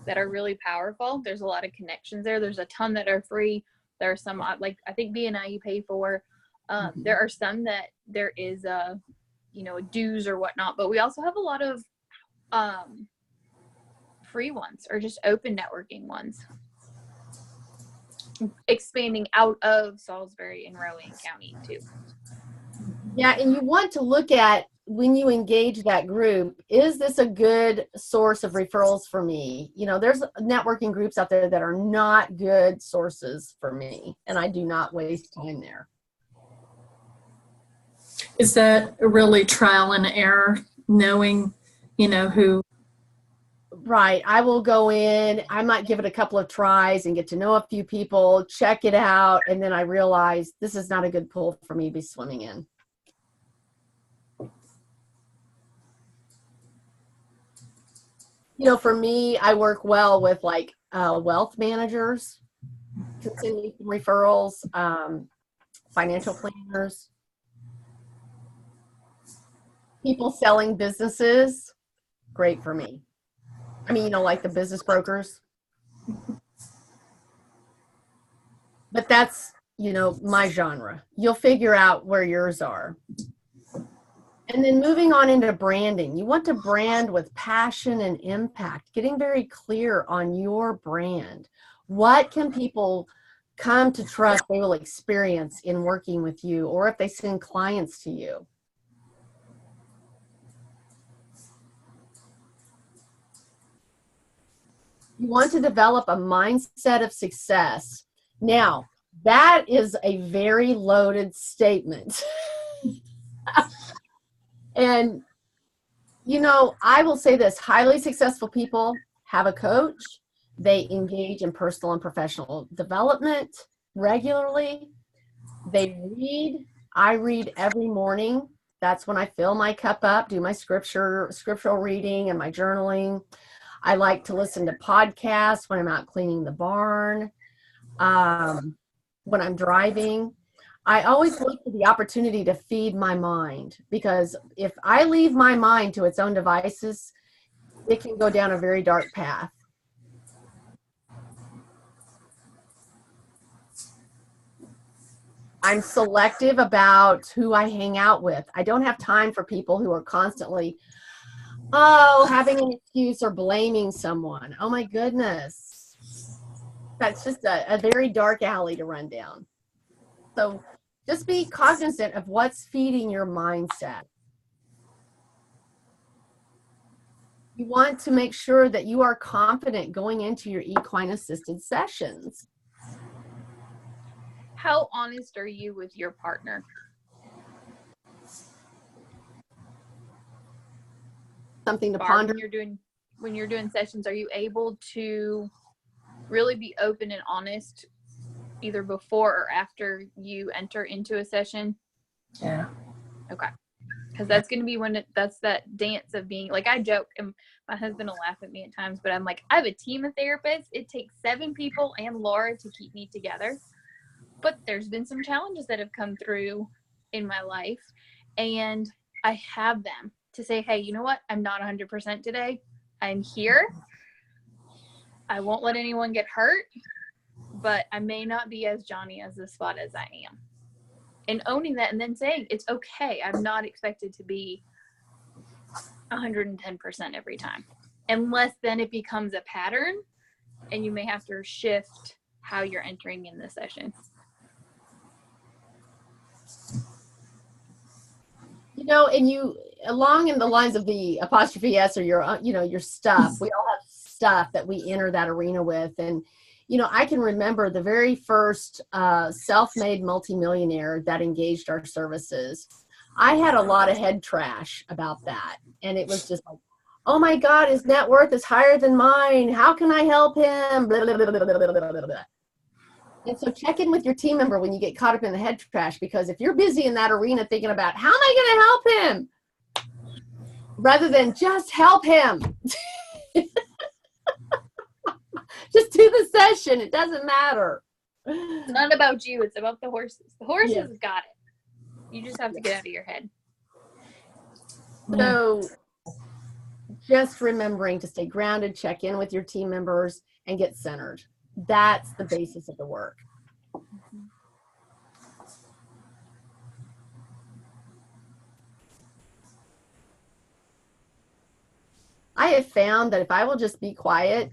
[SPEAKER 3] that are really powerful. There's a lot of connections there. There's a ton that are free. There are some, like I think BNI you pay for. There are some that there is a, you know, dues or whatnot, but we also have a lot of free ones or just open networking ones. expanding out of Salisbury and Rowan County too.
[SPEAKER 1] Yeah, and you want to look at, when you engage that group, is this a good source of referrals for me? You know, there's networking groups out there that are not good sources for me, and I do not waste time there.
[SPEAKER 2] Is that really trial and error, knowing, you know, who?
[SPEAKER 1] Right. I will go in, I might give it a couple of tries and get to know a few people, check it out, and then I realize this is not a good pool for me to be swimming in. You know, for me, I work well with like wealth managers, continuing referrals, financial planners, people selling businesses, great for me. I mean, you know, like the business brokers. But that's, you know, my genre. You'll figure out where yours are. And then moving on into branding, you want to brand with passion and impact, getting very clear on your brand. What can people come to trust they will experience in working with you, or if they send clients to you? You want to develop a mindset of success. Now, that is a very loaded statement. And, you know, I will say this, highly successful people have a coach. They engage in personal and professional development regularly. They read. I read every morning. That's when I fill my cup up, do my scriptural reading and my journaling. I like to listen to podcasts when I'm out cleaning the barn, when I'm driving. I always look for the opportunity to feed my mind, because if I leave my mind to its own devices, it can go down a very dark path. I'm selective about who I hang out with. I don't have time for people who are constantly, having an excuse or blaming someone. Oh my goodness. That's just a very dark alley to run down. So just be cognizant of what's feeding your mindset. You want to make sure that you are confident going into your equine assisted sessions.
[SPEAKER 3] How honest are you with your partner?
[SPEAKER 1] Something to
[SPEAKER 3] Barb,
[SPEAKER 1] ponder.
[SPEAKER 3] when you're doing sessions, are you able to really be open and honest either before or after you enter into a session?
[SPEAKER 2] Yeah.
[SPEAKER 3] Okay. Because that's going to be that's that dance of being, like, I joke, and my husband will laugh at me at times, but I'm like, I have a team of therapists. It takes 7 people and Laura to keep me together. But there's been some challenges that have come through in my life, and I have them to say, hey, you know what? I'm not 100% today. I'm here. I won't let anyone get hurt, but I may not be as Johnny as the spot as I am. And owning that, and then saying, it's okay. I'm not expected to be 110% every time. Unless then it becomes a pattern, and you may have to shift how you're entering in the session.
[SPEAKER 1] You know, and you, along in the lines of the apostrophe S, or your, you know, your stuff, we all have stuff that we enter that arena with. And, you know, I can remember the very first self-made multimillionaire that engaged our services. I had a lot of head trash about that. And it was just like, oh my God, his net worth is higher than mine. How can I help him? Blah, blah, blah, blah, blah, blah, blah, blah. And so check in with your team member when you get caught up in the head trash, because if you're busy in that arena thinking about how am I going to help him, rather than just help him, just do the session. It doesn't matter.
[SPEAKER 3] It's not about you. It's about the horses. The horses got it. You just have to get out of your head.
[SPEAKER 1] So just remembering to stay grounded, check in with your team members, and get centered. That's the basis of the work. I have found that if I will just be quiet,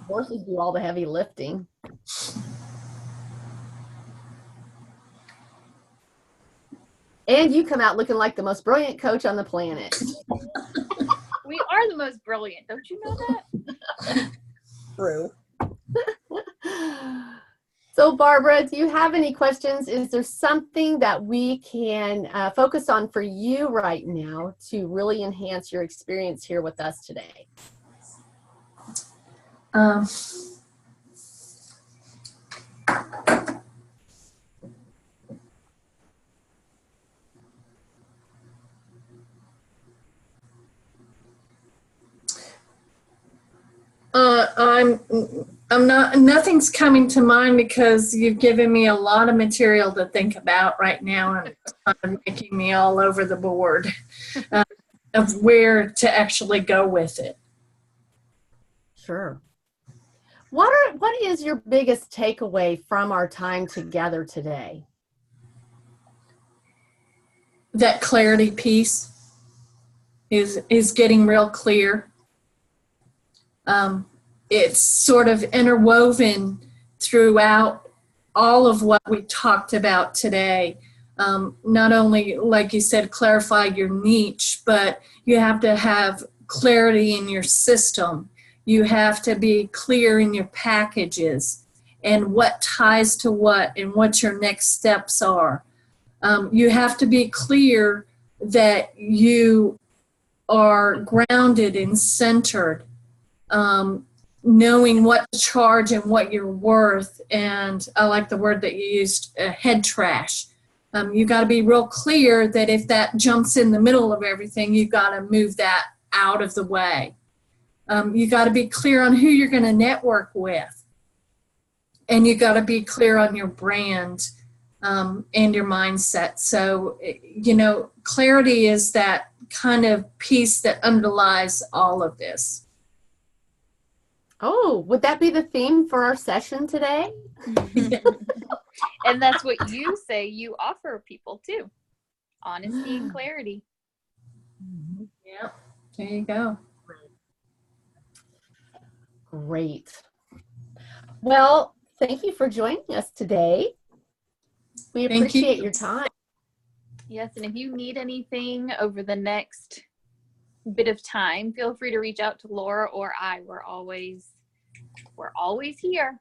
[SPEAKER 1] horses do all the heavy lifting. And you come out looking like the most brilliant coach on the planet.
[SPEAKER 3] We are the most brilliant. Don't you know that?
[SPEAKER 1] True. So Barbara, do you have any questions? Is there something that we can focus on for you right now to really enhance your experience here with us today?
[SPEAKER 2] Nothing's coming to mind because you've given me a lot of material to think about right now, and it's kind of making me all over the board of where to actually go with it.
[SPEAKER 1] Sure. What is your biggest takeaway from our time together today?
[SPEAKER 2] That clarity piece is getting real clear. It's sort of interwoven throughout all of what we talked about today. Not only, like you said, clarify your niche, but you have to have clarity in your system. You have to be clear in your packages and what ties to what and what your next steps are. You have to be clear that you are grounded and centered, knowing what to charge and what you're worth. And I like the word that you used, head trash. You got to be real clear that if that jumps in the middle of everything, you've got to move that out of the way. You got to be clear on who you're going to network with. And you got to be clear on your brand and your mindset. So, clarity is that kind of piece that underlies all of this.
[SPEAKER 1] Oh, would that be the theme for our session today?
[SPEAKER 3] And that's what you say you offer people too. Honesty and clarity.
[SPEAKER 2] Yeah, there you go.
[SPEAKER 1] Great. Well, thank you for joining us today. We appreciate your time.
[SPEAKER 3] Yes, and if you need anything over the next bit of time, feel free to reach out to Laura or I. We're always here.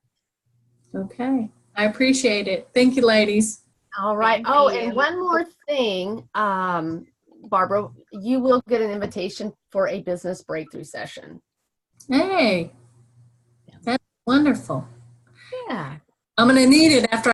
[SPEAKER 2] Okay. I appreciate it. Thank you, ladies.
[SPEAKER 1] All right.
[SPEAKER 3] Thank
[SPEAKER 1] Oh,
[SPEAKER 3] you.
[SPEAKER 1] and one more thing, Barbara, you will get an invitation for a business breakthrough session.
[SPEAKER 2] Hey, that's wonderful.
[SPEAKER 1] Yeah.
[SPEAKER 2] I'm going to need it after